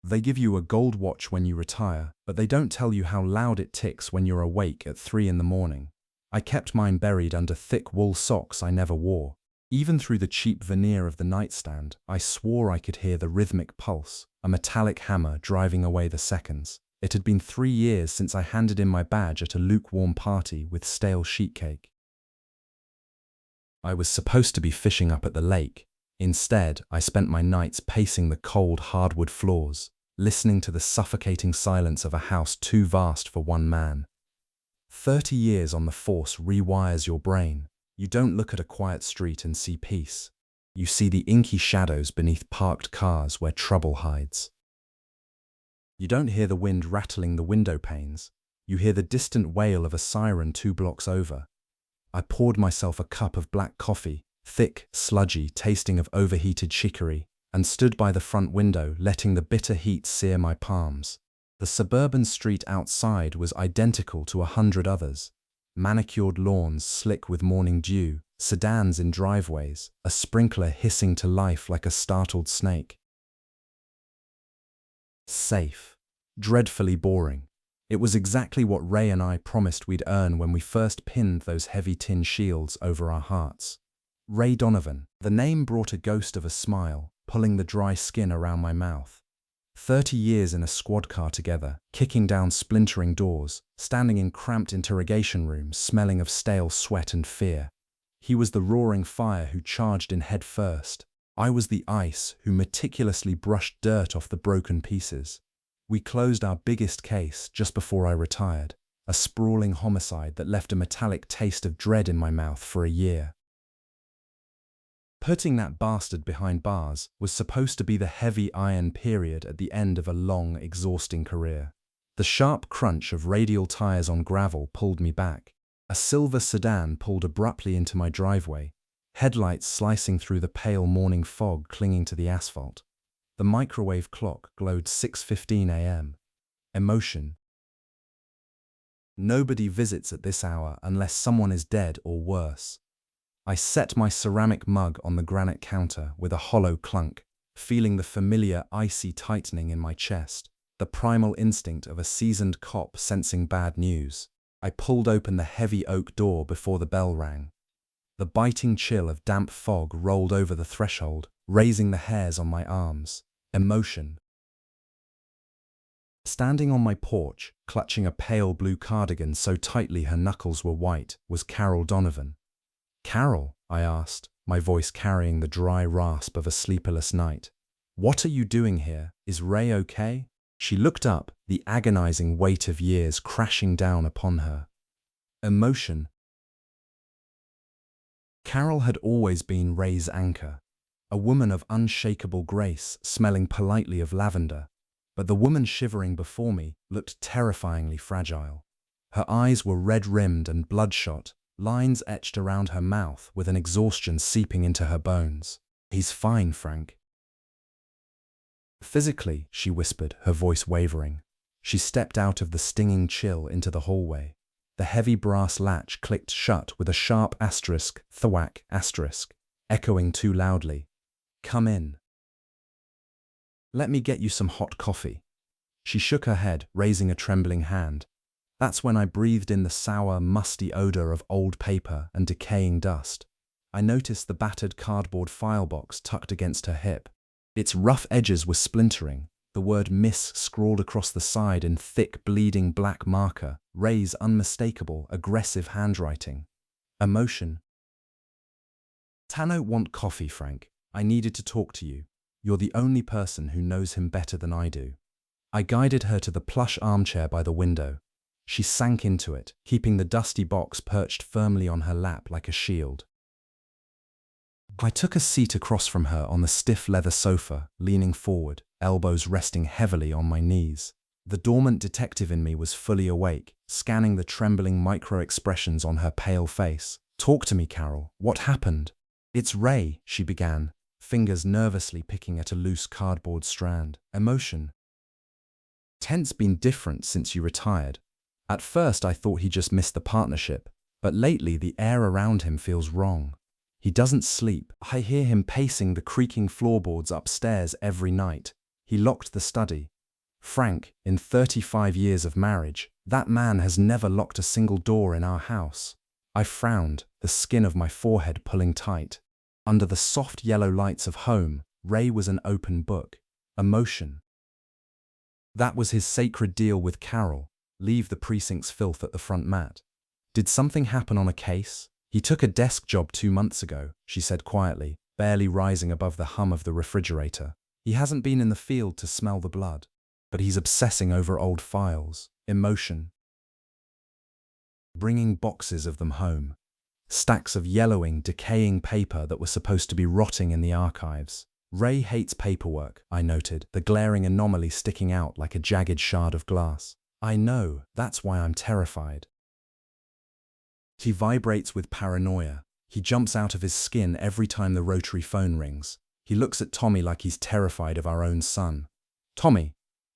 They give you a gold watch when you retire, but they don't tell you how loud it ticks when you're awake at 3 in the morning. I kept mine buried under thick wool socks I never wore. Even through the cheap veneer of the nightstand, I swore I could hear the rhythmic pulse, a metallic hammer driving away the seconds. It had been 3 years since I handed in my badge at a lukewarm party with stale sheet cake. I was supposed to be fishing up at the lake. Instead, I spent my nights pacing the cold hardwood floors, listening to the suffocating silence of a house too vast for one man. 30 years on the force rewires your brain. You don't look at a quiet street and see peace. You see the inky shadows beneath parked cars where trouble hides. You don't hear the wind rattling the window panes. You hear the distant wail of a siren 2 blocks over. I poured myself a cup of black coffee, thick, sludgy, tasting of overheated chicory, and stood by the front window, letting the bitter heat sear my palms. The suburban street outside was identical to 100 others. Manicured lawns slick with morning dew, sedans in driveways, a sprinkler hissing to life like a startled snake. Safe. Dreadfully boring. It was exactly what Ray and I promised we'd earn when we first pinned those heavy tin shields over our hearts. Ray Donovan. The name brought a ghost of a smile, pulling the dry skin around my mouth. 30 years in a squad car together, kicking down splintering doors, standing in cramped interrogation rooms smelling of stale sweat and fear. He was the roaring fire who charged in head first. I was the ice who meticulously brushed dirt off the broken pieces. We closed our biggest case just before I retired, a sprawling homicide that left a metallic taste of dread in my mouth for a year. Putting that bastard behind bars was supposed to be the heavy iron period at the end of a long, exhausting career. The sharp crunch of radial tires on gravel pulled me back. A silver sedan pulled abruptly into my driveway, headlights slicing through the pale morning fog clinging to the asphalt. The microwave clock glowed 6:15 a.m. Emotion. Nobody visits at this hour unless someone is dead or worse. I set my ceramic mug on the granite counter with a hollow clunk, feeling the familiar icy tightening in my chest, the primal instinct of a seasoned cop sensing bad news. I pulled open the heavy oak door before the bell rang. The biting chill of damp fog rolled over the threshold, raising the hairs on my arms. Emotion. Standing on my porch, clutching a pale blue cardigan so tightly her knuckles were white, was Carol Donovan. "Carol," I asked, my voice carrying the dry rasp of a sleepless night. "What are you doing here? Is Ray okay?" She looked up, the agonizing weight of years crashing down upon her. Emotion. Carol had always been Ray's anchor, a woman of unshakable grace, smelling politely of lavender. But the woman shivering before me looked terrifyingly fragile. Her eyes were red-rimmed and bloodshot, lines etched around her mouth with an exhaustion seeping into her bones. "He's fine, Frank." "Physically," she whispered, her voice wavering. She stepped out of the stinging chill into the hallway. The heavy brass latch clicked shut with a sharp asterisk, thwack, asterisk, echoing too loudly. "Come in. Let me get you some hot coffee." She shook her head, raising a trembling hand. That's when I breathed in the sour, musty odor of old paper and decaying dust. I noticed the battered cardboard file box tucked against her hip. Its rough edges were splintering, the word "miss" scrawled across the side in thick, bleeding black marker, Ray's unmistakable, aggressive handwriting. Emotion. "Tano want coffee, Frank. I needed to talk to you. You're the only person who knows him better than I do." I guided her to the plush armchair by the window. She sank into it, keeping the dusty box perched firmly on her lap like a shield. I took a seat across from her on the stiff leather sofa, leaning forward, elbows resting heavily on my knees. The dormant detective in me was fully awake, scanning the trembling micro-expressions on her pale face. "Talk to me, Carol. What happened?" "It's Ray," she began, fingers nervously picking at a loose cardboard strand. Emotion. "Tent's been different since you retired. At first I thought he just missed the partnership, but lately the air around him feels wrong. He doesn't sleep. I hear him pacing the creaking floorboards upstairs every night. He locked the study. Frank, in 35 years of marriage, that man has never locked a single door in our house. I frowned, the skin of my forehead pulling tight. Under the soft yellow lights of home, Ray was an open book. Emotion. That was his sacred deal with Carol. Leave the precinct's filth at the front mat. Did something happen on a case? He took a desk job 2 months ago, she said quietly, barely rising above the hum of the refrigerator. He hasn't been in the field to smell the blood, but he's obsessing over old files. Emotion. Bringing boxes of them home. Stacks of yellowing, decaying paper that were supposed to be rotting in the archives. Ray hates paperwork, I noted, the glaring anomaly sticking out like a jagged shard of glass. I know, that's why I'm terrified. He vibrates with paranoia. He jumps out of his skin every time the rotary phone rings. He looks at Tommy like he's terrified of our own son. Tommy,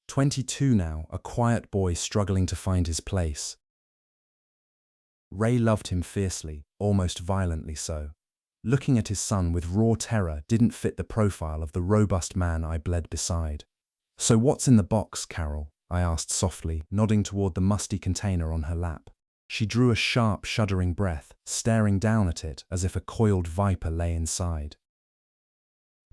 22 now, a quiet boy struggling to find his place. Ray loved him fiercely, almost violently so. Looking at his son with raw terror didn't fit the profile of the robust man I bled beside. So what's in the box, Carol? I asked softly, nodding toward the musty container on her lap. She drew a sharp, shuddering breath, staring down at it as if a coiled viper lay inside.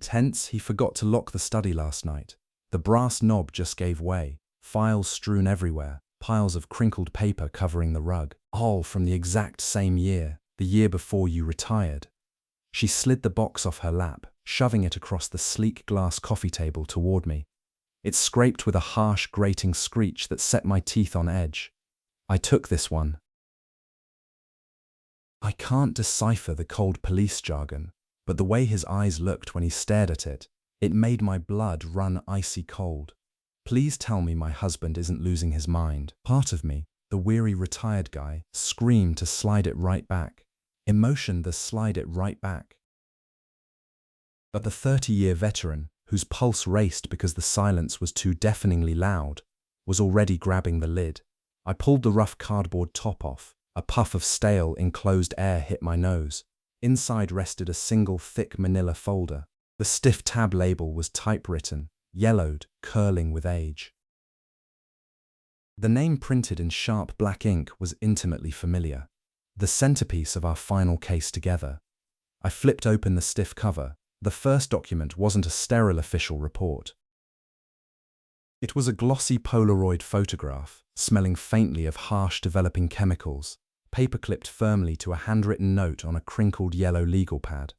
Tense, he forgot to lock the study last night. The brass knob just gave way, files strewn everywhere, piles of crinkled paper covering the rug, all from the exact same year, the year before you retired. She slid the box off her lap, shoving it across the sleek glass coffee table toward me. It scraped with a harsh, grating screech that set my teeth on edge. I took this one. I can't decipher the cold police jargon, but the way his eyes looked when he stared at it, it made my blood run icy cold. Please tell me my husband isn't losing his mind. Part of me, the weary retired guy, screamed to slide it right back. Emotion the slide it right back. But the 30-year veteran, whose pulse raced because the silence was too deafeningly loud, was already grabbing the lid. I pulled the rough cardboard top off. A puff of stale, enclosed air hit my nose. Inside rested a single thick manila folder. The stiff tab label was typewritten, yellowed, curling with age. The name printed in sharp black ink was intimately familiar. The centerpiece of our final case together. I flipped open the stiff cover. The first document wasn't a sterile official report. It was a glossy Polaroid photograph, smelling faintly of harsh developing chemicals, paper-clipped firmly to a handwritten note on a crinkled yellow legal pad.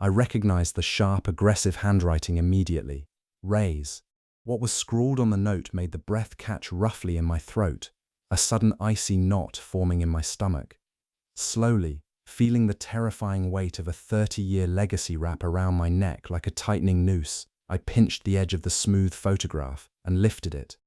I recognized the sharp, aggressive handwriting immediately. Ray's. What was scrawled on the note made the breath catch roughly in my throat, a sudden icy knot forming in my stomach. Slowly, feeling the terrifying weight of a 30-year legacy wrap around my neck like a tightening noose, I pinched the edge of the smooth photograph and lifted it.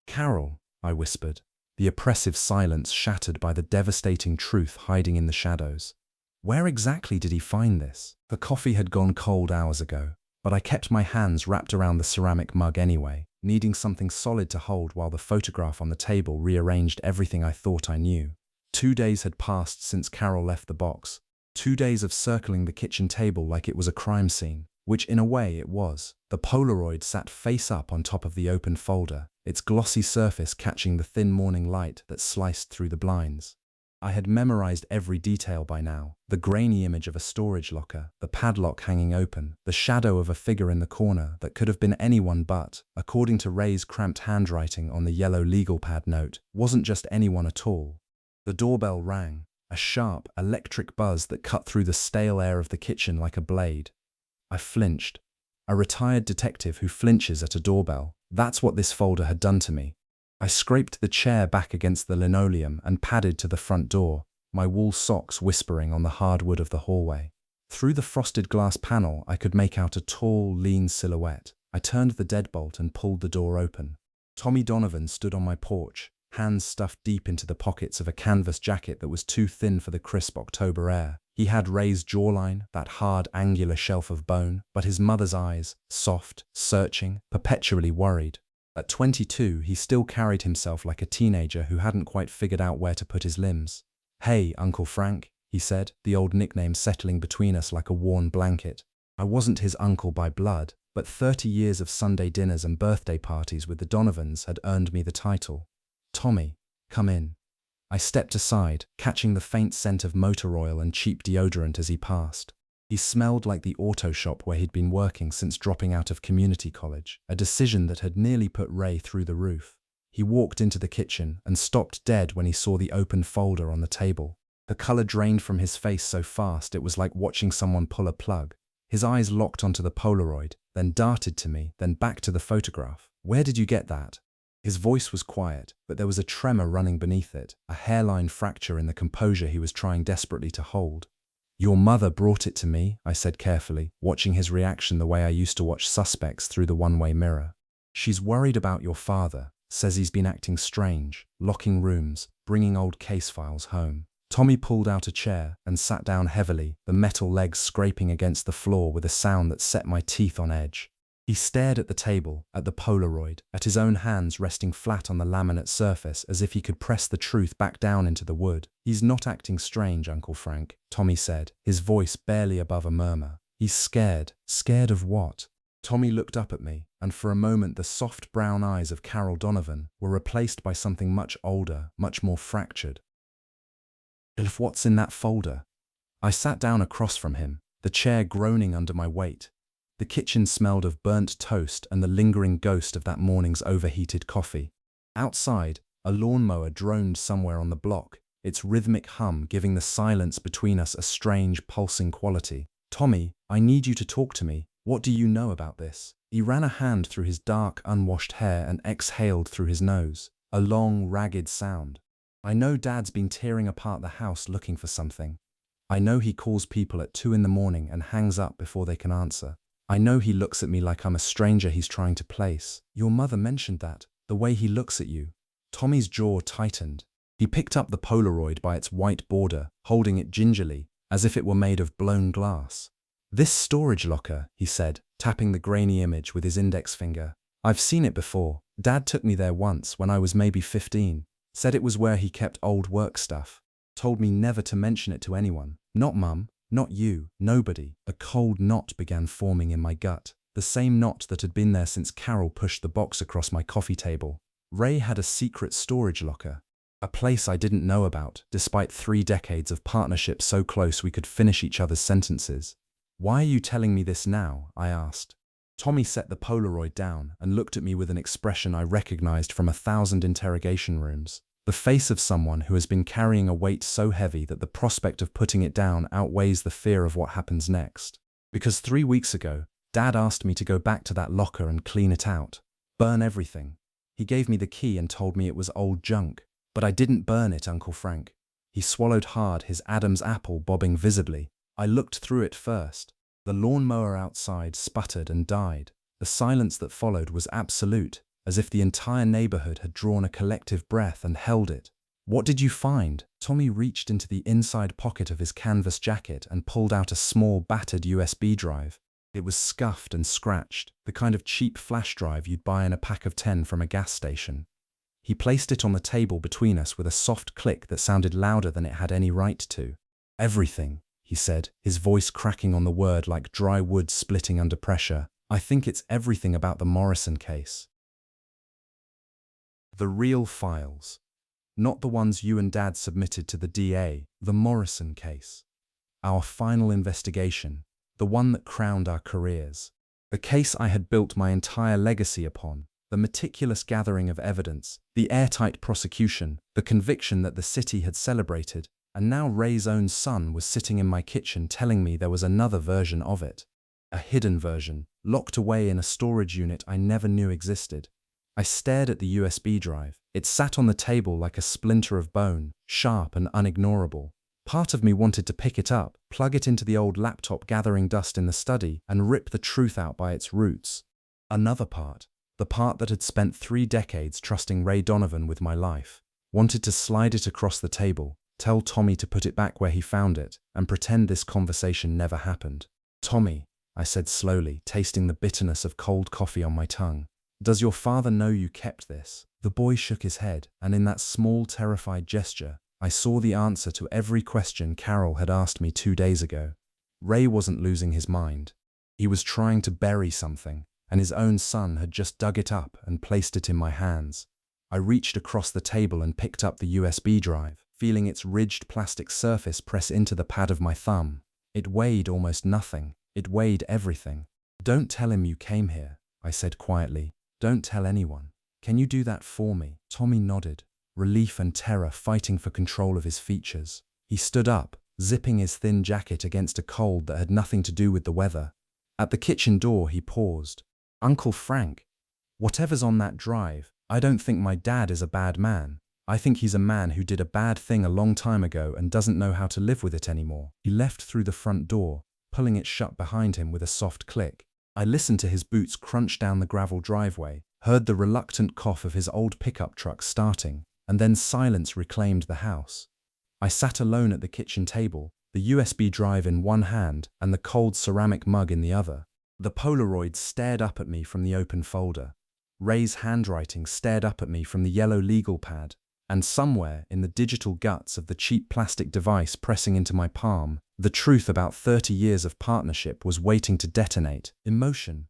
Carol, I whispered, the oppressive silence shattered by the devastating truth hiding in the shadows. Where exactly did he find this? The coffee had gone cold hours ago, but I kept my hands wrapped around the ceramic mug anyway, needing something solid to hold while the photograph on the table rearranged everything I thought I knew. 2 days had passed since Carol left the box. 2 days of circling the kitchen table like it was a crime scene, which in a way it was. The Polaroid sat face up on top of the open folder, its glossy surface catching the thin morning light that sliced through the blinds. I had memorized every detail by now. The grainy image of a storage locker, the padlock hanging open, the shadow of a figure in the corner that could have been anyone but, according to Ray's cramped handwriting on the yellow legal pad note, wasn't just anyone at all. The doorbell rang, a sharp, electric buzz that cut through the stale air of the kitchen like a blade. I flinched. A retired detective who flinches at a doorbell. That's what this folder had done to me. I scraped the chair back against the linoleum and padded to the front door, my wool socks whispering on the hard wood of the hallway. Through the frosted glass panel, I could make out a tall, lean silhouette. I turned the deadbolt and pulled the door open. Tommy Donovan stood on my porch, hands stuffed deep into the pockets of a canvas jacket that was too thin for the crisp October air. He had Ray's jawline, that hard, angular shelf of bone, but his mother's eyes, soft, searching, perpetually worried. At 22, he still carried himself like a teenager who hadn't quite figured out where to put his limbs. "Hey, Uncle Frank," he said, the old nickname settling between us like a worn blanket. I wasn't his uncle by blood, but 30 years of Sunday dinners and birthday parties with the Donovans had earned me the title. "Tommy, come in." I stepped aside, catching the faint scent of motor oil and cheap deodorant as he passed. He smelled like the auto shop where he'd been working since dropping out of community college, a decision that had nearly put Ray through the roof. He walked into the kitchen and stopped dead when he saw the open folder on the table. The color drained from his face so fast it was like watching someone pull a plug. His eyes locked onto the Polaroid, then darted to me, then back to the photograph. "Where did you get that?" His voice was quiet, but there was a tremor running beneath it, a hairline fracture in the composure he was trying desperately to hold. "Your mother brought it to me," I said carefully, watching his reaction the way I used to watch suspects through the one-way mirror. "She's worried about your father, says he's been acting strange, locking rooms, bringing old case files home." Tommy pulled out a chair and sat down heavily, the metal legs scraping against the floor with a sound that set my teeth on edge. He stared at the table, at the Polaroid, at his own hands resting flat on the laminate surface as if he could press the truth back down into the wood. "He's not acting strange, Uncle Frank," Tommy said, his voice barely above a murmur. "He's scared." "Scared of what?" Tommy looked up at me, and for a moment the soft brown eyes of Carol Donovan were replaced by something much older, much more fractured. "If what's in that folder?" I sat down across from him, the chair groaning under my weight. The kitchen smelled of burnt toast and the lingering ghost of that morning's overheated coffee. Outside, a lawnmower droned somewhere on the block, its rhythmic hum giving the silence between us a strange, pulsing quality. "Tommy, I need you to talk to me. What do you know about this?" He ran a hand through his dark, unwashed hair and exhaled through his nose, a long, ragged sound. "I know Dad's been tearing apart the house looking for something. I know he calls people at 2 in the morning and hangs up before they can answer. I know he looks at me like I'm a stranger he's trying to place. Your mother mentioned that, the way he looks at you." Tommy's jaw tightened. He picked up the Polaroid by its white border, holding it gingerly, as if it were made of blown glass. "This storage locker," he said, tapping the grainy image with his index finger. "I've seen it before. Dad took me there once when I was maybe 15. Said it was where he kept old work stuff. Told me never to mention it to anyone. Not Mum, not you, nobody." A cold knot began forming in my gut, the same knot that had been there since Carol pushed the box across my coffee table. Ray had a secret storage locker, a place I didn't know about, despite 3 decades of partnership so close we could finish each other's sentences. "Why are you telling me this now?" I asked. Tommy set the Polaroid down and looked at me with an expression I recognized from 1,000 interrogation rooms. The face of someone who has been carrying a weight so heavy that the prospect of putting it down outweighs the fear of what happens next. "Because 3 weeks ago, Dad asked me to go back to that locker and clean it out. Burn everything. He gave me the key and told me it was old junk. But I didn't burn it, Uncle Frank." He swallowed hard, his Adam's apple bobbing visibly. "I looked through it first." The lawnmower outside sputtered and died. The silence that followed was absolute, as if the entire neighborhood had drawn a collective breath and held it. "What did you find?" Tommy reached into the inside pocket of his canvas jacket and pulled out a small, battered USB drive. It was scuffed and scratched, the kind of cheap flash drive you'd buy in a pack of 10 from a gas station. He placed it on the table between us with a soft click that sounded louder than it had any right to. "Everything," he said, his voice cracking on the word like dry wood splitting under pressure. "I think it's everything about the Morrison case. The real files. Not the ones you and Dad submitted to the DA, the Morrison case. Our final investigation, the one that crowned our careers. The case I had built my entire legacy upon, the meticulous gathering of evidence, the airtight prosecution, the conviction that the city had celebrated, and now Ray's own son was sitting in my kitchen telling me there was another version of it. A hidden version, locked away in a storage unit I never knew existed. I stared at the USB drive. It sat on the table like a splinter of bone, sharp and unignorable. Part of me wanted to pick it up, plug it into the old laptop gathering dust in the study, and rip the truth out by its roots. Another part, the part that had spent 3 decades trusting Ray Donovan with my life, wanted to slide it across the table, tell Tommy to put it back where he found it, and pretend this conversation never happened. "Tommy," I said slowly, tasting the bitterness of cold coffee on my tongue, "does your father know you kept this?" The boy shook his head, and in that small, terrified gesture, I saw the answer to every question Carol had asked me 2 days ago. Ray wasn't losing his mind. He was trying to bury something, and his own son had just dug it up and placed it in my hands. I reached across the table and picked up the USB drive, feeling its ridged plastic surface press into the pad of my thumb. It weighed almost nothing. It weighed everything. "Don't tell him you came here," I said quietly. "Don't tell anyone. Can you do that for me?" Tommy nodded, relief and terror fighting for control of his features. He stood up, zipping his thin jacket against a cold that had nothing to do with the weather. At the kitchen door, he paused. "Uncle Frank, whatever's on that drive, I don't think my dad is a bad man. I think he's a man who did a bad thing a long time ago and doesn't know how to live with it anymore." He left through the front door, pulling it shut behind him with a soft click. I listened to his boots crunch down the gravel driveway, heard the reluctant cough of his old pickup truck starting, and then silence reclaimed the house. I sat alone at the kitchen table, the USB drive in one hand and the cold ceramic mug in the other. The Polaroid stared up at me from the open folder. Ray's handwriting stared up at me from the yellow legal pad, and somewhere in the digital guts of the cheap plastic device pressing into my palm, the truth about 30 years of partnership was waiting to detonate. Emotion.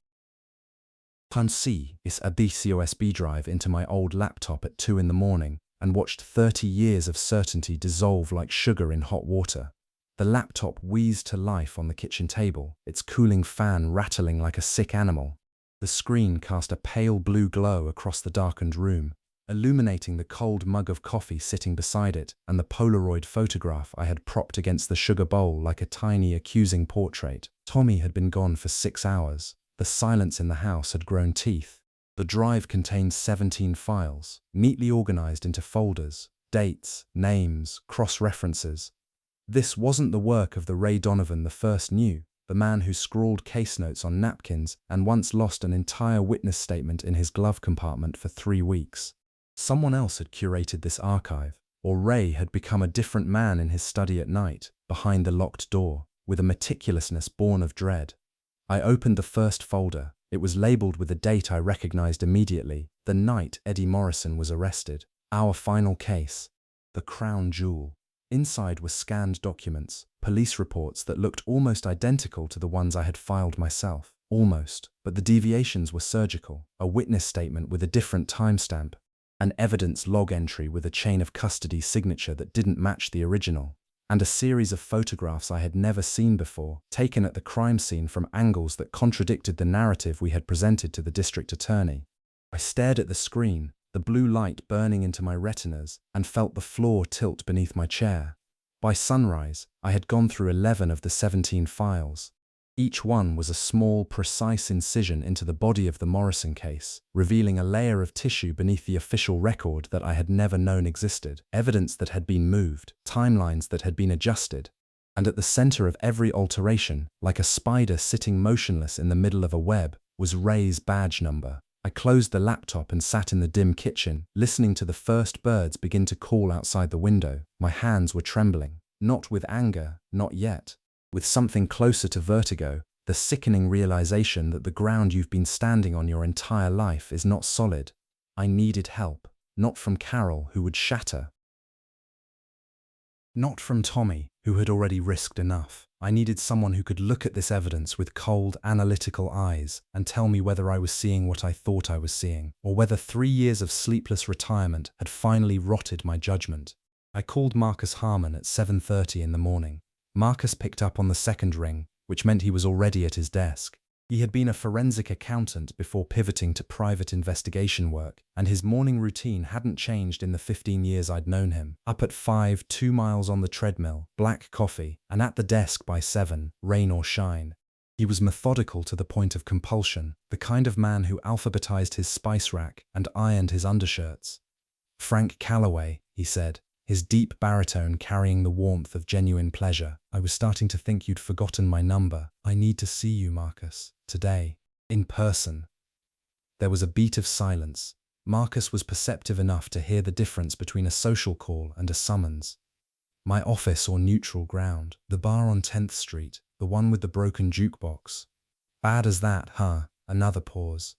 Punsi is a this USB drive into my old laptop at 2 in the morning and watched 30 years of certainty dissolve like sugar in hot water. The laptop wheezed to life on the kitchen table, its cooling fan rattling like a sick animal. The screen cast a pale blue glow across the darkened room, illuminating the cold mug of coffee sitting beside it and the Polaroid photograph I had propped against the sugar bowl like a tiny accusing portrait. Tommy had been gone for 6 hours. The silence in the house had grown teeth. The drive contained 17 files, neatly organized into folders, dates, names, cross-references. This wasn't the work of the Ray Donovan the first knew, the man who scrawled case notes on napkins and once lost an entire witness statement in his glove compartment for 3 weeks. Someone else had curated this archive, or Ray had become a different man in his study at night, behind the locked door, with a meticulousness born of dread. I opened the first folder. It was labeled with a date I recognized immediately, the night Eddie Morrison was arrested. Our final case. The crown jewel. Inside were scanned documents, police reports that looked almost identical to the ones I had filed myself. Almost, but the deviations were surgical. A witness statement with a different timestamp. An evidence log entry with a chain of custody signature that didn't match the original. And a series of photographs I had never seen before, taken at the crime scene from angles that contradicted the narrative we had presented to the district attorney. I stared at the screen, the blue light burning into my retinas, and felt the floor tilt beneath my chair. By sunrise, I had gone through 11 of the 17 files. Each one was a small, precise incision into the body of the Morrison case, revealing a layer of tissue beneath the official record that I had never known existed, evidence that had been moved, timelines that had been adjusted. And at the center of every alteration, like a spider sitting motionless in the middle of a web, was Ray's badge number. I closed the laptop and sat in the dim kitchen, listening to the first birds begin to call outside the window. My hands were trembling, not with anger, not yet. With something closer to vertigo, the sickening realization that the ground you've been standing on your entire life is not solid. I needed help, not from Carol, who would shatter. Not from Tommy, who had already risked enough. I needed someone who could look at this evidence with cold, analytical eyes and tell me whether I was seeing what I thought I was seeing, or whether 3 years of sleepless retirement had finally rotted my judgment. I called Marcus Harmon at 7:30 in the morning. Marcus picked up on the second ring, which meant he was already at his desk. He had been a forensic accountant before pivoting to private investigation work, and his morning routine hadn't changed in the 15 years I'd known him. Up at 5, 2 miles on the treadmill, black coffee, and at the desk by 7, rain or shine. He was methodical to the point of compulsion, the kind of man who alphabetized his spice rack and ironed his undershirts. "Frank Calloway," he said, his deep baritone carrying the warmth of genuine pleasure. "I was starting to think you'd forgotten my number. I need to see you, Marcus. Today. In person." There was a beat of silence. Marcus was perceptive enough to hear the difference between a social call and a summons. "My office or neutral ground. The bar on 10th Street. The one with the broken jukebox." "Bad as that, huh?" Another pause.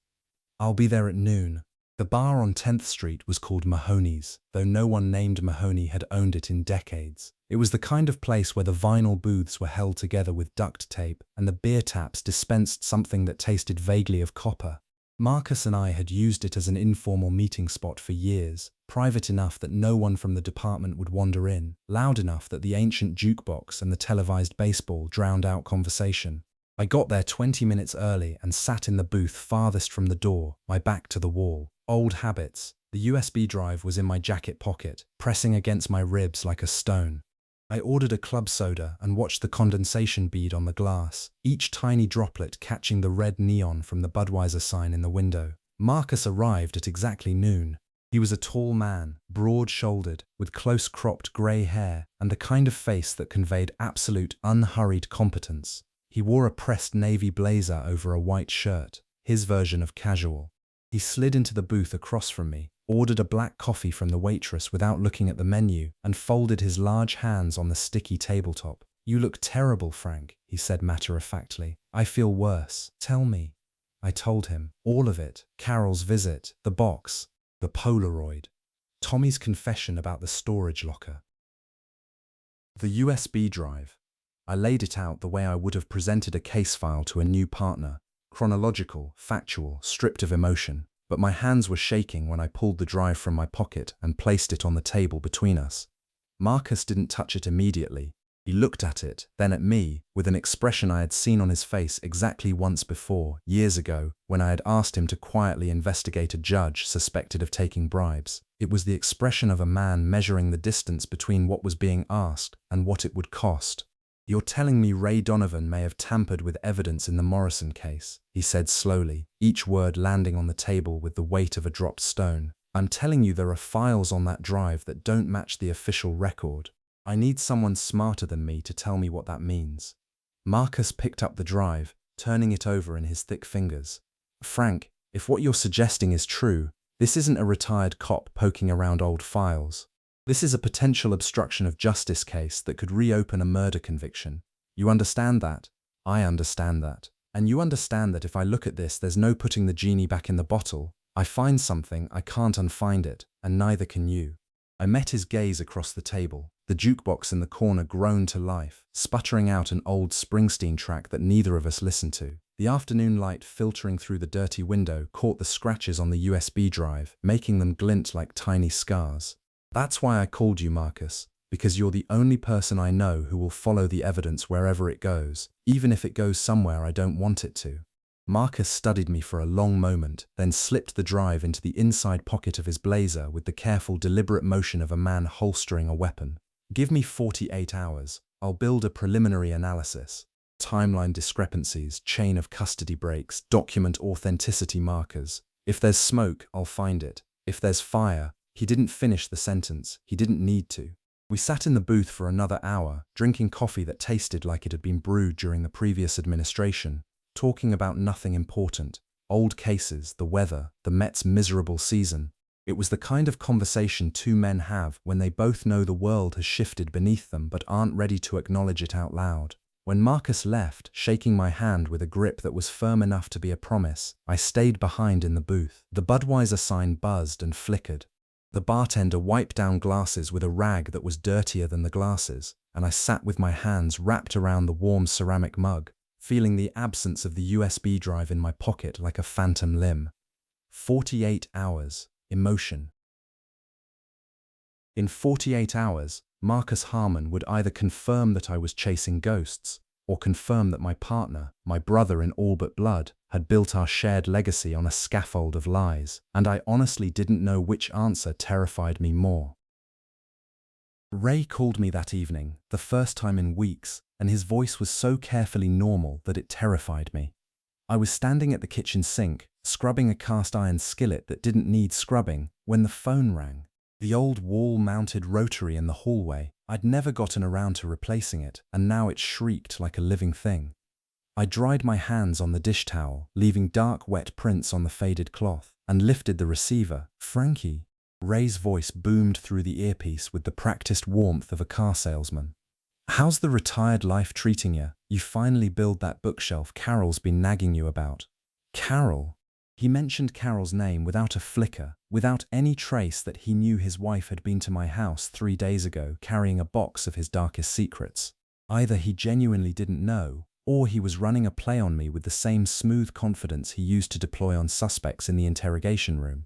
"I'll be there at noon." The bar on 10th Street was called Mahoney's, though no one named Mahoney had owned it in decades. It was the kind of place where the vinyl booths were held together with duct tape and the beer taps dispensed something that tasted vaguely of copper. Marcus and I had used it as an informal meeting spot for years, private enough that no one from the department would wander in, loud enough that the ancient jukebox and the televised baseball drowned out conversation. I got there 20 minutes early and sat in the booth farthest from the door, my back to the wall. Old habits. The USB drive was in my jacket pocket, pressing against my ribs like a stone. I ordered a club soda and watched the condensation bead on the glass, each tiny droplet catching the red neon from the Budweiser sign in the window. Marcus arrived at exactly noon. He was a tall man, broad-shouldered, with close-cropped grey hair and the kind of face that conveyed absolute, unhurried competence. He wore a pressed navy blazer over a white shirt, his version of casual. He slid into the booth across from me, ordered a black coffee from the waitress without looking at the menu, and folded his large hands on the sticky tabletop. "You look terrible, Frank," he said matter-of-factly. "I feel worse. Tell me." I told him. All of it. Carol's visit, the box, the Polaroid, Tommy's confession about the storage locker. The USB drive. I laid it out the way I would have presented a case file to a new partner. Chronological, factual, stripped of emotion. But my hands were shaking when I pulled the drive from my pocket and placed it on the table between us. Marcus didn't touch it immediately. He looked at it, then at me, with an expression I had seen on his face exactly once before, years ago, when I had asked him to quietly investigate a judge suspected of taking bribes. It was the expression of a man measuring the distance between what was being asked and what it would cost. "You're telling me Ray Donovan may have tampered with evidence in the Morrison case," he said slowly, each word landing on the table with the weight of a dropped stone. "I'm telling you there are files on that drive that don't match the official record. I need someone smarter than me to tell me what that means." Marcus picked up the drive, turning it over in his thick fingers. "Frank, if what you're suggesting is true, this isn't a retired cop poking around old files. This is a potential obstruction of justice case that could reopen a murder conviction. You understand that? I understand that. And you understand that if I look at this, there's no putting the genie back in the bottle. I find something, I can't unfind it, and neither can you." I met his gaze across the table. The jukebox in the corner groaned to life, sputtering out an old Springsteen track that neither of us listened to. The afternoon light filtering through the dirty window caught the scratches on the USB drive, making them glint like tiny scars. "That's why I called you, Marcus, because you're the only person I know who will follow the evidence wherever it goes, even if it goes somewhere I don't want it to." Marcus studied me for a long moment, then slipped the drive into the inside pocket of his blazer with the careful, deliberate motion of a man holstering a weapon. "Give me 48 hours. I'll build a preliminary analysis. Timeline discrepancies, chain of custody breaks, document authenticity markers. If there's smoke, I'll find it. If there's fire..." He didn't finish the sentence. He didn't need to. We sat in the booth for another hour, drinking coffee that tasted like it had been brewed during the previous administration, talking about nothing important. Old cases, the weather, the Mets' miserable season. It was the kind of conversation two men have when they both know the world has shifted beneath them but aren't ready to acknowledge it out loud. When Marcus left, shaking my hand with a grip that was firm enough to be a promise, I stayed behind in the booth. The Budweiser sign buzzed and flickered. The bartender wiped down glasses with a rag that was dirtier than the glasses, and I sat with my hands wrapped around the warm ceramic mug, feeling the absence of the USB drive in my pocket like a phantom limb. 48 hours. Emotion. In 48 hours, Marcus Harmon would either confirm that I was chasing ghosts, or confirm that my partner, my brother in all but blood, had built our shared legacy on a scaffold of lies, and I honestly didn't know which answer terrified me more. Ray called me that evening, the first time in weeks, and his voice was so carefully normal that it terrified me. I was standing at the kitchen sink, scrubbing a cast-iron skillet that didn't need scrubbing, when the phone rang. The old wall-mounted rotary in the hallway. I'd never gotten around to replacing it, and now it shrieked like a living thing. I dried my hands on the dish towel, leaving dark wet prints on the faded cloth, and lifted the receiver. "Frankie." Ray's voice boomed through the earpiece with the practiced warmth of a car salesman. "How's the retired life treating you? You finally build that bookshelf Carol's been nagging you about." "Carol?" He mentioned Carol's name without a flicker, without any trace that he knew his wife had been to my house 3 days ago carrying a box of his darkest secrets. Either he genuinely didn't know, or he was running a play on me with the same smooth confidence he used to deploy on suspects in the interrogation room.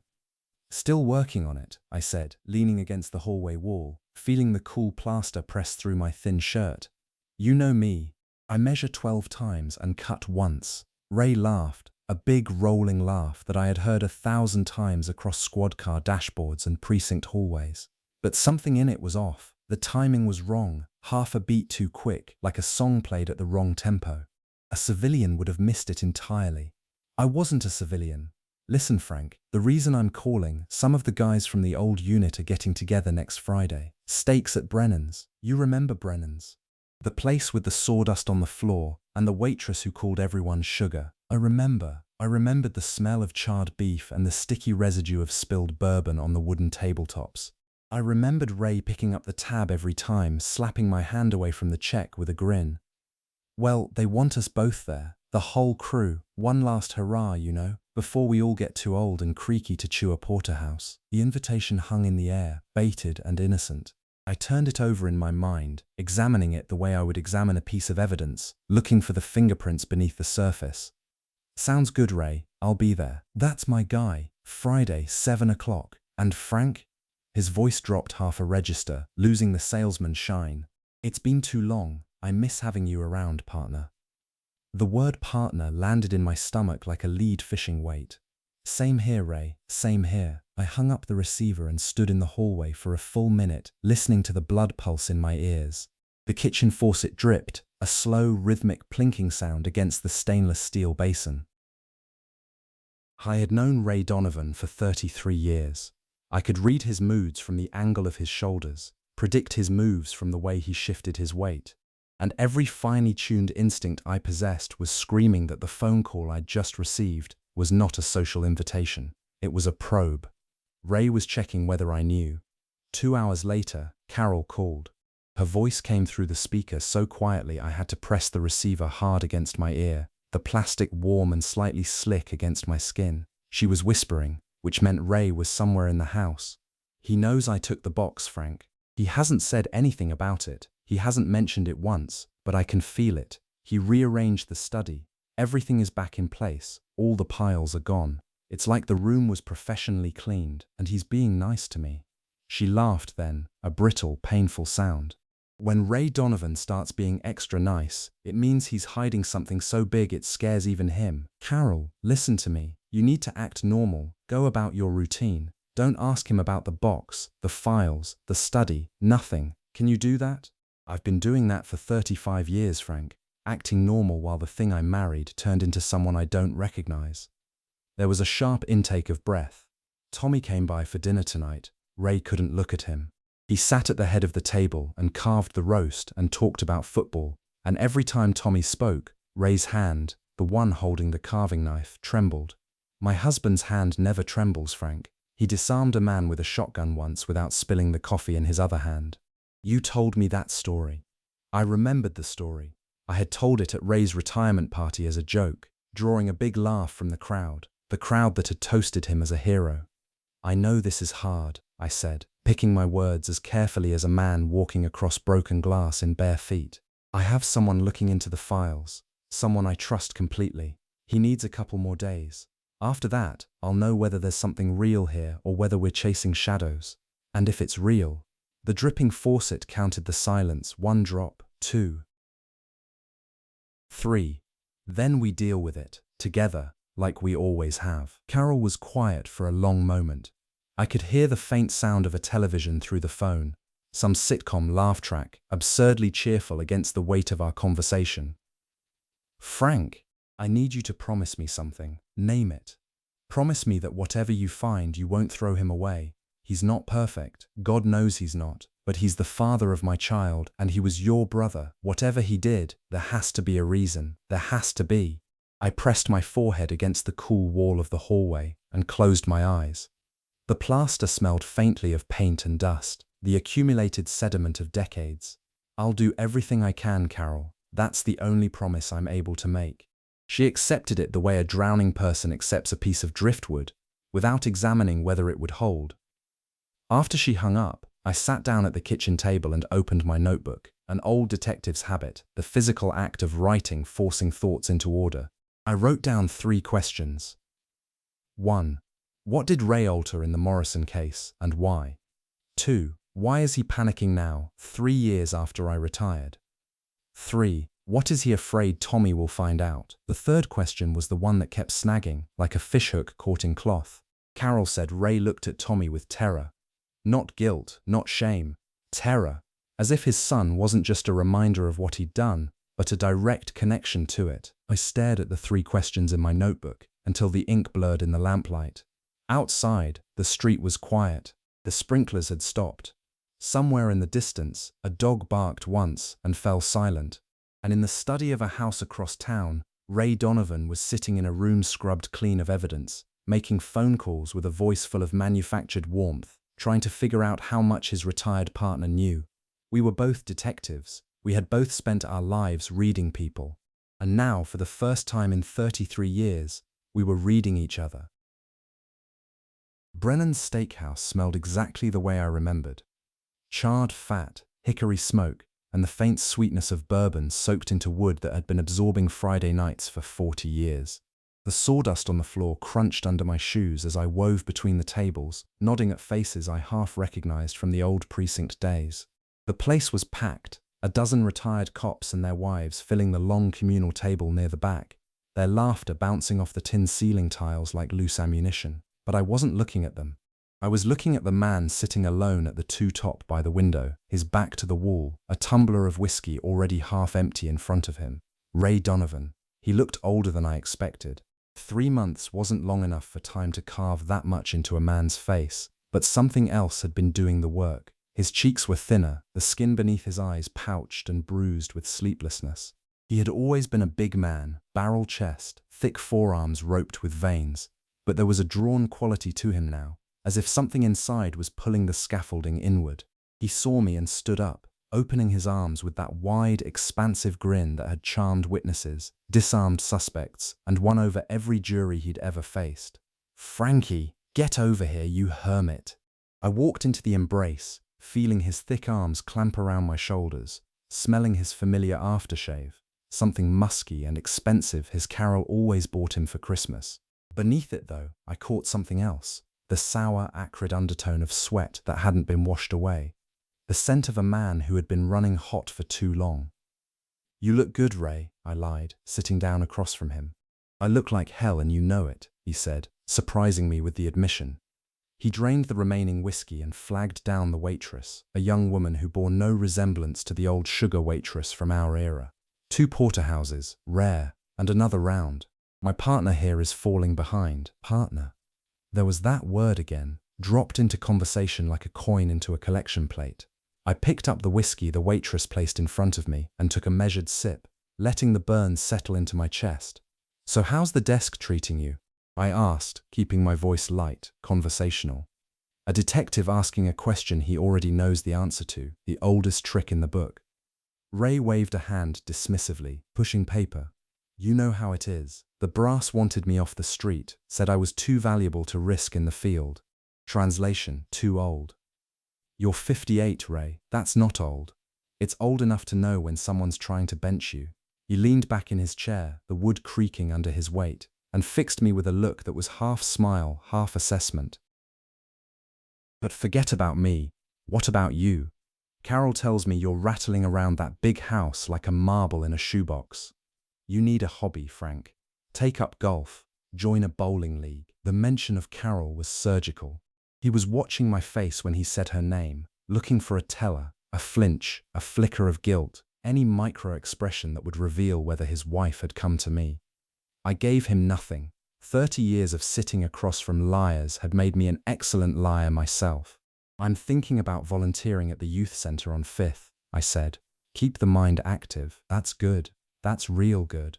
Still working on it, I said, leaning against the hallway wall, feeling the cool plaster press through my thin shirt. You know me. I measure 12 times and cut once. Ray laughed, a big rolling laugh that I had heard 1,000 times across squad car dashboards and precinct hallways. But something in it was off. The timing was wrong, half a beat too quick, like a song played at the wrong tempo. A civilian would have missed it entirely. I wasn't a civilian. Listen, Frank, the reason I'm calling, some of the guys from the old unit are getting together next Friday. Steaks at Brennan's. You remember Brennan's? The place with the sawdust on the floor, and the waitress who called everyone sugar. I remembered the smell of charred beef and the sticky residue of spilled bourbon on the wooden tabletops. I remembered Ray picking up the tab every time, slapping my hand away from the check with a grin. Well, they want us both there, the whole crew, one last hurrah, you know, before we all get too old and creaky to chew a porterhouse. The invitation hung in the air, baited and innocent. I turned it over in my mind, examining it the way I would examine a piece of evidence, looking for the fingerprints beneath the surface. Sounds good, Ray. I'll be there. That's my guy. Friday, 7 o'clock. And Frank? His voice dropped half a register, losing the salesman's shine. It's been too long. I miss having you around, partner. The word partner landed in my stomach like a lead fishing weight. Same here, Ray. Same here. I hung up the receiver and stood in the hallway for a full minute, listening to the blood pulse in my ears. The kitchen faucet dripped, a slow, rhythmic plinking sound against the stainless steel basin. I had known Ray Donovan for 33 years. I could read his moods from the angle of his shoulders, predict his moves from the way he shifted his weight, and every finely tuned instinct I possessed was screaming that the phone call I'd just received was not a social invitation. It was a probe. Ray was checking whether I knew. 2 hours later, Carol called. Her voice came through the speaker so quietly I had to press the receiver hard against my ear, the plastic warm and slightly slick against my skin. She was whispering, which meant Ray was somewhere in the house. He knows I took the box, Frank. He hasn't said anything about it. He hasn't mentioned it once, but I can feel it. He rearranged the study. Everything is back in place. All the piles are gone. It's like the room was professionally cleaned, and he's being nice to me. She laughed then, a brittle, painful sound. When Ray Donovan starts being extra nice, it means he's hiding something so big it scares even him. Carol, listen to me. You need to act normal. Go about your routine. Don't ask him about the box, the files, the study, nothing. Can you do that? I've been doing that for 35 years, Frank. Acting normal while the thing I married turned into someone I don't recognize. There was a sharp intake of breath. Tommy came by for dinner tonight. Ray couldn't look at him. He sat at the head of the table and carved the roast and talked about football, and every time Tommy spoke, Ray's hand, the one holding the carving knife, trembled. My husband's hand never trembles, Frank. He disarmed a man with a shotgun once without spilling the coffee in his other hand. You told me that story. I remembered the story. I had told it at Ray's retirement party as a joke, drawing a big laugh from the crowd that had toasted him as a hero. I know this is hard, I said, picking my words as carefully as a man walking across broken glass in bare feet. I have someone looking into the files, someone I trust completely. He needs a couple more days. After that, I'll know whether there's something real here or whether we're chasing shadows. And if it's real. The dripping faucet counted the silence, 1 drop, 2, 3. Then we deal with it, together, like we always have. Carol was quiet for a long moment. I could hear the faint sound of a television through the phone, some sitcom laugh track, absurdly cheerful against the weight of our conversation. Frank, I need you to promise me something. Name it. Promise me that whatever you find, you won't throw him away. He's not perfect. God knows he's not. But he's the father of my child, and he was your brother. Whatever he did, there has to be a reason. There has to be. I pressed my forehead against the cool wall of the hallway and closed my eyes. The plaster smelled faintly of paint and dust, the accumulated sediment of decades. I'll do everything I can, Carol. That's the only promise I'm able to make. She accepted it the way a drowning person accepts a piece of driftwood, without examining whether it would hold. After she hung up, I sat down at the kitchen table and opened my notebook, an old detective's habit, the physical act of writing forcing thoughts into order. I wrote down 3 questions. 1. What did Ray alter in the Morrison case, and why? 2. Why is he panicking now, 3 years after I retired? 3. What is he afraid Tommy will find out? The third question was the one that kept snagging, like a fishhook caught in cloth. Carol said Ray looked at Tommy with terror. Not guilt, not shame. Terror. As if his son wasn't just a reminder of what he'd done, but a direct connection to it. I stared at the 3 questions in my notebook until the ink blurred in the lamplight. Outside, the street was quiet. The sprinklers had stopped. Somewhere in the distance, a dog barked once and fell silent. And in the study of a house across town, Ray Donovan was sitting in a room scrubbed clean of evidence, making phone calls with a voice full of manufactured warmth, trying to figure out how much his retired partner knew. We were both detectives. We had both spent our lives reading people. And now, for the first time in 33 years, we were reading each other. Brennan's steakhouse smelled exactly the way I remembered. Charred fat, hickory smoke, and the faint sweetness of bourbon soaked into wood that had been absorbing Friday nights for 40 years. The sawdust on the floor crunched under my shoes as I wove between the tables, nodding at faces I half recognized from the old precinct days. The place was packed, a dozen retired cops and their wives filling the long communal table near the back, their laughter bouncing off the tin ceiling tiles like loose ammunition. But I wasn't looking at them. I was looking at the man sitting alone at the two-top by the window, his back to the wall, a tumbler of whiskey already half empty in front of him. Ray Donovan. He looked older than I expected. 3 months wasn't long enough for time to carve that much into a man's face, but something else had been doing the work. His cheeks were thinner, the skin beneath his eyes pouched and bruised with sleeplessness. He had always been a big man, barrel chest, thick forearms roped with veins, but there was a drawn quality to him now, as if something inside was pulling the scaffolding inward. He saw me and stood up, opening his arms with that wide, expansive grin that had charmed witnesses, disarmed suspects, and won over every jury he'd ever faced. "Frankie, get over here, you hermit." I walked into the embrace, feeling his thick arms clamp around my shoulders, smelling his familiar aftershave, something musky and expensive his Carol always bought him for Christmas. Beneath it, though, I caught something else. The sour, acrid undertone of sweat that hadn't been washed away. The scent of a man who had been running hot for too long. "You look good, Ray," I lied, sitting down across from him. "I look like hell and you know it," he said, surprising me with the admission. He drained the remaining whiskey and flagged down the waitress, a young woman who bore no resemblance to the old sugar waitress from our era. 2 porterhouses, rare, and another round. "My partner here is falling behind." Partner. There was that word again, dropped into conversation like a coin into a collection plate. I picked up the whiskey the waitress placed in front of me and took a measured sip, letting the burn settle into my chest. "So how's the desk treating you?" I asked, keeping my voice light, conversational. A detective asking a question he already knows the answer to, the oldest trick in the book. Ray waved a hand dismissively, pushing paper. "You know how it is. The brass wanted me off the street, said I was too valuable to risk in the field. Translation, too old." "You're 58, Ray. That's not old. It's old enough to know when someone's trying to bench you." He leaned back in his chair, the wood creaking under his weight, and fixed me with a look that was half smile, half assessment. "But forget about me. What about you? Carol tells me you're rattling around that big house like a marble in a shoebox. You need a hobby, Frank. Take up golf. Join a bowling league." The mention of Carol was surgical. He was watching my face when he said her name, looking for a teller, a flinch, a flicker of guilt, any micro-expression that would reveal whether his wife had come to me. I gave him nothing. 30 years of sitting across from liars had made me an excellent liar myself. "I'm thinking about volunteering at the youth center on 5th, I said. "Keep the mind active." "That's good. That's real good."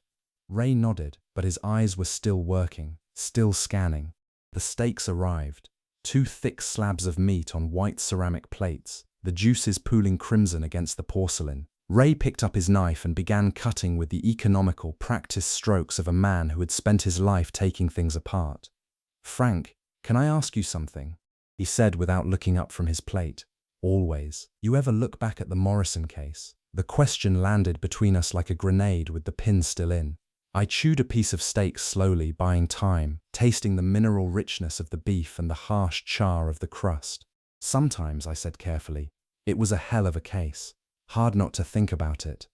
Ray nodded, but his eyes were still working, still scanning. The steaks arrived. 2 thick slabs of meat on white ceramic plates, the juices pooling crimson against the porcelain. Ray picked up his knife and began cutting with the economical, practiced strokes of a man who had spent his life taking things apart. "Frank, can I ask you something?" he said without looking up from his plate. "Always. You ever look back at the Morrison case?" The question landed between us like a grenade with the pin still in. I chewed a piece of steak slowly, buying time, tasting the mineral richness of the beef and the harsh char of the crust. "Sometimes," I said carefully. "It was a hell of a case. Hard not to think about it.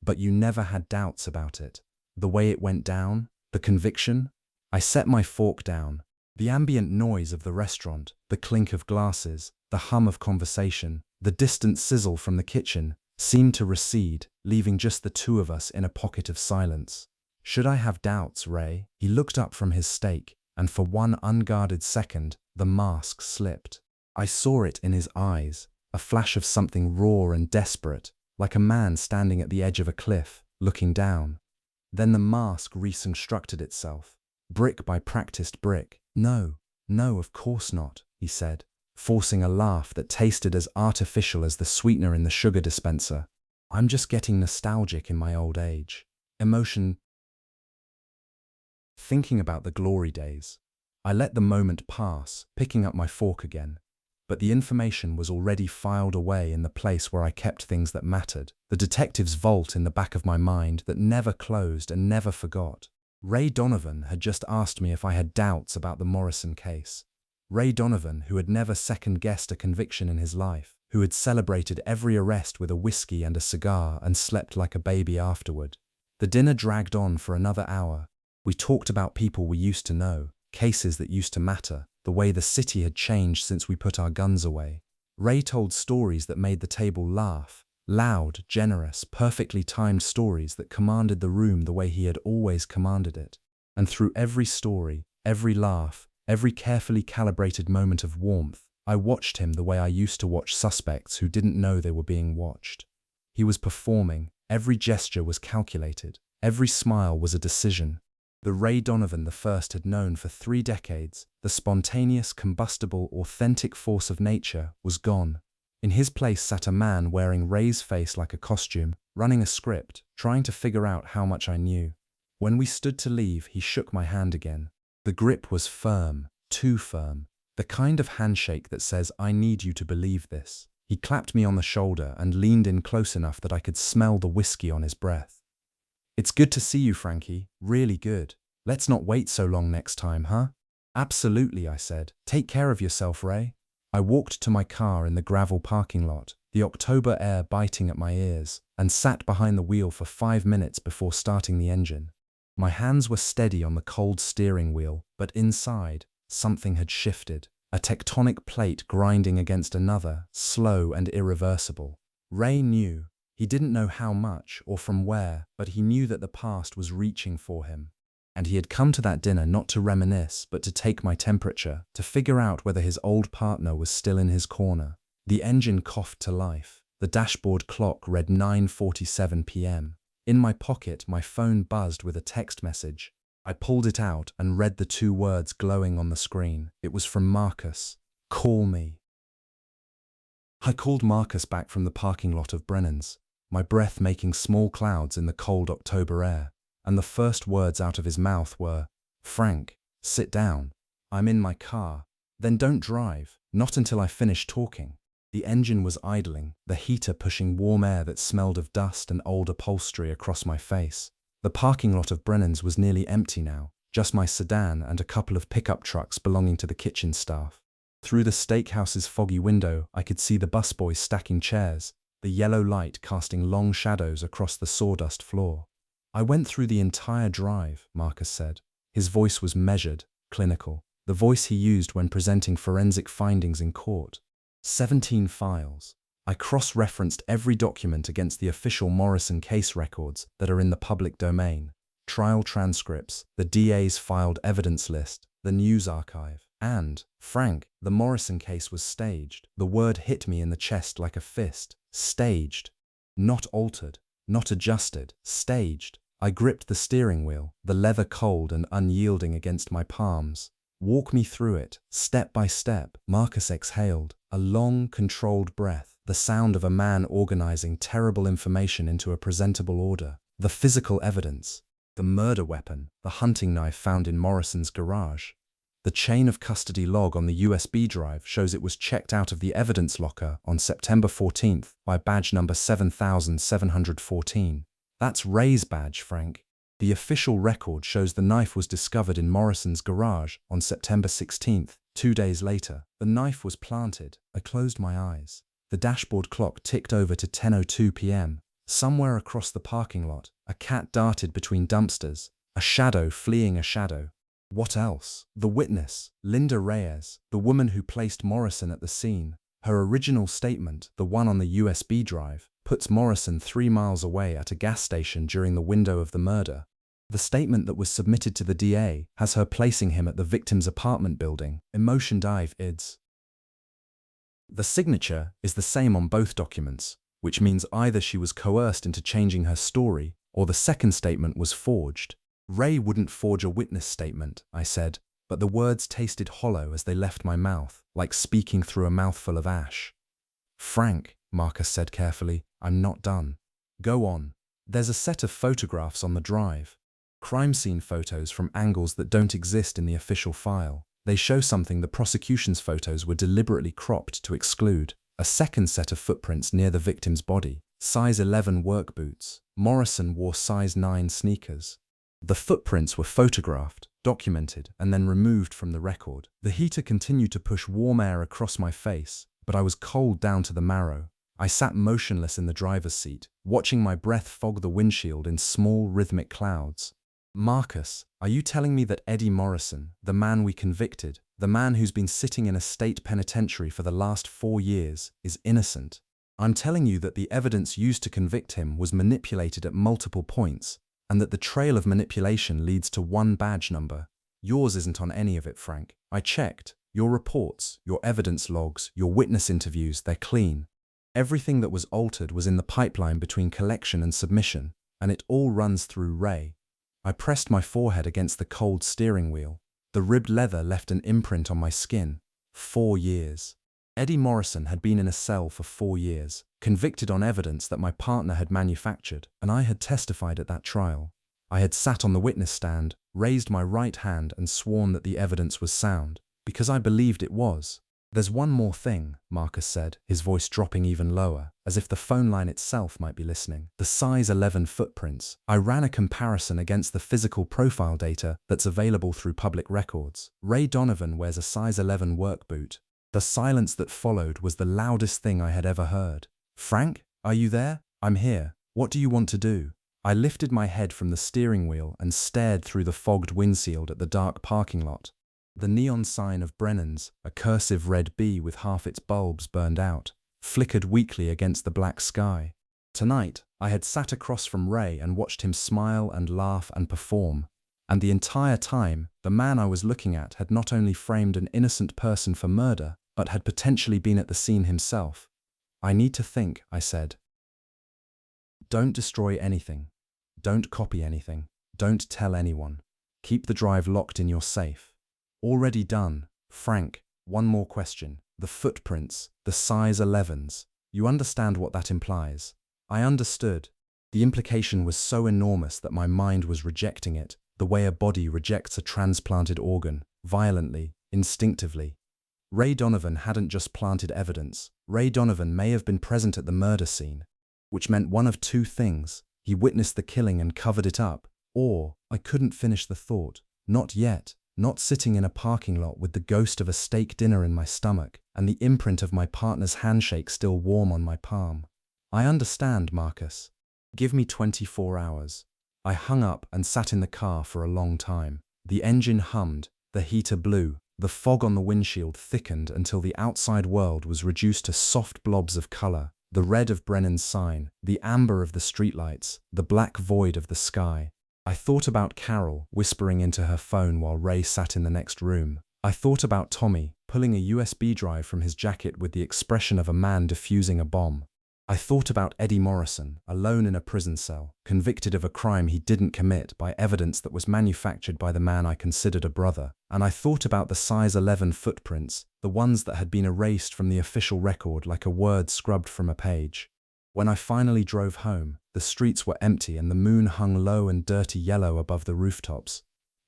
But you never had doubts about it. The way it went down, the conviction?" I set my fork down. The ambient noise of the restaurant, the clink of glasses, the hum of conversation, the distant sizzle from the kitchen, seemed to recede, leaving just the two of us in a pocket of silence. "Should I have doubts, Ray?" He looked up from his steak, and for one unguarded second, the mask slipped. I saw it in his eyes, a flash of something raw and desperate, like a man standing at the edge of a cliff, looking down. Then the mask reconstructed itself, brick by practiced brick. "No, no, of course not," he said, forcing a laugh that tasted as artificial as the sweetener in the sugar dispenser. "I'm just getting nostalgic in my old age. Emotion. Thinking about the glory days." I let the moment pass, picking up my fork again. But the information was already filed away in the place where I kept things that mattered, the detective's vault in the back of my mind that never closed and never forgot. Ray Donovan had just asked me if I had doubts about the Morrison case. Ray Donovan, who had never second-guessed a conviction in his life, who had celebrated every arrest with a whiskey and a cigar and slept like a baby afterward. The dinner dragged on for another hour. We talked about people we used to know, cases that used to matter, the way the city had changed since we put our guns away. Ray told stories that made the table laugh, loud, generous, perfectly timed stories that commanded the room the way he had always commanded it. And through every story, every laugh, every carefully calibrated moment of warmth, I watched him the way I used to watch suspects who didn't know they were being watched. He was performing, every gesture was calculated, every smile was a decision. The Ray Donovan the first had known for 3 decades, the spontaneous, combustible, authentic force of nature, was gone. In his place sat a man wearing Ray's face like a costume, running a script, trying to figure out how much I knew. When we stood to leave, he shook my hand again. The grip was firm, too firm. The kind of handshake that says, "I need you to believe this." He clapped me on the shoulder and leaned in close enough that I could smell the whiskey on his breath. "It's good to see you, Frankie. Really good. Let's not wait so long next time, huh?" "Absolutely," I said. "Take care of yourself, Ray." I walked to my car in the gravel parking lot, the October air biting at my ears, and sat behind the wheel for 5 minutes before starting the engine. My hands were steady on the cold steering wheel, but inside, something had shifted, a tectonic plate grinding against another, slow and irreversible. Ray knew. He didn't know how much or from where, but he knew that the past was reaching for him. And he had come to that dinner not to reminisce, but to take my temperature, to figure out whether his old partner was still in his corner. The engine coughed to life. The dashboard clock read 9:47 p.m. In my pocket, my phone buzzed with a text message. I pulled it out and read the 2 words glowing on the screen. It was from Marcus. "Call me." I called Marcus back from the parking lot of Brennan's, my breath making small clouds in the cold October air. And the first words out of his mouth were, "Frank, sit down. I'm in my car." "Then don't drive, not until I finish talking." The engine was idling, the heater pushing warm air that smelled of dust and old upholstery across my face. The parking lot of Brennan's was nearly empty now, just my sedan and a couple of pickup trucks belonging to the kitchen staff. Through the steakhouse's foggy window, I could see the busboys stacking chairs, the yellow light casting long shadows across the sawdust floor. "I went through the entire drive," Marcus said. His voice was measured, clinical, the voice he used when presenting forensic findings in court. 17 files. I cross-referenced every document against the official Morrison case records that are in the public domain. Trial transcripts, the DA's filed evidence list, the news archive. And, Frank, the Morrison case was staged. The word hit me in the chest like a fist. Staged. Not altered, not adjusted, staged. I gripped the steering wheel, the leather cold and unyielding against my palms. "Walk me through it, step by step." Marcus exhaled, a long, controlled breath. the sound of a man organizing terrible information into a presentable order, the physical evidence, the murder weapon, the hunting knife found in Morrison's garage. The chain of custody log on the USB drive shows it was checked out of the evidence locker on September 14th by badge number 7714. That's Ray's badge, Frank. The official record shows the knife was discovered in Morrison's garage on September 16th, 2 days later. The knife was planted. I closed my eyes. The dashboard clock ticked over to 10:02 p.m. Somewhere across the parking lot, a cat darted between dumpsters, a shadow fleeing a shadow. What else? The witness, Linda Reyes, the woman who placed Morrison at the scene. Her original statement, the one on the USB drive, puts Morrison 3 miles away at a gas station during the window of the murder. The statement that was submitted to the DA has her placing him at the victim's apartment building. Emotion dive ids. The signature is the same on both documents, which means either she was coerced into changing her story or the second statement was forged. Ray wouldn't forge a witness statement, I said, but the words tasted hollow as they left my mouth, like speaking through a mouthful of ash. Frank, Marcus said carefully, I'm not done. Go on. There's a set of photographs on the drive. Crime scene photos from angles that don't exist in the official file. They show something the prosecution's photos were deliberately cropped to exclude. A second set of footprints near the victim's body. Size 11 work boots. Morrison wore size 9 sneakers. The footprints were photographed, documented, and then removed from the record. The heater continued to push warm air across my face, but I was cold down to the marrow. I sat motionless in the driver's seat, watching my breath fog the windshield in small rhythmic clouds. Marcus, are you telling me that Eddie Morrison, the man we convicted, the man who's been sitting in a state penitentiary for the last 4 years, is innocent? I'm telling you that the evidence used to convict him was manipulated at multiple points, and that the trail of manipulation leads to one badge number. Yours isn't on any of it, Frank. I checked. Your reports, your evidence logs, your witness interviews, they're clean. Everything that was altered was in the pipeline between collection and submission, and it all runs through Ray. I pressed my forehead against the cold steering wheel. The ribbed leather left an imprint on my skin. 4 years. Eddie Morrison had been in a cell for 4 years, convicted on evidence that my partner had manufactured, and I had testified at that trial. I had sat on the witness stand, raised my right hand and sworn that the evidence was sound, because I believed it was. There's one more thing, Marcus said, his voice dropping even lower, as if the phone line itself might be listening. The size 11 footprints. I ran a comparison against the physical profile data that's available through public records. Ray Donovan wears a size 11 work boot. The silence that followed was the loudest thing I had ever heard. Frank, are you there? I'm here. What do you want to do? I lifted my head from the steering wheel and stared through the fogged windshield at the dark parking lot. The neon sign of Brennan's, a cursive red B with half its bulbs burned out, flickered weakly against the black sky. Tonight, I had sat across from Ray and watched him smile and laugh and perform. And the entire time, the man I was looking at had not only framed an innocent person for murder, but had potentially been at the scene himself. I need to think, I said. Don't destroy anything. Don't copy anything. Don't tell anyone. Keep the drive locked in your safe. Already done. Frank, one more question. The footprints, the size 11s. You understand what that implies? I understood. The implication was so enormous that my mind was rejecting it, the way a body rejects a transplanted organ, violently, instinctively. Ray Donovan hadn't just planted evidence. Ray Donovan may have been present at the murder scene, which meant one of two things. He witnessed the killing and covered it up, or, I couldn't finish the thought, not yet. Not sitting in a parking lot with the ghost of a steak dinner in my stomach and the imprint of my partner's handshake still warm on my palm. I understand, Marcus. Give me 24 hours. I hung up and sat in the car for a long time. The engine hummed, the heater blew, the fog on the windshield thickened until the outside world was reduced to soft blobs of color, the red of Brennan's sign, the amber of the streetlights, the black void of the sky. I thought about Carol whispering into her phone while Ray sat in the next room. I thought about Tommy pulling a USB drive from his jacket with the expression of a man defusing a bomb. I thought about Eddie Morrison, alone in a prison cell, convicted of a crime he didn't commit by evidence that was manufactured by the man I considered a brother, and I thought about the size 11 footprints, the ones that had been erased from the official record like a word scrubbed from a page. When I finally drove home, the streets were empty and the moon hung low and dirty yellow above the rooftops.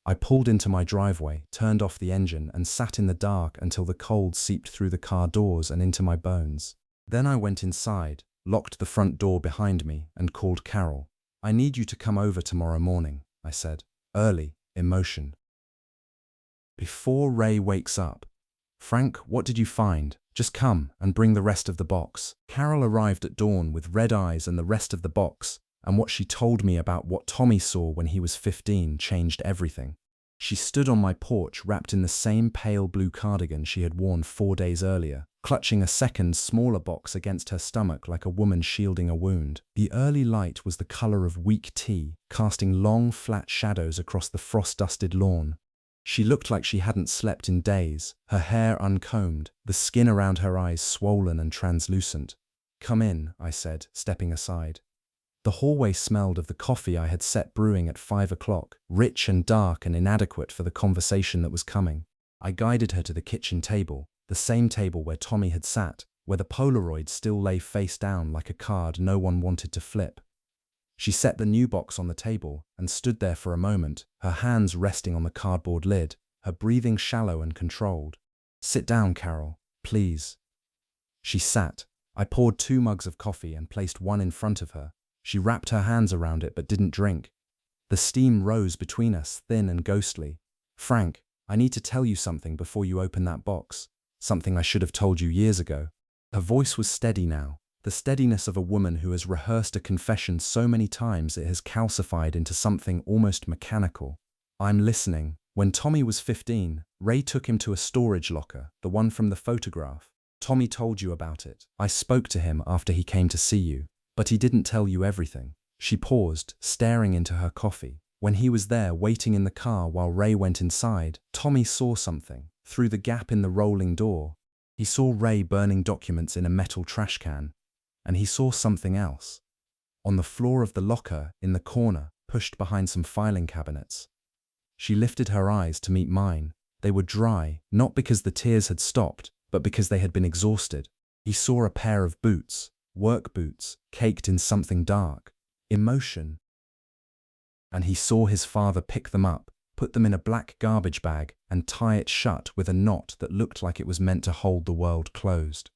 I pulled into my driveway, turned off the engine, and sat in the dark until the cold seeped through the car doors and into my bones. Then I went inside, locked the front door behind me, and called Carol. "I need you to come over tomorrow morning," I said, early, emotion. "Before Ray wakes up." "Frank, what did you find? Just come and bring the rest of the box." Carol arrived at dawn with red eyes and the rest of the box, and what she told me about what Tommy saw when he was 15 changed everything. She stood on my porch wrapped in the same pale blue cardigan she had worn 4 days earlier, clutching a second, smaller box against her stomach like a woman shielding a wound. The early light was the color of weak tea, casting long, flat shadows across the frost-dusted lawn. She looked like she hadn't slept in days, her hair uncombed, the skin around her eyes swollen and translucent. "Come in," I said, stepping aside. The hallway smelled of the coffee I had set brewing at 5 o'clock, rich and dark and inadequate for the conversation that was coming. I guided her to the kitchen table, the same table where Tommy had sat, where the polaroid still lay face down like a card no one wanted to flip. She set the new box on the table and stood there for a moment, her hands resting on the cardboard lid, her breathing shallow and controlled. "Sit down, Carol, please." She sat. I poured 2 mugs of coffee and placed one in front of her. She wrapped her hands around it but didn't drink. The steam rose between us, thin and ghostly. "Frank, I need to tell you something before you open that box. Something I should have told you years ago." Her voice was steady now, the steadiness of a woman who has rehearsed a confession so many times it has calcified into something almost mechanical. "I'm listening. When Tommy was 15, Ray took him to a storage locker, the one from the photograph. Tommy told you about it. I spoke to him after he came to see you. But he didn't tell you everything." She paused, staring into her coffee. "When he was there waiting in the car while Ray went inside, Tommy saw something, through the gap in the rolling door. He saw Ray burning documents in a metal trash can. And he saw something else. On the floor of the locker, in the corner, pushed behind some filing cabinets." She lifted her eyes to meet mine. They were dry, not because the tears had stopped, but because they had been exhausted. "He saw a pair of boots. Work boots, caked in something dark. Emotion. And he saw his father pick them up, put them in a black garbage bag, and tie it shut with a knot that looked like it was meant to hold the world closed."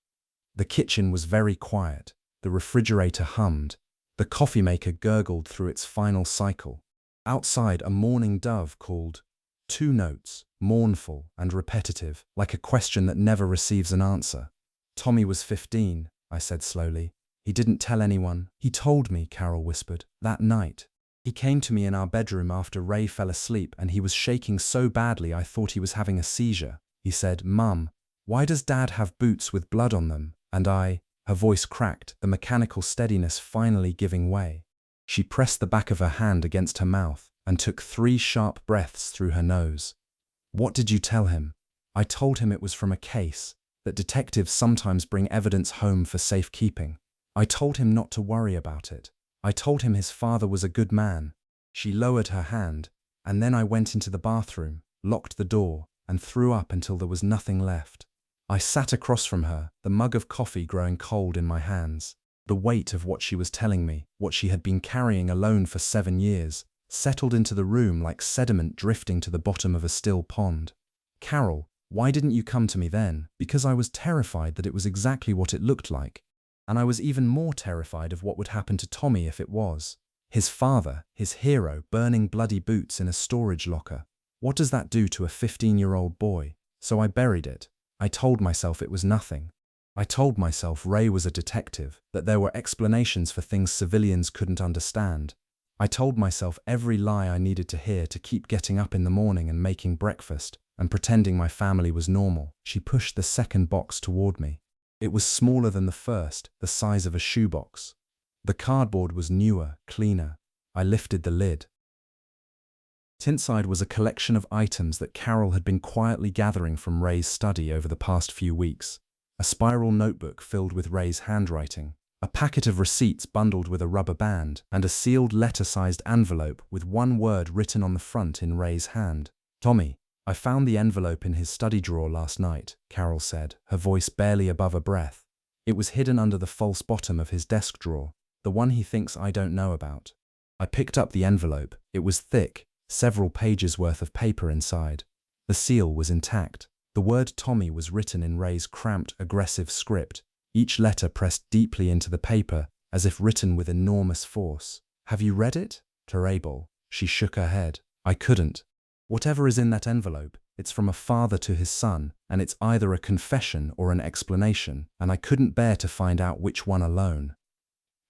The kitchen was very quiet. The refrigerator hummed. The coffee maker gurgled through its final cycle. Outside, a mourning dove called. 2 notes, mournful and repetitive, like a question that never receives an answer. "Tommy was 15. I said slowly. "He didn't tell anyone." "He told me," Carol whispered, "that night. He came to me in our bedroom after Ray fell asleep and he was shaking so badly I thought he was having a seizure. He said, 'Mum, why does Dad have boots with blood on them?' And I—" Her voice cracked, the mechanical steadiness finally giving way. She pressed the back of her hand against her mouth and took 3 sharp breaths through her nose. "What did you tell him?" "I told him it was from a case, that detectives sometimes bring evidence home for safekeeping. I told him not to worry about it. I told him his father was a good man." She lowered her hand, and then I went into the bathroom, locked the door, and threw up until there was nothing left. I sat across from her, the mug of coffee growing cold in my hands. The weight of what she was telling me, what she had been carrying alone for 7 years, settled into the room like sediment drifting to the bottom of a still pond. "Carol, why didn't you come to me then?" "Because I was terrified that it was exactly what it looked like. And I was even more terrified of what would happen to Tommy if it was. His father, his hero, burning bloody boots in a storage locker. What does that do to a 15-year-old boy? So I buried it. I told myself it was nothing. I told myself Ray was a detective, that there were explanations for things civilians couldn't understand. I told myself every lie I needed to hear to keep getting up in the morning and making breakfast, and pretending my family was normal." She pushed the second box toward me. It was smaller than the first, the size of a shoebox. The cardboard was newer, cleaner. I lifted the lid. Inside was a collection of items that Carol had been quietly gathering from Ray's study over the past few weeks. A spiral notebook filled with Ray's handwriting, A packet of receipts bundled with a rubber band, and a sealed letter-sized envelope with one word written on the front in Ray's hand. "Tommy, I found the envelope in his study drawer last night," Carol said, her voice barely above a breath. "It was hidden under the false bottom of his desk drawer, the one he thinks I don't know about." I picked up the envelope. It was thick, several pages worth of paper inside. The seal was intact. The word Tommy was written in Ray's cramped, aggressive script, each letter pressed deeply into the paper, as if written with enormous force. "Have you read it?" Terrible. She shook her head. "I couldn't. Whatever is in that envelope, it's from a father to his son, and it's either a confession or an explanation, and I couldn't bear to find out which one alone."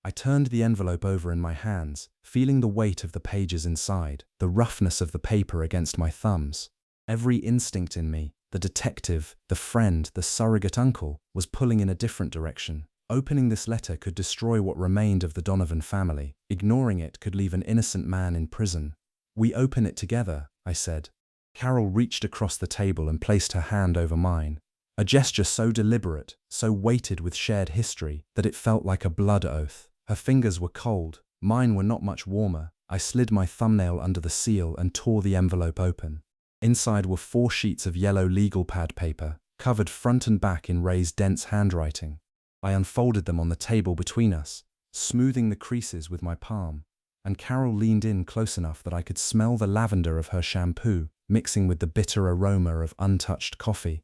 I turned the envelope over in my hands, feeling the weight of the pages inside, the roughness of the paper against my thumbs. Every instinct in me, the detective, the friend, the surrogate uncle, was pulling in a different direction. Opening this letter could destroy what remained of the Donovan family. Ignoring it could leave an innocent man in prison. "We open it together," I said. Carol reached across the table and placed her hand over mine, a gesture so deliberate, so weighted with shared history, that it felt like a blood oath. Her fingers were cold, mine were not much warmer. I slid my thumbnail under the seal and tore the envelope open. Inside were 4 sheets of yellow legal pad paper, covered front and back in Ray's dense handwriting. I unfolded them on the table between us, smoothing the creases with my palm, and Carol leaned in close enough that I could smell the lavender of her shampoo, mixing with the bitter aroma of untouched coffee.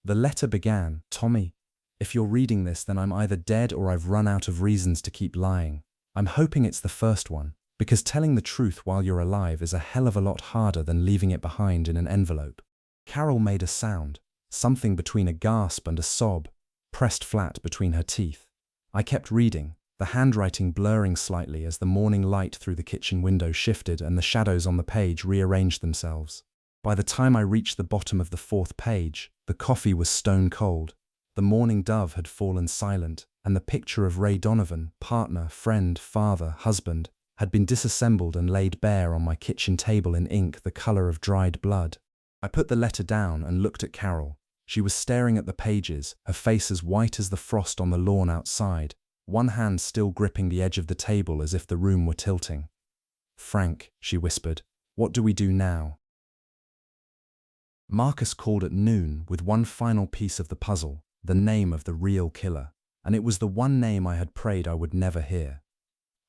The letter began, "Tommy, if you're reading this, then I'm either dead or I've run out of reasons to keep lying. I'm hoping it's the first one, because telling the truth while you're alive is a hell of a lot harder than leaving it behind in an envelope." Carol made a sound, something between a gasp and a sob, pressed flat between her teeth. I kept reading, the handwriting blurring slightly as the morning light through the kitchen window shifted and the shadows on the page rearranged themselves. By the time I reached the bottom of the 4th page, the coffee was stone cold. The morning dove had fallen silent, and the picture of Ray Donovan, partner, friend, father, husband, had been disassembled and laid bare on my kitchen table in ink the color of dried blood. I put the letter down and looked at Carol. She was staring at the pages, her face as white as the frost on the lawn outside, one hand still gripping the edge of the table as if the room were tilting. "Frank," she whispered, "what do we do now?" Marcus called at noon with one final piece of the puzzle, the name of the real killer, and it was the one name I had prayed I would never hear.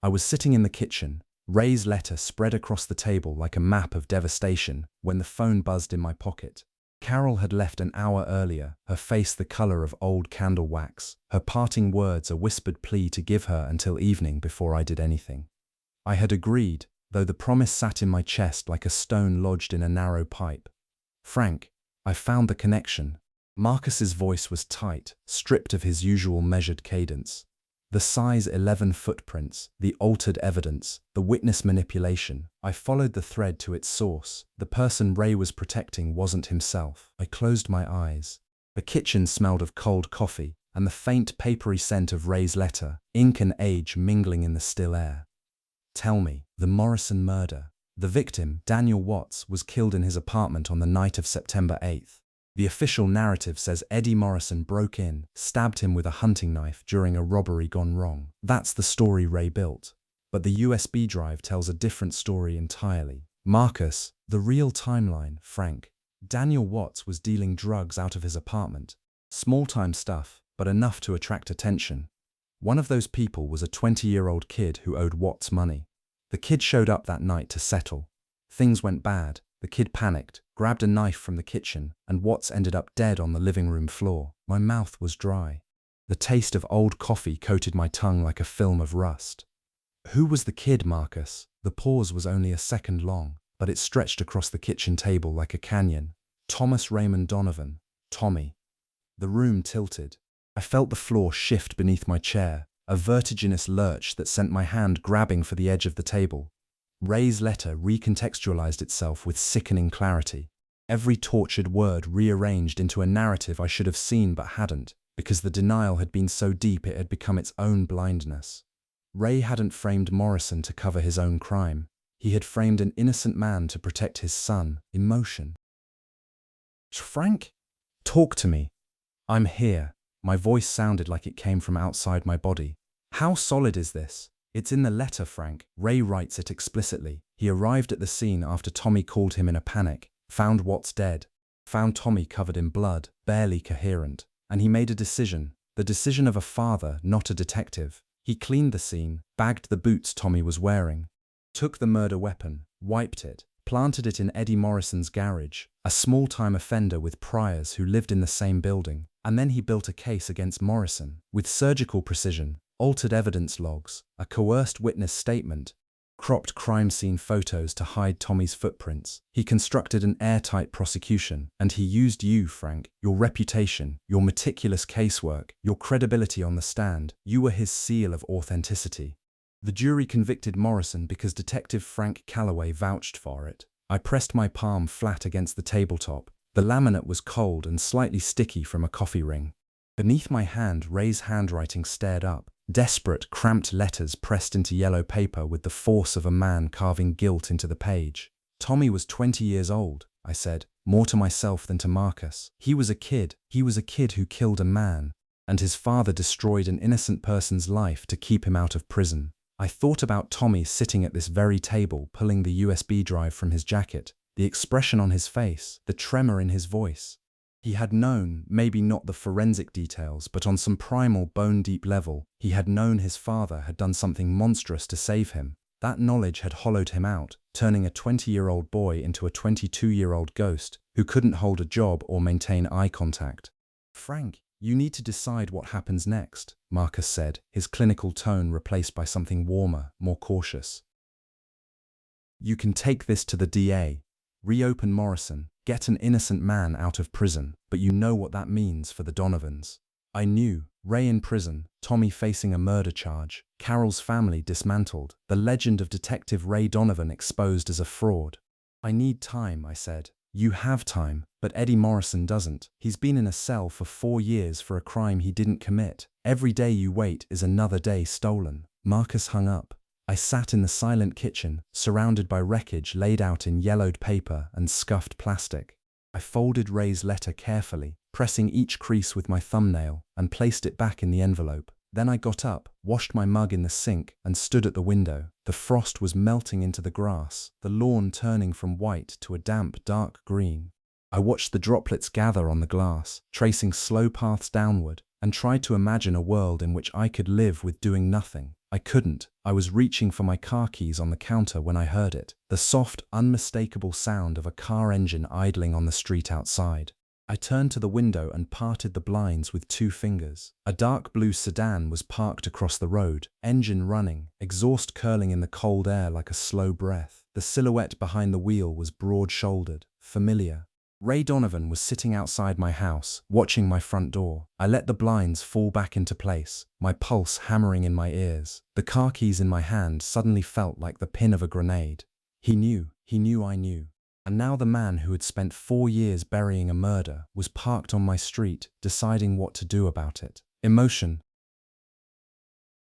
I was sitting in the kitchen, Ray's letter spread across the table like a map of devastation, when the phone buzzed in my pocket. Carol had left an hour earlier, her face the color of old candle wax, her parting words a whispered plea to give her until evening before I did anything. I had agreed, though the promise sat in my chest like a stone lodged in a narrow pipe. "Frank, I found the connection." Marcus's voice was tight, stripped of his usual measured cadence. The size 11 footprints, the altered evidence, the witness manipulation. I followed the thread to its source. The person Ray was protecting wasn't himself. I closed my eyes. The kitchen smelled of cold coffee and the faint papery scent of Ray's letter, ink and age mingling in the still air. "Tell me, the Morrison murder." The victim, Daniel Watts, was killed in his apartment on the night of September 8th. The official narrative says Eddie Morrison broke in, stabbed him with a hunting knife during a robbery gone wrong. That's the story Ray built. But the USB drive tells a different story entirely. Marcus, the real timeline, Frank. Daniel Watts was dealing drugs out of his apartment. Small-time stuff, but enough to attract attention. One of those people was a 20-year-old kid who owed Watts money. The kid showed up that night to settle. Things went bad. The kid panicked, grabbed a knife from the kitchen, and Watts ended up dead on the living room floor. My mouth was dry. The taste of old coffee coated my tongue like a film of rust. "Who was the kid, Marcus?" The pause was only a second long, but it stretched across the kitchen table like a canyon. "Thomas Raymond Donovan. Tommy." The room tilted. I felt the floor shift beneath my chair, a vertiginous lurch that sent my hand grabbing for the edge of the table. Ray's letter recontextualized itself with sickening clarity. Every tortured word rearranged into a narrative I should have seen but hadn't, because the denial had been so deep it had become its own blindness. Ray hadn't framed Morrison to cover his own crime. He had framed an innocent man to protect his son, emotion. "Frank? Talk to me. I'm here." My voice sounded like it came from outside my body. How solid is this? It's in the letter, Frank. Ray writes it explicitly. He arrived at the scene after Tommy called him in a panic, found Watts dead, found Tommy covered in blood, barely coherent, and he made a decision, the decision of a father, not a detective. He cleaned the scene, bagged the boots Tommy was wearing, took the murder weapon, wiped it, planted it in Eddie Morrison's garage, a small-time offender with priors who lived in the same building, and then he built a case against Morrison, with surgical precision, altered evidence logs, a coerced witness statement, cropped crime scene photos to hide Tommy's footprints. He constructed an airtight prosecution, and he used you, Frank, your reputation, your meticulous casework, your credibility on the stand. You were his seal of authenticity. The jury convicted Morrison because Detective Frank Calloway vouched for it. I pressed my palm flat against the tabletop. The laminate was cold and slightly sticky from a coffee ring. Beneath my hand, Ray's handwriting stared up. Desperate, cramped letters pressed into yellow paper with the force of a man carving guilt into the page. Tommy was 20 years old, I said, more to myself than to Marcus. He was a kid who killed a man, and his father destroyed an innocent person's life to keep him out of prison. I thought about Tommy sitting at this very table, pulling the USB drive from his jacket, the expression on his face, the tremor in his voice. He had known, maybe not the forensic details, but on some primal, bone-deep level, he had known his father had done something monstrous to save him. That knowledge had hollowed him out, turning a 20-year-old boy into a 22-year-old ghost who couldn't hold a job or maintain eye contact. Frank, you need to decide what happens next, Marcus said, his clinical tone replaced by something warmer, more cautious. You can take this to the DA, reopen Morrison, get an innocent man out of prison, but you know what that means for the Donovans. I knew. Ray in prison, Tommy facing a murder charge, Carol's family dismantled, the legend of Detective Ray Donovan exposed as a fraud. I need time, I said. You have time, but Eddie Morrison doesn't. He's been in a cell for 4 years for a crime he didn't commit. Every day you wait is another day stolen. Marcus hung up. I sat in the silent kitchen, surrounded by wreckage laid out in yellowed paper and scuffed plastic. I folded Ray's letter carefully, pressing each crease with my thumbnail, and placed it back in the envelope. Then I got up, washed my mug in the sink, and stood at the window. The frost was melting into the grass, the lawn turning from white to a damp, dark green. I watched the droplets gather on the glass, tracing slow paths downward, and tried to imagine a world in which I could live with doing nothing. I couldn't. I was reaching for my car keys on the counter when I heard it, the soft, unmistakable sound of a car engine idling on the street outside. I turned to the window and parted the blinds with 2 fingers. A dark blue sedan was parked across the road, engine running, exhaust curling in the cold air like a slow breath. The silhouette behind the wheel was broad-shouldered, familiar. Ray Donovan was sitting outside my house, watching my front door. I let the blinds fall back into place, my pulse hammering in my ears. The car keys in my hand suddenly felt like the pin of a grenade. He knew I knew. And now the man who had spent 4 years burying a murder was parked on my street, deciding what to do about it. Emotion.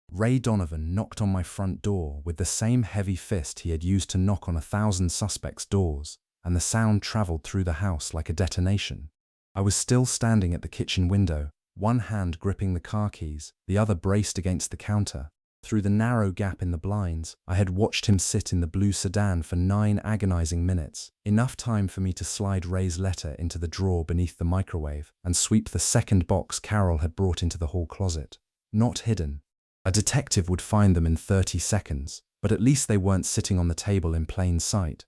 Ray Donovan knocked on my front door with the same heavy fist he had used to knock on 1,000 suspects' doors, and the sound traveled through the house like a detonation. I was still standing at the kitchen window, one hand gripping the car keys, the other braced against the counter. Through the narrow gap in the blinds, I had watched him sit in the blue sedan for 9 agonizing minutes, enough time for me to slide Ray's letter into the drawer beneath the microwave and sweep the second box Carol had brought into the hall closet. Not hidden. A detective would find them in 30 seconds, but at least they weren't sitting on the table in plain sight.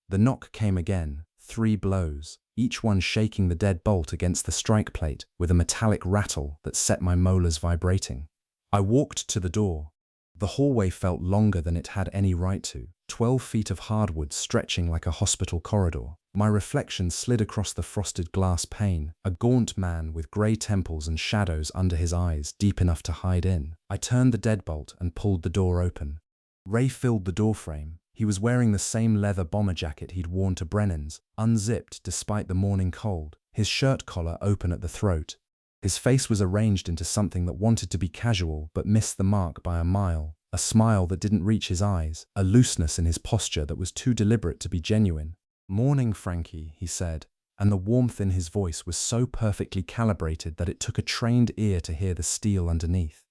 The knock came again, 3 blows, each one shaking the dead bolt against the strike plate with a metallic rattle that set my molars vibrating. I walked to the door. The hallway felt longer than it had any right to, 12 feet of hardwood stretching like a hospital corridor. My reflection slid across the frosted glass pane, a gaunt man with grey temples and shadows under his eyes deep enough to hide in. I turned the deadbolt and pulled the door open. Ray filled the doorframe. He was wearing the same leather bomber jacket he'd worn to Brennan's, unzipped despite the morning cold, his shirt collar open at the throat. His face was arranged into something that wanted to be casual but missed the mark by a mile, a smile that didn't reach his eyes, a looseness in his posture that was too deliberate to be genuine. "Morning, Frankie," he said, and the warmth in his voice was so perfectly calibrated that it took a trained ear to hear the steel underneath.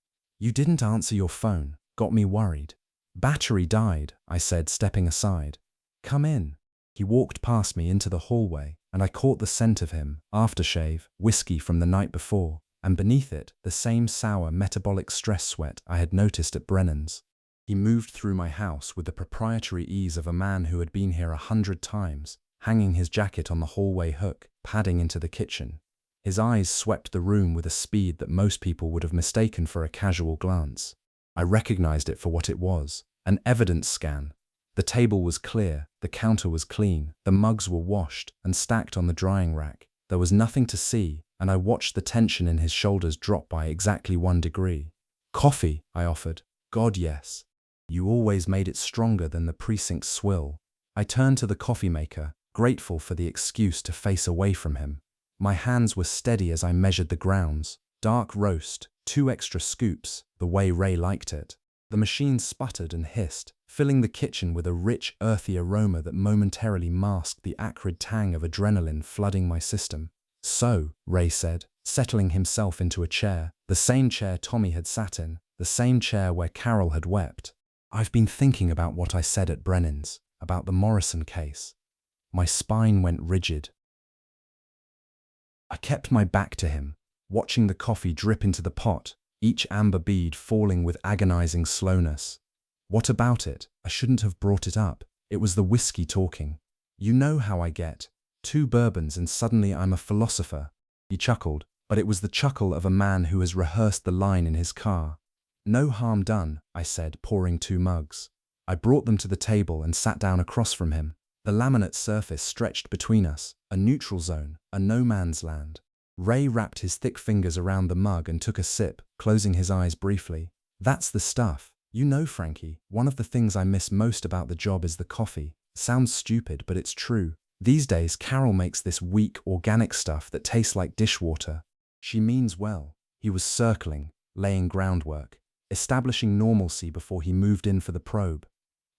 You didn't answer your phone. Got me worried. Battery died, I said, stepping aside. Come in. He walked past me into the hallway, and I caught the scent of him, aftershave, whiskey from the night before, and beneath it, the same sour metabolic stress sweat I had noticed at Brennan's. He moved through my house with the proprietary ease of a man who had been here 100 times, hanging his jacket on the hallway hook, padding into the kitchen. His eyes swept the room with a speed that most people would have mistaken for a casual glance. I recognized it for what it was, an evidence scan. The table was clear, the counter was clean, the mugs were washed and stacked on the drying rack. There was nothing to see, and I watched the tension in his shoulders drop by exactly 1 degree. Coffee, I offered. God, yes. You always made it stronger than the precinct's swill. I turned to the coffee maker, grateful for the excuse to face away from him. My hands were steady as I measured the grounds. Dark roast, 2 extra scoops, the way Ray liked it. The machine sputtered and hissed, filling the kitchen with a rich, earthy aroma that momentarily masked the acrid tang of adrenaline flooding my system. So, Ray said, settling himself into a chair, the same chair Tommy had sat in, the same chair where Carol had wept. I've been thinking about what I said at Brennan's, about the Morrison case. My spine went rigid. I kept my back to him, watching the coffee drip into the pot, each amber bead falling with agonizing slowness. What about it? I shouldn't have brought it up. It was the whiskey talking. You know how I get. 2 bourbons and suddenly I'm a philosopher. He chuckled, but it was the chuckle of a man who has rehearsed the line in his car. No harm done, I said, pouring 2 mugs. I brought them to the table and sat down across from him. The laminate surface stretched between us, a neutral zone, a no man's land. Ray wrapped his thick fingers around the mug and took a sip, closing his eyes briefly. That's the stuff. You know, Frankie, one of the things I miss most about the job is the coffee. Sounds stupid, but it's true. These days, Carol makes this weak, organic stuff that tastes like dishwater. She means well. He was circling, laying groundwork, establishing normalcy before he moved in for the probe.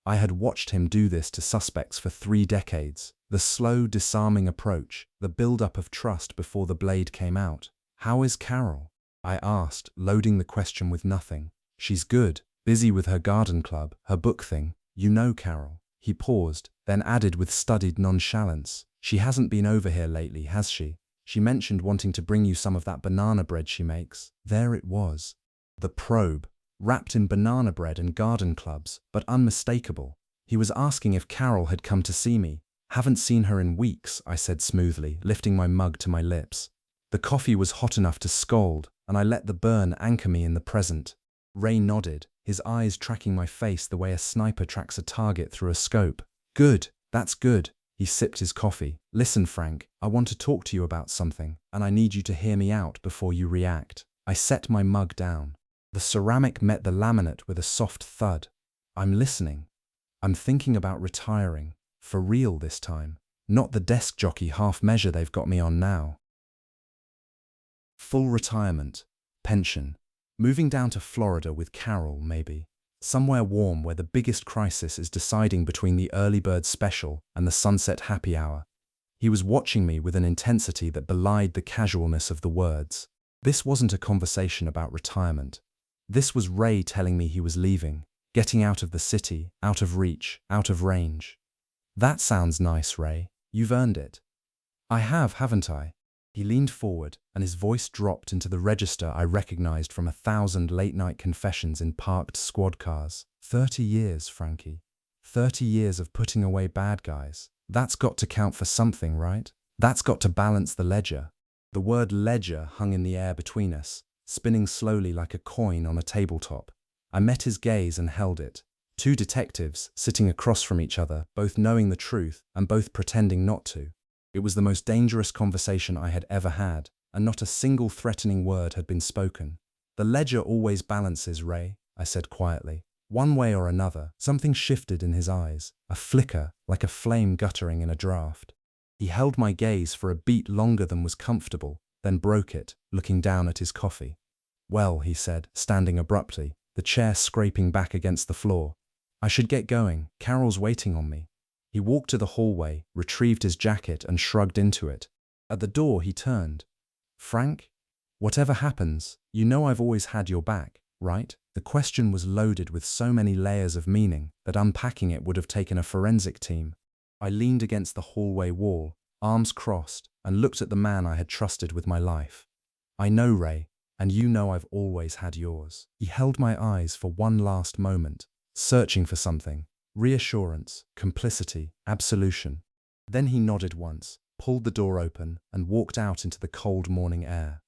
I had watched him do this to suspects for 3 decades. The slow, disarming approach, the build-up of trust before the blade came out. How is Carol? I asked, loading the question with nothing. She's good, busy with her garden club, her book thing. You know Carol. He paused, then added with studied nonchalance. She hasn't been over here lately, has she? She mentioned wanting to bring you some of that banana bread she makes. There it was. The probe, wrapped in banana bread and garden clubs, but unmistakable. He was asking if Carol had come to see me. Haven't seen her in weeks, I said smoothly, lifting my mug to my lips. The coffee was hot enough to scald, and I let the burn anchor me in the present. Ray nodded, his eyes tracking my face the way a sniper tracks a target through a scope. Good, that's good. He sipped his coffee. Listen, Frank, I want to talk to you about something, and I need you to hear me out before you react. I set my mug down. The ceramic met the laminate with a soft thud. I'm listening. I'm thinking about retiring. For real this time. Not the desk jockey half measure they've got me on now. Full retirement. Pension. Moving down to Florida with Carol, maybe. Somewhere warm where the biggest crisis is deciding between the early bird special and the sunset happy hour. He was watching me with an intensity that belied the casualness of the words. This wasn't a conversation about retirement. This was Ray telling me he was leaving, getting out of the city, out of reach, out of range. That sounds nice, Ray. You've earned it. I have, haven't I? He leaned forward, and his voice dropped into the register I recognized from 1,000 late-night confessions in parked squad cars. 30 years, Frankie. 30 years of putting away bad guys. That's got to count for something, right? That's got to balance the ledger. The word ledger hung in the air between us, spinning slowly like a coin on a tabletop. I met his gaze and held it. 2 detectives sitting across from each other, both knowing the truth and both pretending not to. It was the most dangerous conversation I had ever had, and not a single threatening word had been spoken. The ledger always balances, Ray, I said quietly. One way or another, something shifted in his eyes, a flicker like a flame guttering in a draft. He held my gaze for a beat longer than was comfortable, then broke it, looking down at his coffee. Well, he said, standing abruptly, the chair scraping back against the floor. I should get going. Carol's waiting on me. He walked to the hallway, retrieved his jacket and shrugged into it. At the door he turned. Frank? Whatever happens, you know I've always had your back. right? The question was loaded with so many layers of meaning that unpacking it would have taken a forensic team. I leaned against the hallway wall, arms crossed, and looked at the man I had trusted with my life. I know, Ray, and you know I've always had yours. He held my eyes for one last moment, searching for something. Reassurance, complicity, absolution. Then he nodded once, pulled the door open, and walked out into the cold morning air.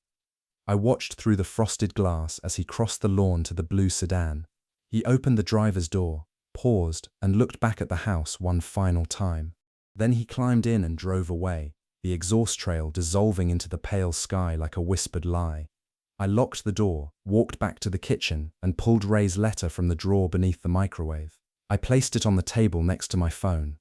I watched through the frosted glass as he crossed the lawn to the blue sedan. He opened the driver's door, paused, and looked back at the house one final time. Then he climbed in and drove away, the exhaust trail dissolving into the pale sky like a whispered lie. I locked the door, walked back to the kitchen, and pulled Ray's letter from the drawer beneath the microwave. I placed it on the table next to my phone.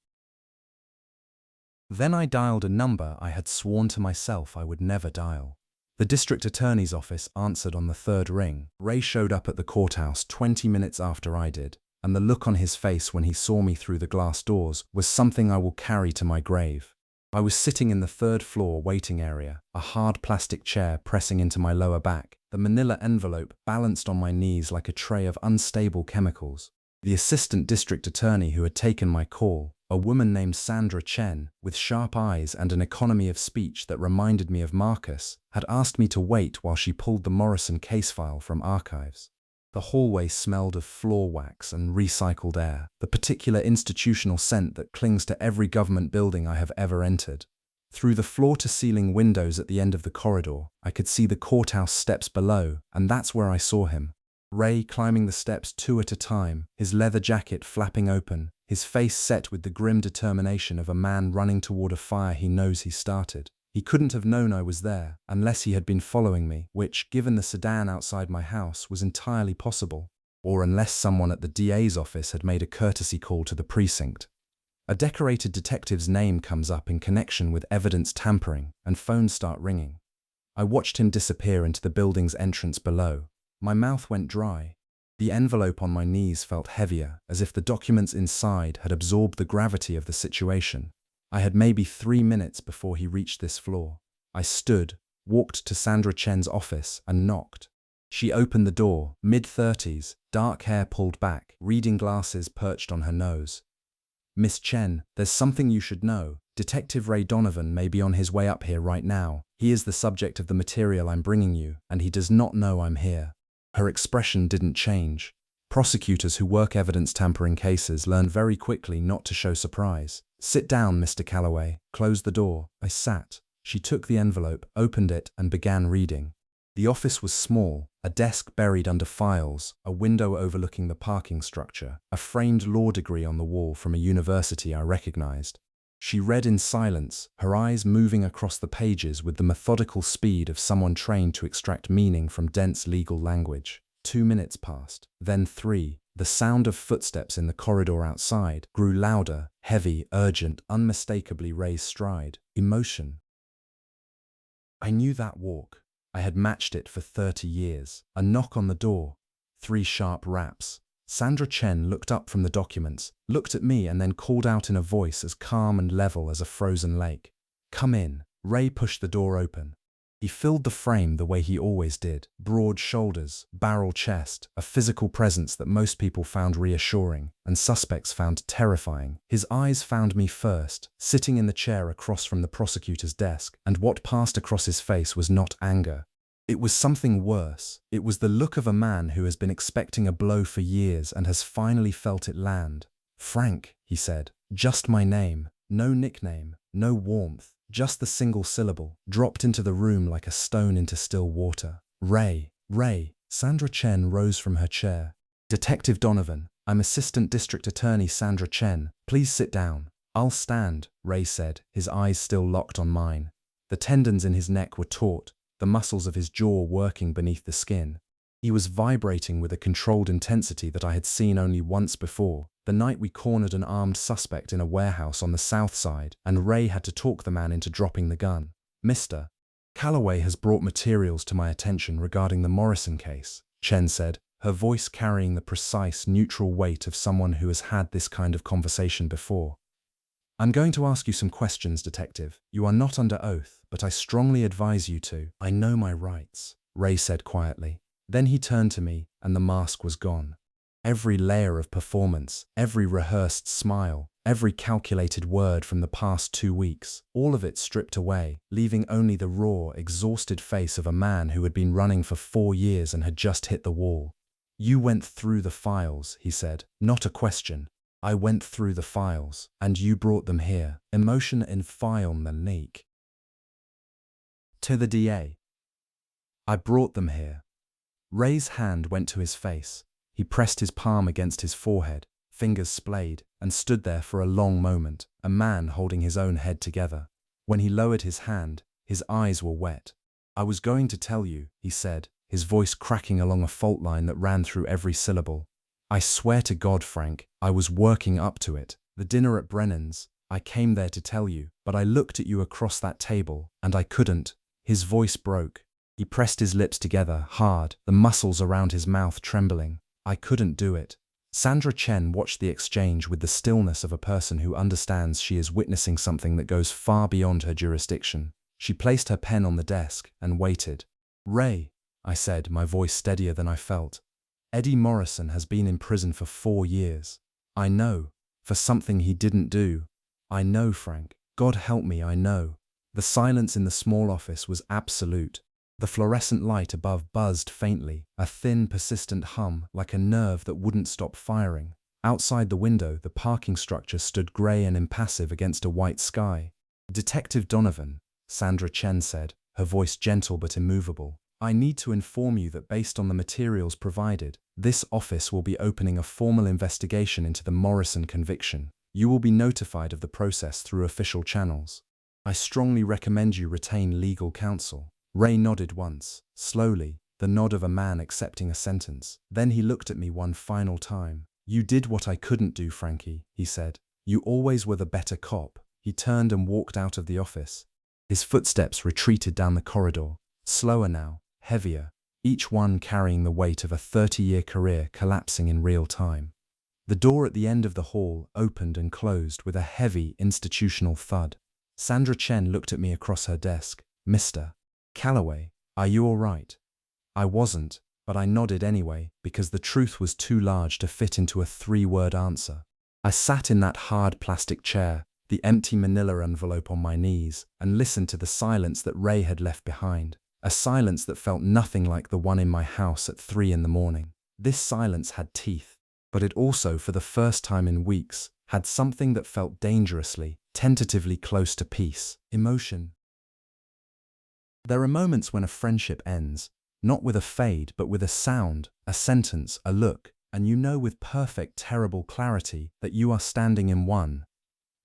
Then I dialed a number I had sworn to myself I would never dial. The district attorney's office answered on the third ring. Ray showed up at the courthouse 20 minutes after I did, and the look on his face when he saw me through the glass doors was something I will carry to my grave. I was sitting in the third floor waiting area, a hard plastic chair pressing into my lower back, the manila envelope balanced on my knees like a tray of unstable chemicals. The assistant district attorney who had taken my call, a woman named Sandra Chen, with sharp eyes and an economy of speech that reminded me of Marcus, had asked me to wait while she pulled the Morrison case file from archives. The hallway smelled of floor wax and recycled air, the particular institutional scent that clings to every government building I have ever entered. Through the floor-to-ceiling windows at the end of the corridor, I could see the courthouse steps below, and that's where I saw him. Ray climbing the steps two at a time, his leather jacket flapping open, his face set with the grim determination of a man running toward a fire he knows he started. He couldn't have known I was there, unless he had been following me, which, given the sedan outside my house, was entirely possible. Or unless someone at the DA's office had made a courtesy call to the precinct. A decorated detective's name comes up in connection with evidence tampering, and phones start ringing. I watched him disappear into the building's entrance below. My mouth went dry. The envelope on my knees felt heavier, as if the documents inside had absorbed the gravity of the situation. I had maybe 3 minutes before he reached this floor. I stood, walked to Sandra Chen's office, and knocked. She opened the door, mid-30s, dark hair pulled back, reading glasses perched on her nose. "Miss Chen, there's something you should know. Detective Ray Donovan may be on his way up here right now. He is the subject of the material I'm bringing you, and he does not know I'm here." Her expression didn't change. Prosecutors who work evidence tampering cases learn very quickly not to show surprise. "Sit down, Mr. Calloway. Close the door." I sat. She took the envelope, opened it, and began reading. The office was small, a desk buried under files, a window overlooking the parking structure, a framed law degree on the wall from a university I recognized. She read in silence, her eyes moving across the pages with the methodical speed of someone trained to extract meaning from dense legal language. 2 minutes passed, then 3. The sound of footsteps in the corridor outside grew louder, heavy, urgent, unmistakably Ray's stride. Emotion. I knew that walk. I had matched it for 30 years. A knock on the door. 3 sharp raps. Sandra Chen looked up from the documents, looked at me, and then called out in a voice as calm and level as a frozen lake. "Come in." Ray pushed the door open. He filled the frame the way he always did. Broad shoulders, barrel chest, a physical presence that most people found reassuring, and suspects found terrifying. His eyes found me first, sitting in the chair across from the prosecutor's desk, and what passed across his face was not anger. It was something worse. It was the look of a man who has been expecting a blow for years and has finally felt it land. "Frank," he said. "Just my name. No nickname, no warmth. Just the single syllable, dropped into the room like a stone into still water. Ray. Sandra Chen rose from her chair. "Detective Donovan, I'm Assistant District Attorney Sandra Chen. Please sit down." "I'll stand," Ray said, his eyes still locked on mine. The tendons in his neck were taut, the muscles of his jaw working beneath the skin. He was vibrating with a controlled intensity that I had seen only once before, the night we cornered an armed suspect in a warehouse on the south side, and Ray had to talk the man into dropping the gun. "Mr. Calloway has brought materials to my attention regarding the Morrison case," Chen said, her voice carrying the precise, neutral weight of someone who has had this kind of conversation before. "I'm going to ask you some questions, Detective. You are not under oath, but I strongly advise you to." "I know my rights," Ray said quietly. Then he turned to me, and the mask was gone. Every layer of performance, every rehearsed smile, every calculated word from the past 2 weeks, all of it stripped away, leaving only the raw, exhausted face of a man who had been running for 4 years and had just hit the wall. "You went through the files," he said. "Not a question. I went through the files, and you brought them here. Emotion in file leak." To the DA. "I brought them here." Ray's hand went to his face. He pressed his palm against his forehead, fingers splayed, and stood there for a long moment, a man holding his own head together. When he lowered his hand, his eyes were wet. "I was going to tell you," he said, his voice cracking along a fault line that ran through every syllable. "I swear to God, Frank, I was working up to it. The dinner at Brennan's, I came there to tell you, but I looked at you across that table, and I couldn't." His voice broke. He pressed his lips together, hard, the muscles around his mouth trembling. "I couldn't do it." Sandra Chen watched the exchange with the stillness of a person who understands she is witnessing something that goes far beyond her jurisdiction. She placed her pen on the desk and waited. "Ray," I said, my voice steadier than I felt. "Eddie Morrison has been in prison for 4 years. I know, for something he didn't do. I know, Frank. God help me, I know." The silence in the small office was absolute. The fluorescent light above buzzed faintly, a thin, persistent hum like a nerve that wouldn't stop firing. Outside the window, the parking structure stood grey and impassive against a white sky. "Detective Donovan," Sandra Chen said, her voice gentle but immovable, "I need to inform you that based on the materials provided, this office will be opening a formal investigation into the Morrison conviction. You will be notified of the process through official channels. I strongly recommend you retain legal counsel." Ray nodded once, slowly, the nod of a man accepting a sentence. Then he looked at me one final time. "You did what I couldn't do, Frankie," he said. "You always were the better cop." He turned and walked out of the office. His footsteps retreated down the corridor, slower now, heavier, each one carrying the weight of a 30-year career collapsing in real time. The door at the end of the hall opened and closed with a heavy institutional thud. Sandra Chen looked at me across her desk. "Mr. Calloway, are you all right?" I wasn't, but I nodded anyway, because the truth was too large to fit into a 3-word answer. I sat in that hard plastic chair, the empty manila envelope on my knees, and listened to the silence that Ray had left behind, a silence that felt nothing like the one in my house at 3 in the morning. This silence had teeth, but it also, for the first time in weeks, had something that felt dangerously, tentatively close to peace, emotion. There are moments when a friendship ends, not with a fade, but with a sound, a sentence, a look, and you know with perfect, terrible clarity that you are standing in one.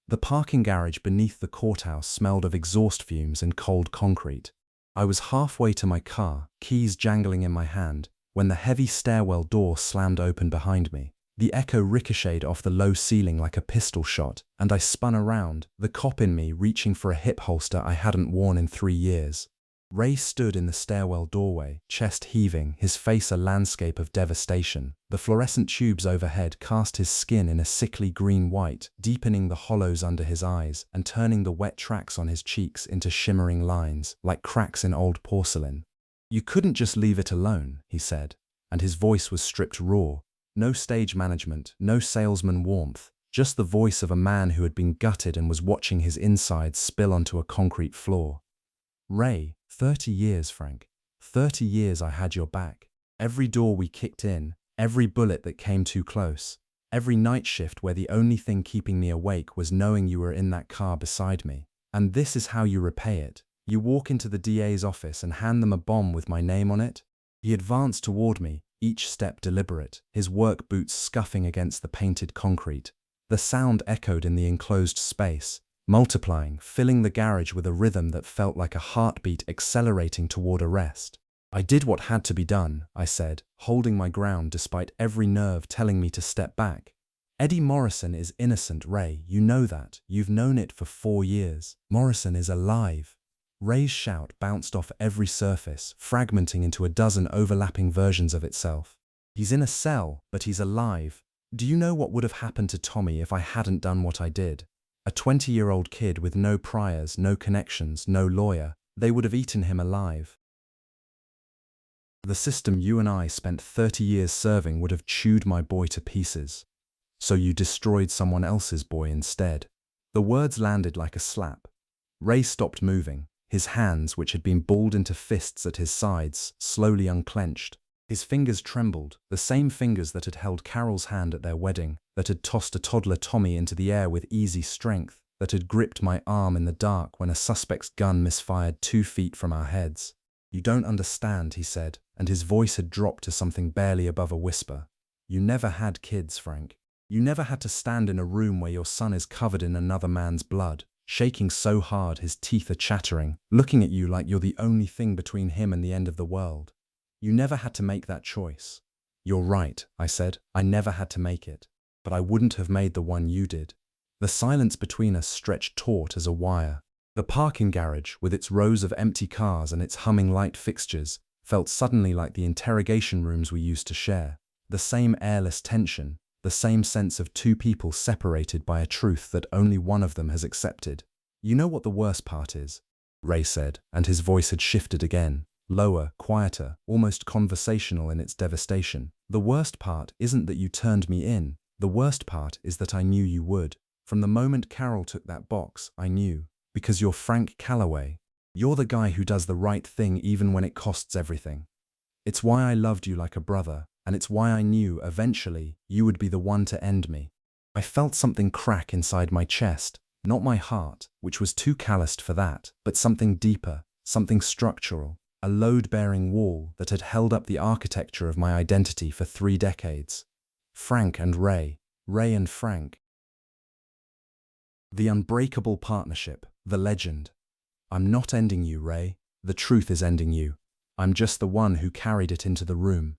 The parking garage beneath the courthouse smelled of exhaust fumes and cold concrete. I was halfway to my car, keys jangling in my hand, when the heavy stairwell door slammed open behind me. The echo ricocheted off the low ceiling like a pistol shot, and I spun around, the cop in me reaching for a hip holster I hadn't worn in 3 years. Ray stood in the stairwell doorway, chest heaving, his face a landscape of devastation. The fluorescent tubes overhead cast his skin in a sickly green-white, deepening the hollows under his eyes and turning the wet tracks on his cheeks into shimmering lines, like cracks in old porcelain. "You couldn't just leave it alone," he said, and his voice was stripped raw. No stage management, no salesman warmth, just the voice of a man who had been gutted and was watching his insides spill onto a concrete floor. "Ray, 30 years, Frank. 30 years I had your back. Every door we kicked in, every bullet that came too close, every night shift where the only thing keeping me awake was knowing you were in that car beside me. And this is how you repay it. You walk into the DA's office and hand them a bomb with my name on it." He advanced toward me, each step deliberate, his work boots scuffing against the painted concrete. The sound echoed in the enclosed space, multiplying, filling the garage with a rhythm that felt like a heartbeat accelerating toward arrest. "I did what had to be done," I said, holding my ground despite every nerve telling me to step back. "Eddie Morrison is innocent, Ray. You know that. You've known it for 4 years. Morrison is alive." Ray's shout bounced off every surface, fragmenting into a dozen overlapping versions of itself. "He's in a cell, but he's alive. Do you know what would have happened to Tommy if I hadn't done what I did? A 20-year-old kid with no priors, no connections, no lawyer. They would have eaten him alive." The system you and I spent 30 years serving would have chewed my boy to pieces. So you destroyed someone else's boy instead. The words landed like a slap. Ray stopped moving. His hands, which had been balled into fists at his sides, slowly unclenched. His fingers trembled, the same fingers that had held Carol's hand at their wedding, that had tossed a toddler Tommy into the air with easy strength, that had gripped my arm in the dark when a suspect's gun misfired 2 feet from our heads. "You don't understand," he said, and his voice had dropped to something barely above a whisper. "You never had kids, Frank. You never had to stand in a room where your son is covered in another man's blood, shaking so hard his teeth are chattering, looking at you like you're the only thing between him and the end of the world. You never had to make that choice." "You're right," I said. "I never had to make it. But I wouldn't have made the one you did." The silence between us stretched taut as a wire. The parking garage, with its rows of empty cars and its humming light fixtures, felt suddenly like the interrogation rooms we used to share. The same airless tension, the same sense of 2 people separated by a truth that only one of them has accepted. "You know what the worst part is?" Ray said, and his voice had shifted again. Lower, quieter, almost conversational in its devastation. "The worst part isn't that you turned me in. The worst part is that I knew you would. From the moment Carol took that box, I knew. Because you're Frank Calloway. You're the guy who does the right thing even when it costs everything. It's why I loved you like a brother, and it's why I knew, eventually, you would be the one to end me." I felt something crack inside my chest, not my heart, which was too calloused for that, but something deeper, something structural. A load-bearing wall that had held up the architecture of my identity for 3 decades. Frank and Ray. Ray and Frank. The unbreakable partnership. The legend. "I'm not ending you, Ray. The truth is ending you. I'm just the one who carried it into the room."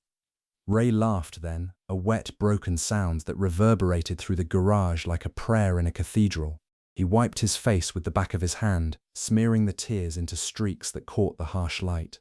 Ray laughed then, a wet, broken sound that reverberated through the garage like a prayer in a cathedral. He wiped his face with the back of his hand, smearing the tears into streaks that caught the harsh light.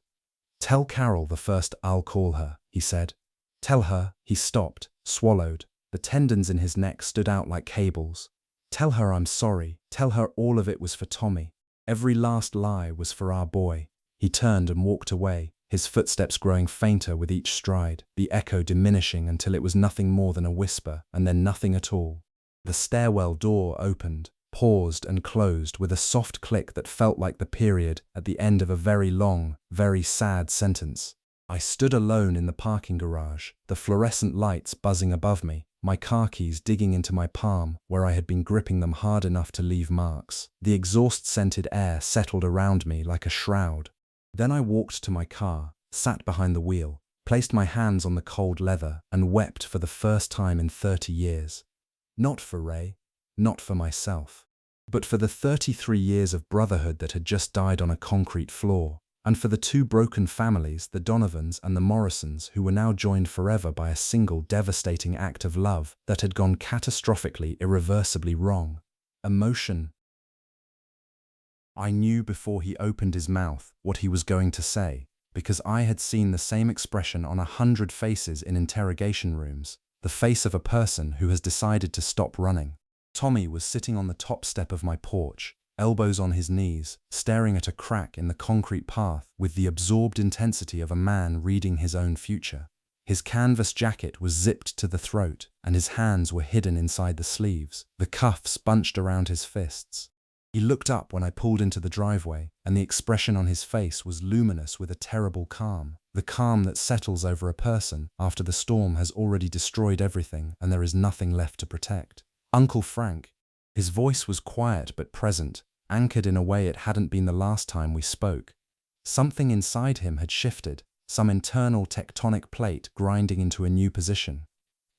"Tell Carol the first I'll call her," he said. "Tell her." He stopped, swallowed. The tendons in his neck stood out like cables. "Tell her I'm sorry. Tell her all of it was for Tommy. Every last lie was for our boy." He turned and walked away, his footsteps growing fainter with each stride, the echo diminishing until it was nothing more than a whisper, and then nothing at all. The stairwell door opened, paused and closed with a soft click that felt like the period at the end of a very long, very sad sentence. I stood alone in the parking garage, the fluorescent lights buzzing above me, my car keys digging into my palm where I had been gripping them hard enough to leave marks. The exhaust-scented air settled around me like a shroud. Then I walked to my car, sat behind the wheel, placed my hands on the cold leather, and wept for the first time in 30 years. Not for Ray. Not for myself, but for the 33 years of brotherhood that had just died on a concrete floor, and for the 2 broken families, the Donovans and the Morrisons, who were now joined forever by a single devastating act of love that had gone catastrophically, irreversibly wrong. Emotion. I knew before he opened his mouth what he was going to say, because I had seen the same expression on 100 faces in interrogation rooms, the face of a person who has decided to stop running. Tommy was sitting on the top step of my porch, elbows on his knees, staring at a crack in the concrete path with the absorbed intensity of a man reading his own future. His canvas jacket was zipped to the throat, and his hands were hidden inside the sleeves, the cuffs bunched around his fists. He looked up when I pulled into the driveway, and the expression on his face was luminous with a terrible calm, the calm that settles over a person after the storm has already destroyed everything and there is nothing left to protect. "Uncle Frank." His voice was quiet but present, anchored in a way it hadn't been the last time we spoke. Something inside him had shifted, some internal tectonic plate grinding into a new position.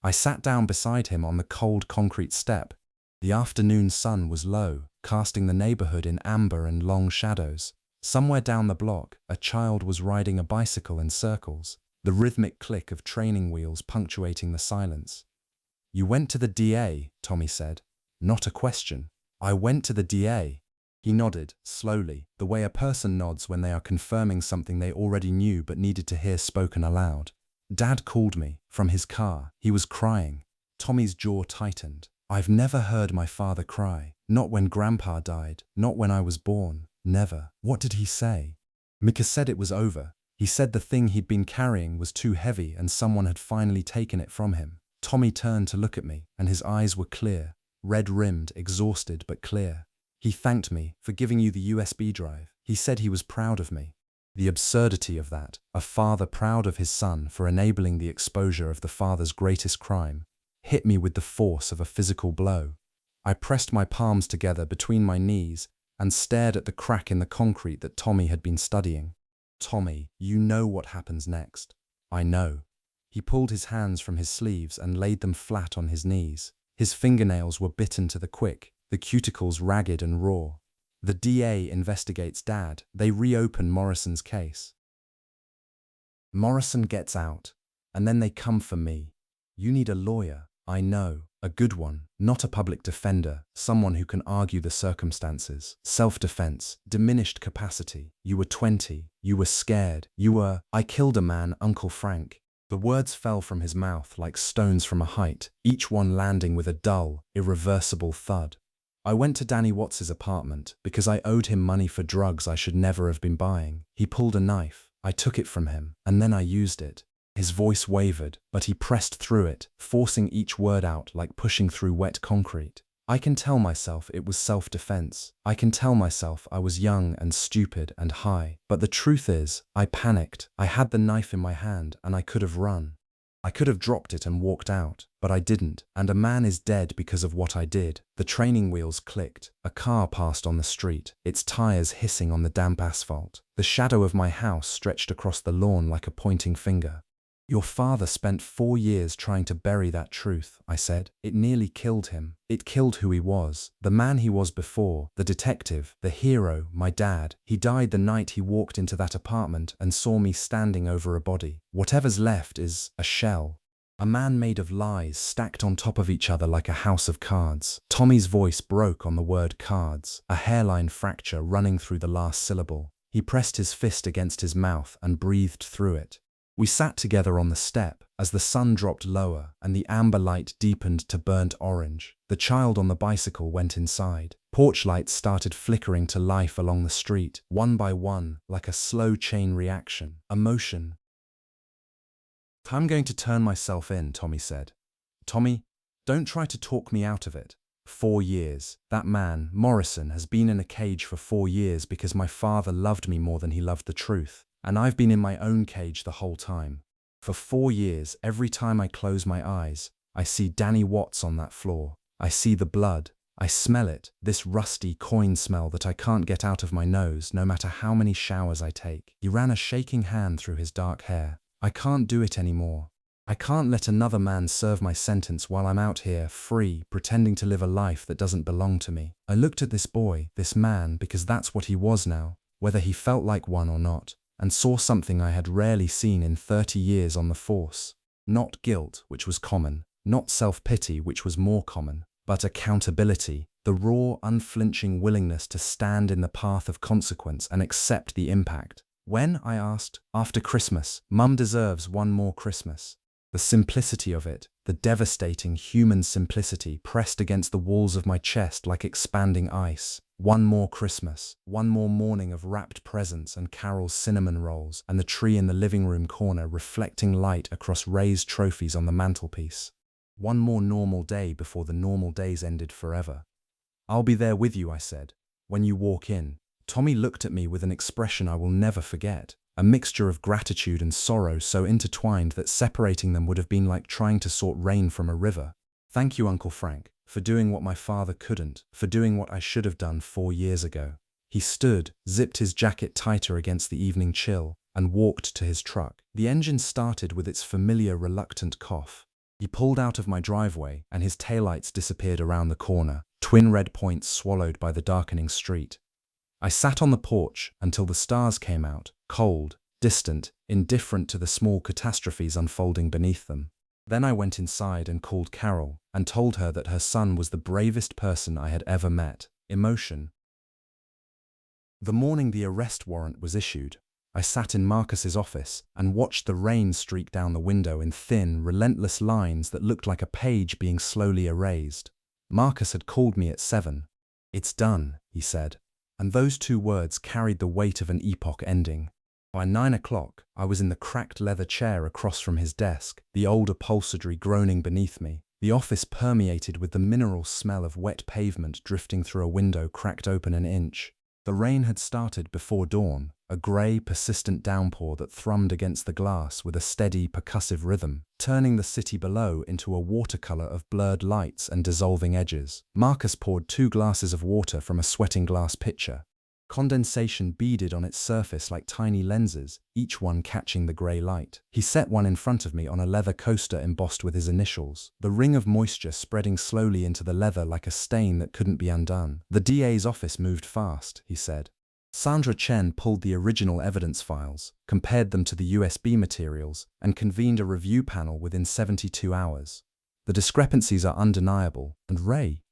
I sat down beside him on the cold concrete step. The afternoon sun was low, casting the neighborhood in amber and long shadows. Somewhere down the block, a child was riding a bicycle in circles, the rhythmic click of training wheels punctuating the silence. "You went to the DA," Tommy said. "Not a question." "I went to the DA." He nodded, slowly, the way a person nods when they are confirming something they already knew but needed to hear spoken aloud. "Dad called me, from his car. He was crying." Tommy's jaw tightened. I've never heard my father cry. Not when Grandpa died, not when I was born. Never. "What did he say?" "Mika said it was over. He said the thing he'd been carrying was too heavy and someone had finally taken it from him. Tommy turned to look at me, and his eyes were clear, red-rimmed, exhausted but clear. He thanked me for giving you the USB drive. He said he was proud of me. The absurdity of that, a father proud of his son for enabling the exposure of the father's greatest crime, hit me with the force of a physical blow. I pressed my palms together between my knees and stared at the crack in the concrete that Tommy had been studying. Tommy, you know what happens next. I know. He pulled his hands from his sleeves and laid them flat on his knees. His fingernails were bitten to the quick, the cuticles ragged and raw. The DA investigates Dad. They reopen Morrison's case. Morrison gets out, and then they come for me. You need a lawyer, I know, a good one, not a public defender, someone who can argue the circumstances. Self-defense, diminished capacity. You were 20, you were scared, I killed a man, Uncle Frank. The words fell from his mouth like stones from a height, each one landing with a dull, irreversible thud. I went to Danny Watts's apartment because I owed him money for drugs I should never have been buying. He pulled a knife. I took it from him, and then I used it. His voice wavered, but he pressed through it, forcing each word out like pushing through wet concrete. I can tell myself it was self-defense. I can tell myself I was young and stupid and high. But the truth is, I panicked. I had the knife in my hand, and I could have run. I could have dropped it and walked out, but I didn't, and a man is dead because of what I did. The training wheels clicked. A car passed on the street, its tires hissing on the damp asphalt. The shadow of my house stretched across the lawn like a pointing finger. Your father spent 4 years trying to bury that truth, I said. It nearly killed him. It killed who he was, the man he was before, the detective, the hero, my dad. He died the night he walked into that apartment and saw me standing over a body. Whatever's left is a shell. A man made of lies stacked on top of each other like a house of cards. Tommy's voice broke on the word cards, a hairline fracture running through the last syllable. He pressed his fist against his mouth and breathed through it. We sat together on the step as the sun dropped lower and the amber light deepened to burnt orange. The child on the bicycle went inside. Porch lights started flickering to life along the street, one by one, like a slow chain reaction. Emotion. I'm going to turn myself in, Tommy said. Tommy, don't try to talk me out of it. 4 years. That man, Morrison, has been in a cage for 4 years because my father loved me more than he loved the truth. And I've been in my own cage the whole time. For 4 years, every time I close my eyes, I see Danny Watts on that floor. I see the blood. I smell it, this rusty coin smell that I can't get out of my nose no matter how many showers I take. He ran a shaking hand through his dark hair. I can't do it anymore. I can't let another man serve my sentence while I'm out here, free, pretending to live a life that doesn't belong to me. I looked at this boy, this man, because that's what he was now, whether he felt like one or not, and saw something I had rarely seen in 30 years on the force. Not guilt, which was common, not self-pity, which was more common, but accountability, the raw, unflinching willingness to stand in the path of consequence and accept the impact. When, I asked, after Christmas, Mum deserves one more Christmas. The simplicity of it, the devastating human simplicity pressed against the walls of my chest like expanding ice. One more Christmas, one more morning of wrapped presents and Carol's cinnamon rolls, and the tree in the living room corner reflecting light across raised trophies on the mantelpiece. One more normal day before the normal days ended forever. I'll be there with you, I said, when you walk in. Tommy looked at me with an expression I will never forget, a mixture of gratitude and sorrow so intertwined that separating them would have been like trying to sort rain from a river. Thank you, Uncle Frank, for doing what my father couldn't, for doing what I should have done 4 years ago. He stood, zipped his jacket tighter against the evening chill, and walked to his truck. The engine started with its familiar reluctant cough. He pulled out of my driveway, and his taillights disappeared around the corner, twin red points swallowed by the darkening street. I sat on the porch until the stars came out, cold, distant, indifferent to the small catastrophes unfolding beneath them. Then I went inside and called Carol and told her that her son was the bravest person I had ever met. Emotion. The morning the arrest warrant was issued, I sat in Marcus's office and watched the rain streak down the window in thin, relentless lines that looked like a page being slowly erased. Marcus had called me at 7. "It's done," he said, and those 2 words carried the weight of an epoch ending. By 9 o'clock, I was in the cracked leather chair across from his desk, the old upholstery groaning beneath me. The office permeated with the mineral smell of wet pavement drifting through a window cracked open an inch. The rain had started before dawn, a grey, persistent downpour that thrummed against the glass with a steady, percussive rhythm, turning the city below into a watercolor of blurred lights and dissolving edges. Marcus poured 2 glasses of water from a sweating glass pitcher. Condensation beaded on its surface like tiny lenses, each one catching the grey light. He set one in front of me on a leather coaster embossed with his initials, the ring of moisture spreading slowly into the leather like a stain that couldn't be undone. "The DA's office moved fast," he said. Sandra Chen pulled the original evidence files, compared them to the USB materials, and convened a review panel within 72 hours. "The discrepancies are undeniable, and Ray,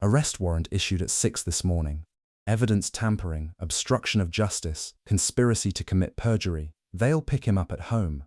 arrest warrant issued at 6 this morning. Evidence tampering, obstruction of justice, conspiracy to commit perjury. They'll pick him up at home."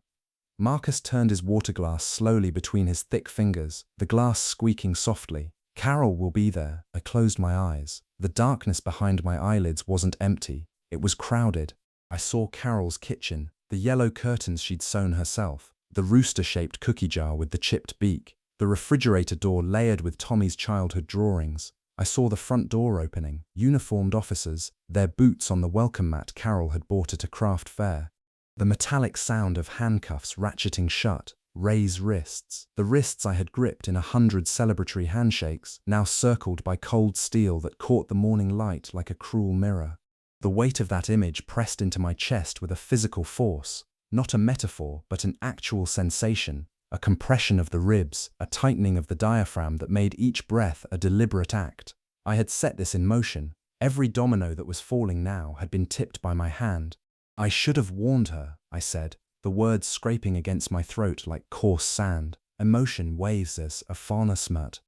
Marcus turned his water glass slowly between his thick fingers, the glass squeaking softly. "Carol will be there." I closed my eyes. The darkness behind my eyelids wasn't empty. It was crowded. I saw Carol's kitchen, the yellow curtains she'd sewn herself, the rooster-shaped cookie jar with the chipped beak, the refrigerator door layered with Tommy's childhood drawings. I saw the front door opening, uniformed officers, their boots on the welcome mat Carol had bought at a craft fair. The metallic sound of handcuffs ratcheting shut, Ray's wrists, the wrists I had gripped in 100 celebratory handshakes, now circled by cold steel that caught the morning light like a cruel mirror. The weight of that image pressed into my chest with a physical force, not a metaphor but an actual sensation. A compression of the ribs, a tightening of the diaphragm that made each breath a deliberate act. I had set this in motion. Every domino that was falling now had been tipped by my hand. "I should have warned her," I said, the words scraping against my throat like coarse sand. Emotion weighs as a fauna smut.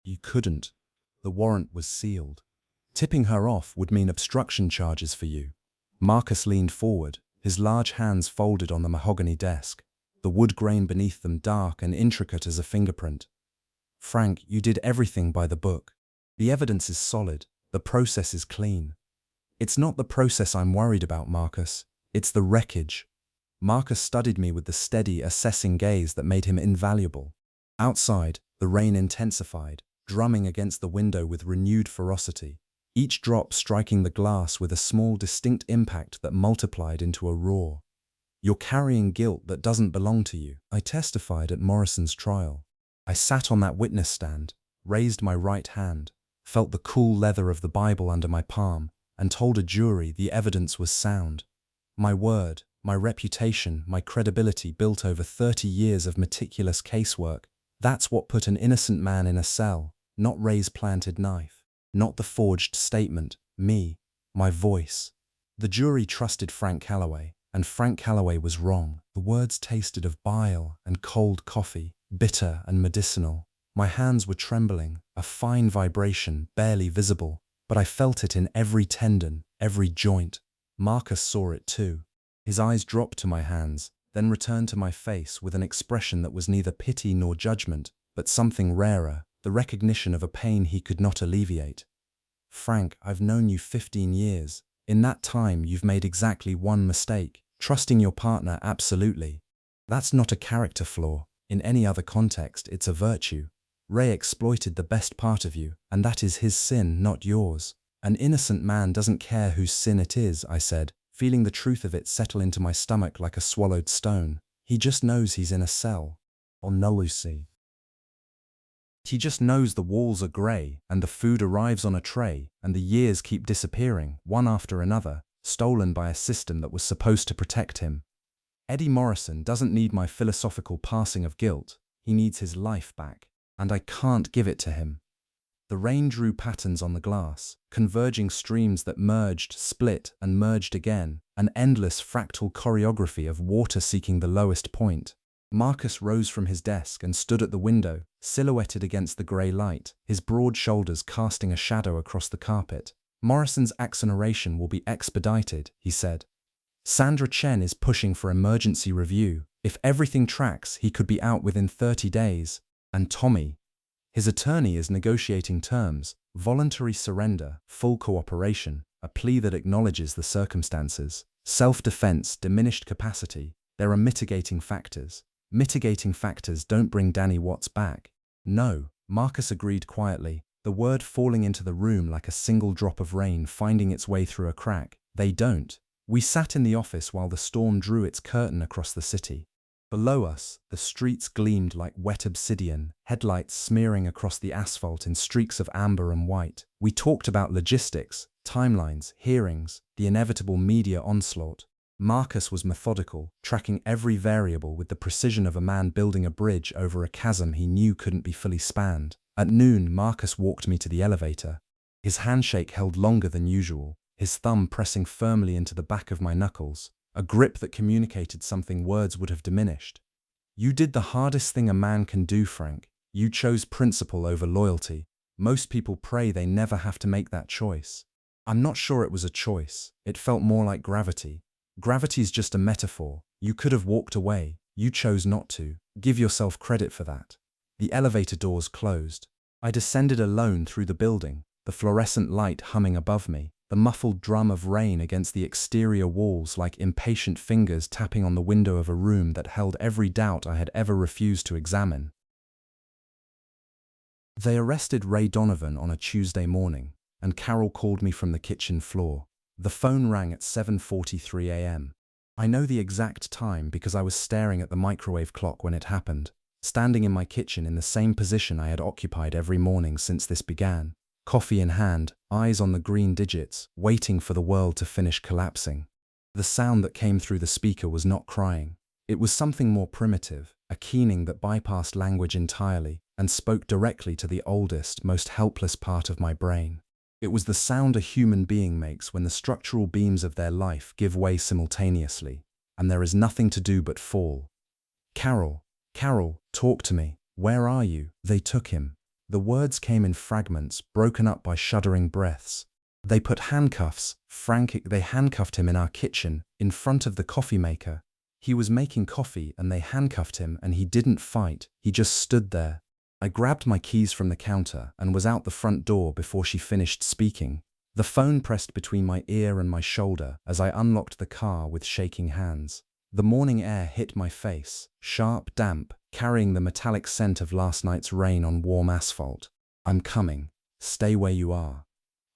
"You couldn't." The warrant was sealed. "Tipping her off would mean obstruction charges for you." Marcus leaned forward, his large hands folded on the mahogany desk, the wood grain beneath them dark and intricate as a fingerprint. "Frank, you did everything by the book. The evidence is solid. The process is clean." "It's not the process I'm worried about, Marcus. It's the wreckage." Marcus studied me with the steady, assessing gaze that made him invaluable. Outside, the rain intensified, drumming against the window with renewed ferocity, each drop striking the glass with a small, distinct impact that multiplied into a roar. "You're carrying guilt that doesn't belong to you." I testified at Morrison's trial. I sat on that witness stand, raised my right hand, felt the cool leather of the Bible under my palm, and told a jury the evidence was sound. My word, my reputation, my credibility built over 30 years of meticulous casework, that's what put an innocent man in a cell, not Ray's planted knife, not the forged statement, me, my voice. The jury trusted Frank Calloway. And Frank Calloway was wrong. The words tasted of bile and cold coffee, bitter and medicinal. My hands were trembling, a fine vibration, barely visible, but I felt it in every tendon, every joint. Marcus saw it too. His eyes dropped to my hands, then returned to my face with an expression that was neither pity nor judgment, but something rarer, the recognition of a pain he could not alleviate. "Frank, I've known you 15 years. In that time, you've made exactly one mistake, trusting your partner absolutely. That's not a character flaw. In any other context, it's a virtue. Ray exploited the best part of you, and that is his sin, not yours." "An innocent man doesn't care whose sin it is," I said, feeling the truth of it settle into my stomach like a swallowed stone. "He just knows he's in a cell." "Or no, Lucy. He just knows the walls are grey, and the food arrives on a tray, and the years keep disappearing, one after another, stolen by a system that was supposed to protect him. Eddie Morrison doesn't need my philosophical passing of guilt. He needs his life back, and I can't give it to him." The rain drew patterns on the glass, converging streams that merged, split, and merged again, an endless fractal choreography of water seeking the lowest point. Marcus rose from his desk and stood at the window, silhouetted against the grey light, his broad shoulders casting a shadow across the carpet. "Morrison's exoneration will be expedited," he said. "Sandra Chen is pushing for emergency review. If everything tracks, he could be out within 30 days. And Tommy, his attorney is negotiating terms, voluntary surrender, full cooperation, a plea that acknowledges the circumstances. Self-defense, diminished capacity. There are mitigating factors. Mitigating factors don't bring Danny Watts back. No, Marcus agreed quietly, the word falling into the room like a single drop of rain finding its way through a crack. They don't. We sat in the office while the storm drew its curtain across the city. Below us, the streets gleamed like wet obsidian, headlights smearing across the asphalt in streaks of amber and white. We talked about logistics, timelines, hearings, the inevitable media onslaught. Marcus was methodical, tracking every variable with the precision of a man building a bridge over a chasm he knew couldn't be fully spanned. At noon, Marcus walked me to the elevator. His handshake held longer than usual, his thumb pressing firmly into the back of my knuckles, a grip that communicated something words would have diminished. You did the hardest thing a man can do, Frank. You chose principle over loyalty. Most people pray they never have to make that choice. I'm not sure it was a choice. It felt more like gravity. Gravity's just a metaphor. You could have walked away. You chose not to. Give yourself credit for that. The elevator doors closed. I descended alone through the building, the fluorescent light humming above me, the muffled drum of rain against the exterior walls like impatient fingers tapping on the window of a room that held every doubt I had ever refused to examine. They arrested Ray Donovan on a Tuesday morning, and Carol called me from the kitchen floor. The phone rang at 7:43 a.m. I know the exact time because I was staring at the microwave clock when it happened, standing in my kitchen in the same position I had occupied every morning since this began, coffee in hand, eyes on the green digits, waiting for the world to finish collapsing. The sound that came through the speaker was not crying. It was something more primitive, a keening that bypassed language entirely and spoke directly to the oldest, most helpless part of my brain. It was the sound a human being makes when the structural beams of their life give way simultaneously, and there is nothing to do but fall. Carol, talk to me. Where are you? They took him. The words came in fragments, broken up by shuddering breaths. They put handcuffs, they handcuffed him in our kitchen, in front of the coffee maker. He was making coffee and they handcuffed him and he didn't fight, he just stood there. I grabbed my keys from the counter and was out the front door before she finished speaking. The phone pressed between my ear and my shoulder as I unlocked the car with shaking hands. The morning air hit my face, sharp, damp, carrying the metallic scent of last night's rain on warm asphalt. I'm coming. Stay where you are.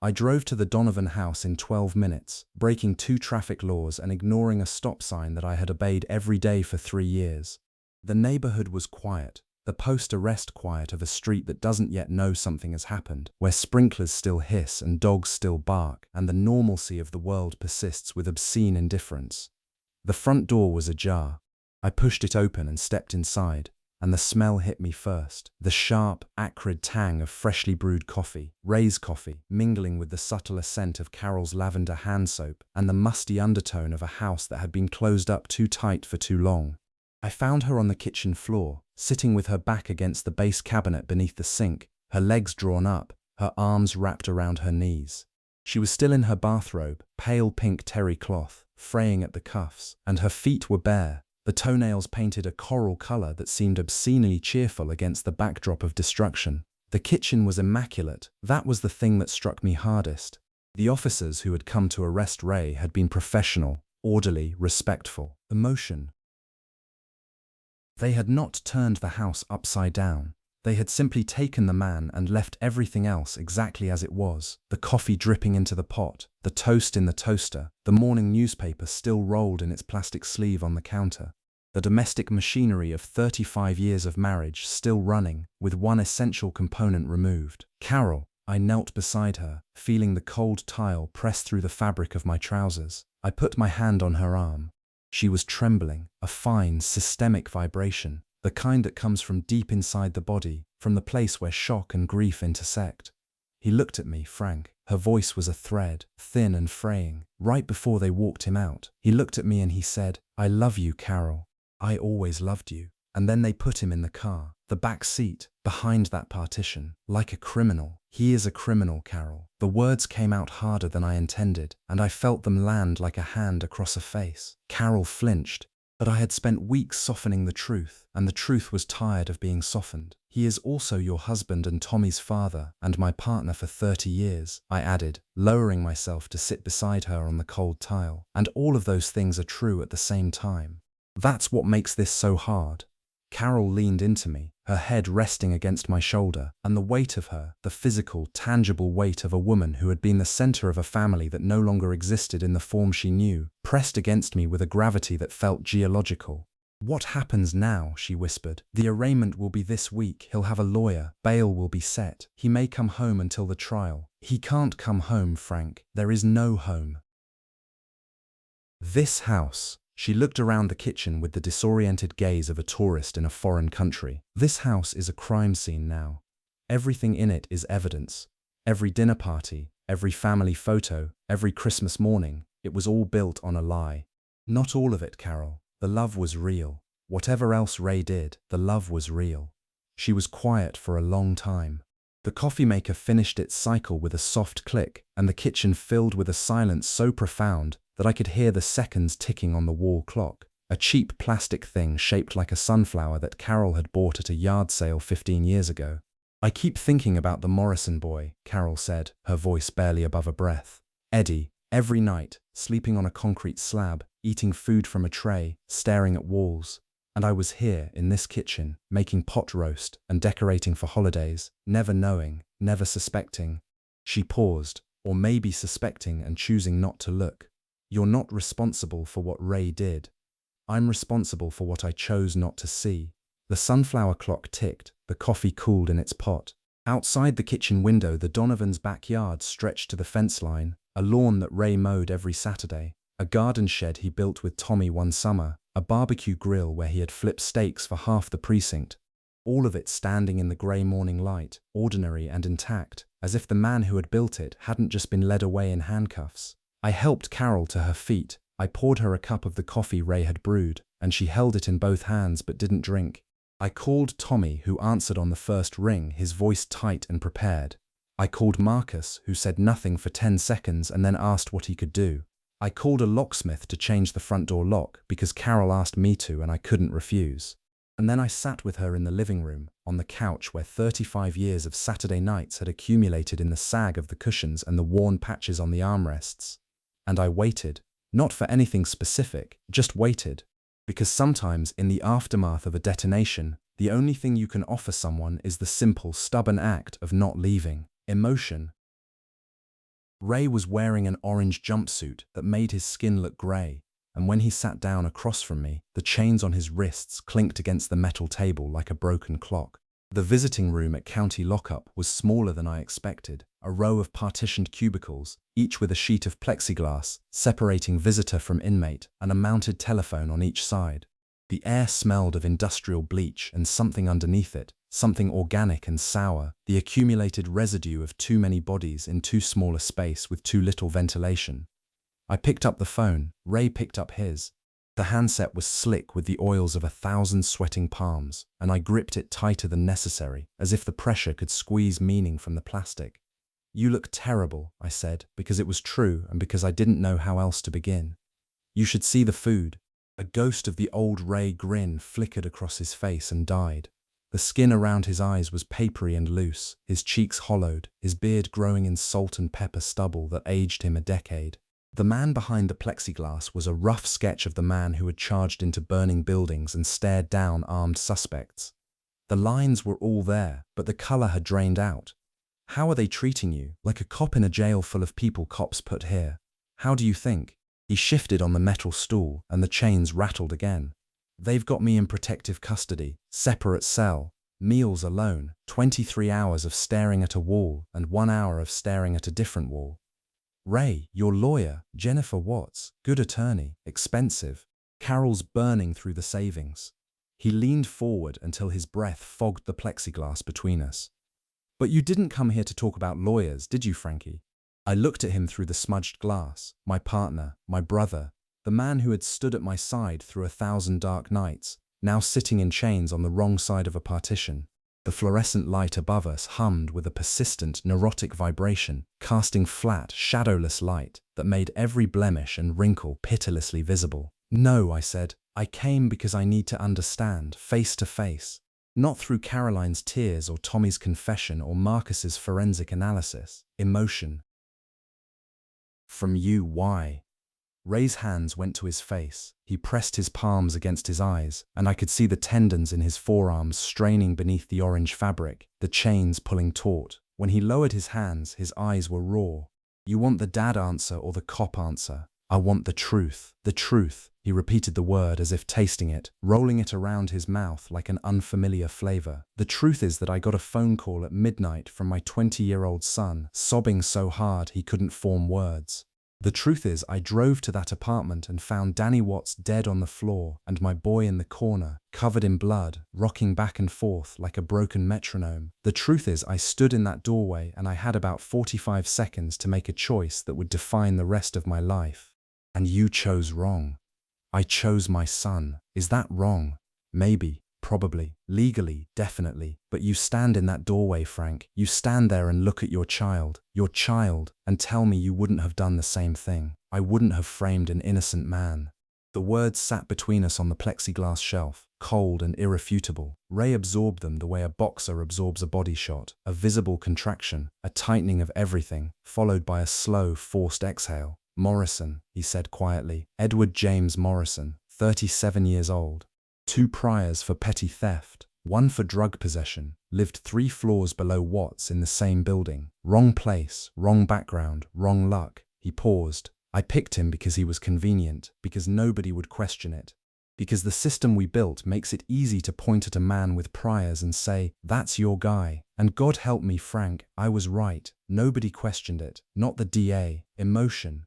I drove to the Donovan house in 12 minutes, breaking 2 traffic laws and ignoring a stop sign that I had obeyed every day for 3 years. The neighborhood was quiet. The post-arrest quiet of a street that doesn't yet know something has happened, where sprinklers still hiss and dogs still bark, and the normalcy of the world persists with obscene indifference. The front door was ajar. I pushed it open and stepped inside, and the smell hit me first. The sharp, acrid tang of freshly brewed coffee, Ray's coffee, mingling with the subtler scent of Carol's lavender hand soap, and the musty undertone of a house that had been closed up too tight for too long. I found her on the kitchen floor, sitting with her back against the base cabinet beneath the sink, her legs drawn up, her arms wrapped around her knees. She was still in her bathrobe, pale pink terry cloth, fraying at the cuffs, and her feet were bare, the toenails painted a coral color that seemed obscenely cheerful against the backdrop of destruction. The kitchen was immaculate. That was the thing that struck me hardest. The officers who had come to arrest Ray had been professional, orderly, respectful. Emotion. They had not turned the house upside down. They had simply taken the man and left everything else exactly as it was. The coffee dripping into the pot, the toast in the toaster, the morning newspaper still rolled in its plastic sleeve on the counter. The domestic machinery of 35 years of marriage still running, with one essential component removed. Carol, I knelt beside her, feeling the cold tile press through the fabric of my trousers. I put my hand on her arm. She was trembling, a fine, systemic vibration, the kind that comes from deep inside the body, from the place where shock and grief intersect. He looked at me, Frank. Her voice was a thread, thin and fraying. Right before they walked him out, he looked at me and he said, "I love you, Carol. I always loved you." And then they put him in the car, the back seat, behind that partition, like a criminal. He is a criminal, Carol. The words came out harder than I intended, and I felt them land like a hand across a face. Carol flinched. But I had spent weeks softening the truth, and the truth was tired of being softened. He is also your husband and Tommy's father, and my partner for 30 years, I added, lowering myself to sit beside her on the cold tile. And all of those things are true at the same time. That's what makes this so hard. Carol leaned into me, her head resting against my shoulder, and the weight of her, the physical, tangible weight of a woman who had been the center of a family that no longer existed in the form she knew, pressed against me with a gravity that felt geological. "What happens now?" she whispered. "The arraignment will be this week. He'll have a lawyer. Bail will be set. He may come home until the trial." "He can't come home, Frank. There is no home." "This house." She looked around the kitchen with the disoriented gaze of a tourist in a foreign country. "This house is a crime scene now. Everything in it is evidence. Every dinner party, every family photo, every Christmas morning, it was all built on a lie." "Not all of it, Carol. The love was real. Whatever else Ray did, the love was real." She was quiet for a long time. The coffee maker finished its cycle with a soft click, and the kitchen filled with a silence so profound that I could hear the seconds ticking on the wall clock, a cheap plastic thing shaped like a sunflower that Carol had bought at a yard sale 15 years ago. "I keep thinking about the Morrison boy," Carol said, her voice barely above a breath. "Eddie, every night, sleeping on a concrete slab, eating food from a tray, staring at walls. And I was here, in this kitchen, making pot roast and decorating for holidays, never knowing, never suspecting." She paused, or maybe suspecting and choosing not to look. "You're not responsible for what Ray did. I'm responsible for what I chose not to see." The sunflower clock ticked, the coffee cooled in its pot. Outside the kitchen window, the Donovan's backyard stretched to the fence line, a lawn that Ray mowed every Saturday, a garden shed he built with Tommy one summer, a barbecue grill where he had flipped steaks for half the precinct. All of it standing in the grey morning light, ordinary and intact, as if the man who had built it hadn't just been led away in handcuffs. I helped Carol to her feet. I poured her a cup of the coffee Ray had brewed, and she held it in both hands but didn't drink. I called Tommy, who answered on the first ring, his voice tight and prepared. I called Marcus, who said nothing for 10 seconds and then asked what he could do. I called a locksmith to change the front door lock because Carol asked me to and I couldn't refuse. And then I sat with her in the living room, on the couch where 35 years of Saturday nights had accumulated in the sag of the cushions and the worn patches on the armrests. And I waited, not for anything specific, just waited. Because sometimes, in the aftermath of a detonation, the only thing you can offer someone is the simple, stubborn act of not leaving. Emotion. Ray was wearing an orange jumpsuit that made his skin look grey, and when he sat down across from me, the chains on his wrists clinked against the metal table like a broken clock. The visiting room at County Lockup was smaller than I expected, a row of partitioned cubicles, each with a sheet of plexiglass separating visitor from inmate and a mounted telephone on each side. The air smelled of industrial bleach and something underneath it, something organic and sour, the accumulated residue of too many bodies in too small a space with too little ventilation. I picked up the phone. Ray picked up his. The handset was slick with the oils of 1,000 sweating palms, and I gripped it tighter than necessary, as if the pressure could squeeze meaning from the plastic. "You look terrible," I said, because it was true and because I didn't know how else to begin. "You should see the food." A ghost of the old Ray grin flickered across his face and died. The skin around his eyes was papery and loose, his cheeks hollowed, his beard growing in salt and pepper stubble that aged him a decade. The man behind the plexiglass was a rough sketch of the man who had charged into burning buildings and stared down armed suspects. The lines were all there, but the color had drained out. "How are they treating you? Like a cop in a jail full of people cops put here. How do you think?" He shifted on the metal stool, and the chains rattled again. "They've got me in protective custody, separate cell, meals alone, 23 hours of staring at a wall and 1 hour of staring at a different wall. Ray, your lawyer, Jennifer Watts, good attorney, expensive." Carol's burning through the savings. He leaned forward until his breath fogged the plexiglass between us. "But you didn't come here to talk about lawyers, did you, Frankie?" I looked at him through the smudged glass, my partner, my brother, the man who had stood at my side through 1,000 dark nights, now sitting in chains on the wrong side of a partition. The fluorescent light above us hummed with a persistent, neurotic vibration, casting flat, shadowless light that made every blemish and wrinkle pitilessly visible. "No," I said, I came because I need to understand, face to face. Not through Caroline's tears or Tommy's confession or Marcus's forensic analysis. Emotion. From you, why? Ray's hands went to his face. He pressed his palms against his eyes, and I could see the tendons in his forearms straining beneath the orange fabric, the chains pulling taut. When he lowered his hands, his eyes were raw. You want the dad answer or the cop answer? I want the truth. The truth. He repeated the word as if tasting it, rolling it around his mouth like an unfamiliar flavor. The truth is that I got a phone call at midnight from my 20-year-old son, sobbing so hard he couldn't form words. The truth is I drove to that apartment and found Danny Watts dead on the floor and my boy in the corner, covered in blood, rocking back and forth like a broken metronome. The truth is I stood in that doorway and I had about 45 seconds to make a choice that would define the rest of my life. And you chose wrong. I chose my son. Is that wrong? Maybe, probably, legally, definitely. But you stand in that doorway, Frank. You stand there and look at your child, and tell me you wouldn't have done the same thing. I wouldn't have framed an innocent man. The words sat between us on the plexiglass shelf, cold and irrefutable. Ray absorbed them the way a boxer absorbs a body shot, a visible contraction, a tightening of everything, followed by a slow, forced exhale. Morrison, he said quietly. Edward James Morrison, 37 years old. 2 priors for petty theft, 1 for drug possession, lived 3 floors below Watts in the same building. Wrong place, wrong background, wrong luck. He paused. I picked him because he was convenient, because nobody would question it. Because the system we built makes it easy to point at a man with priors and say, that's your guy. And God help me, Frank, I was right. Nobody questioned it. Not the DA. Emotion.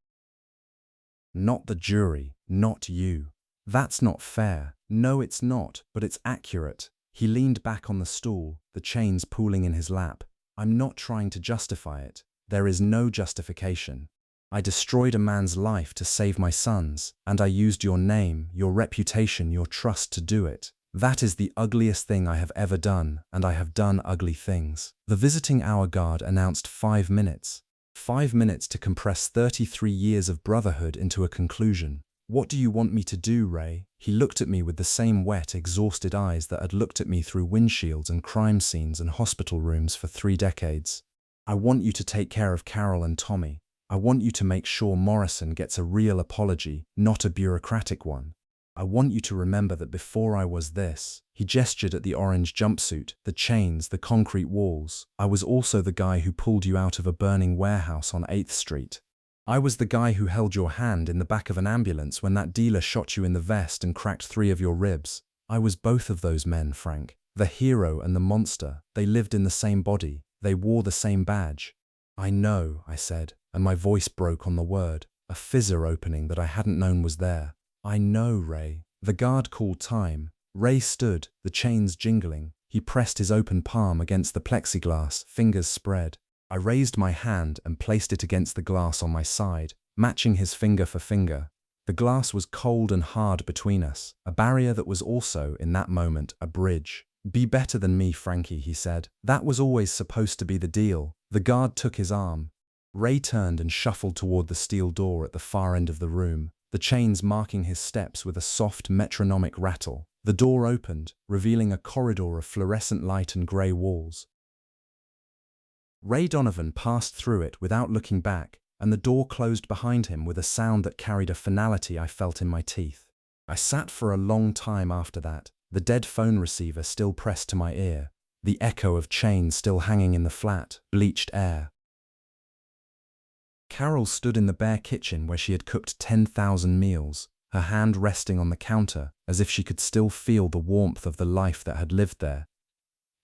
Not the jury. Not you. That's not fair. No, it's not, but it's accurate. He leaned back on the stool, the chains pooling in his lap. I'm not trying to justify it. There is no justification. I destroyed a man's life to save my son's, and I used your name, your reputation, your trust to do it. That is the ugliest thing I have ever done, and I have done ugly things. The visiting hour guard announced 5 minutes. 5 minutes to compress 33 years of brotherhood into a conclusion. What do you want me to do, Ray? He looked at me with the same wet, exhausted eyes that had looked at me through windshields and crime scenes and hospital rooms for 3 decades. I want you to take care of Carol and Tommy. I want you to make sure Morrison gets a real apology, not a bureaucratic one. I want you to remember that before I was this, he gestured at the orange jumpsuit, the chains, the concrete walls. I was also the guy who pulled you out of a burning warehouse on 8th Street. I was the guy who held your hand in the back of an ambulance when that dealer shot you in the vest and cracked 3 of your ribs. I was both of those men, Frank. The hero and the monster. They lived in the same body. They wore the same badge. I know, I said, and my voice broke on the word, a fissure opening that I hadn't known was there. I know, Ray. The guard called time. Ray stood, the chains jingling. He pressed his open palm against the plexiglass, fingers spread. I raised my hand and placed it against the glass on my side, matching his finger for finger. The glass was cold and hard between us, a barrier that was also, in that moment, a bridge. Be better than me, Frankie, he said. That was always supposed to be the deal. The guard took his arm. Ray turned and shuffled toward the steel door at the far end of the room, the chains marking his steps with a soft metronomic rattle. The door opened, revealing a corridor of fluorescent light and grey walls. Ray Donovan passed through it without looking back, and the door closed behind him with a sound that carried a finality I felt in my teeth. I sat for a long time after that, the dead phone receiver still pressed to my ear, the echo of chains still hanging in the flat, bleached air. Carol stood in the bare kitchen where she had cooked 10,000 meals, her hand resting on the counter as if she could still feel the warmth of the life that had lived there.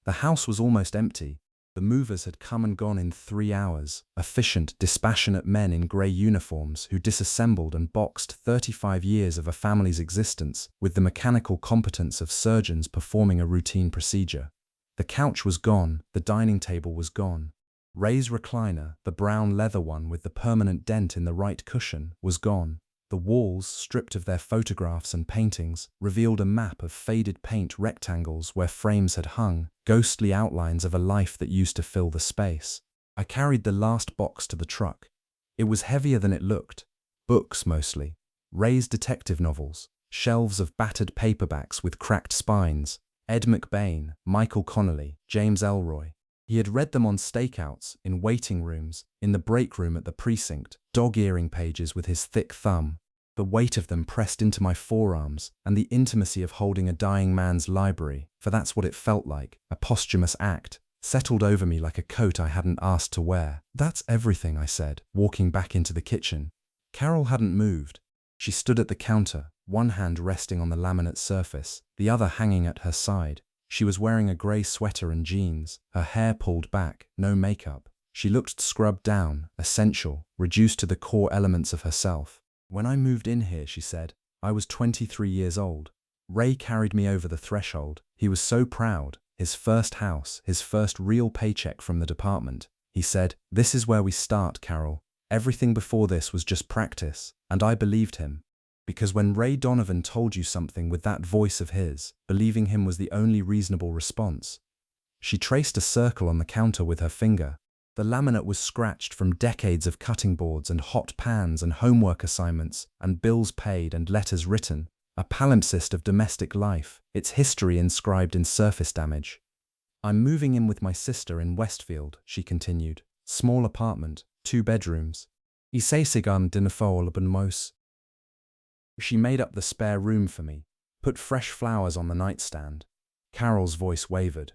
The house was almost empty. The movers had come and gone in 3 hours, efficient, dispassionate men in grey uniforms who disassembled and boxed 35 years of a family's existence with the mechanical competence of surgeons performing a routine procedure. The couch was gone, the dining table was gone. Ray's recliner, the brown leather one with the permanent dent in the right cushion, was gone. The walls, stripped of their photographs and paintings, revealed a map of faded paint rectangles where frames had hung, ghostly outlines of a life that used to fill the space. I carried the last box to the truck. It was heavier than it looked. Books, mostly. Ray's detective novels. shelves of battered paperbacks with cracked spines. Ed McBain, Michael Connolly, James Elroy. He had read them on stakeouts, in waiting rooms, in the break room at the precinct, dog-earing pages with his thick thumb. The weight of them pressed into my forearms, and the intimacy of holding a dying man's library, for that's what it felt like, a posthumous act, settled over me like a coat I hadn't asked to wear. "That's everything," I said, walking back into the kitchen. Carol hadn't moved. She stood at the counter, one hand resting on the laminate surface, the other hanging at her side. She was wearing a grey sweater and jeans, her hair pulled back, no makeup. She looked scrubbed down, essential, reduced to the core elements of herself. "When I moved in here," she said, "I was 23 years old. Ray carried me over the threshold. He was so proud. His first house, his first real paycheck from the department. He said, 'This is where we start, Carol. Everything before this was just practice.' And I believed him. Because when Ray Donovan told you something with that voice of his, believing him was the only reasonable response." She traced a circle on the counter with her finger. The laminate was scratched from decades of cutting boards and hot pans and homework assignments and bills paid and letters written, a palimpsest of domestic life, its history inscribed in surface damage. "I'm moving in with my sister in Westfield," she continued. "Small apartment, 2 bedrooms. Isasigam dinafol. She made up the spare room for me, put fresh flowers on the nightstand." Carol's voice wavered.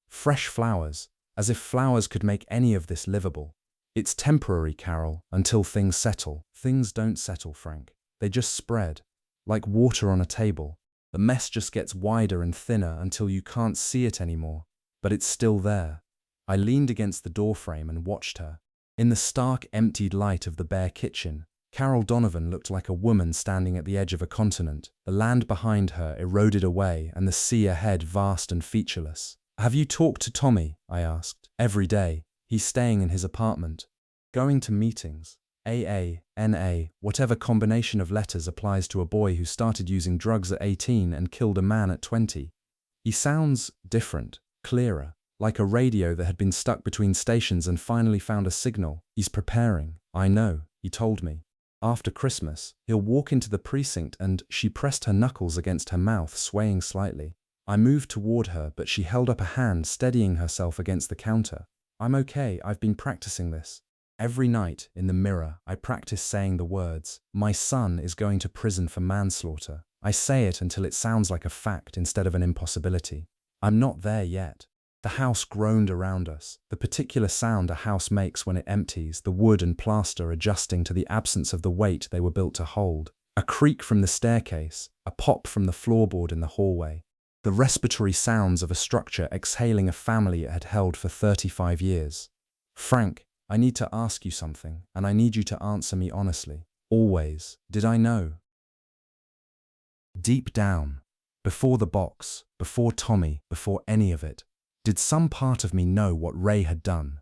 "Fresh flowers, as if flowers could make any of this livable. It's temporary, Carol, until things settle." "Things don't settle, Frank. They just spread, like water on a table. The mess just gets wider and thinner until you can't see it anymore, but it's still there." I leaned against the doorframe and watched her. In the stark, emptied light of the bare kitchen, Carol Donovan looked like a woman standing at the edge of a continent, the land behind her eroded away and the sea ahead vast and featureless. "Have you talked to Tommy?" I asked. "Every day. He's staying in his apartment. Going to meetings. AA, NA, whatever combination of letters applies to a boy who started using drugs at 18 and killed a man at 20. He sounds different, clearer, like a radio that had been stuck between stations and finally found a signal. He's preparing. I know, he told me. After Christmas, he'll walk into the precinct," and she pressed her knuckles against her mouth, swaying slightly. I moved toward her, but she held up a hand, steadying herself against the counter. "I'm okay, I've been practicing this. Every night, in the mirror, I practice saying the words, 'My son is going to prison for manslaughter.' I say it until it sounds like a fact instead of an impossibility. I'm not there yet." The house groaned around us, the particular sound a house makes when it empties, the wood and plaster adjusting to the absence of the weight they were built to hold. A creak from the staircase, a pop from the floorboard in the hallway. The respiratory sounds of a structure exhaling a family it had held for 35 years. "Frank, I need to ask you something, and I need you to answer me honestly. Always. Did I know?" Deep down, before the box, before Tommy, before any of it, did some part of me know what Ray had done?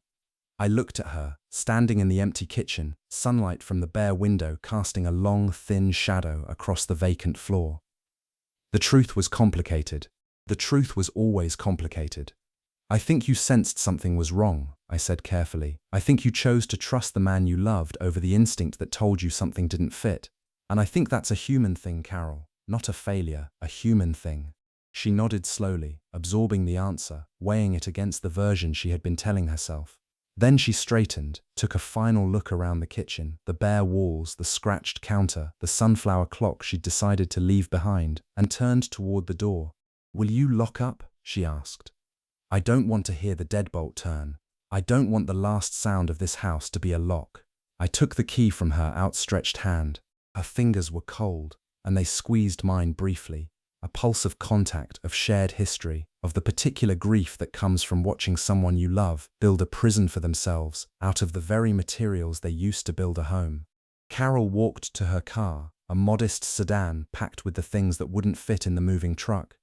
I looked at her, standing in the empty kitchen, sunlight from the bare window casting a long, thin shadow across the vacant floor. The truth was complicated. The truth was always complicated. "I think you sensed something was wrong," I said carefully. "I think you chose to trust the man you loved over the instinct that told you something didn't fit. And I think that's a human thing, Carol. Not a failure, a human thing." She nodded slowly, absorbing the answer, weighing it against the version she had been telling herself. Then she straightened, took a final look around the kitchen, the bare walls, the scratched counter, the sunflower clock she'd decided to leave behind, and turned toward the door. "Will you lock up?" she asked. "I don't want to hear the deadbolt turn. I don't want the last sound of this house to be a lock." I took the key from her outstretched hand. Her fingers were cold, and they squeezed mine briefly. A pulse of contact, of shared history, of the particular grief that comes from watching someone you love build a prison for themselves out of the very materials they used to build a home. Carol walked to her car, a modest sedan packed with the things that wouldn't fit in the moving truck.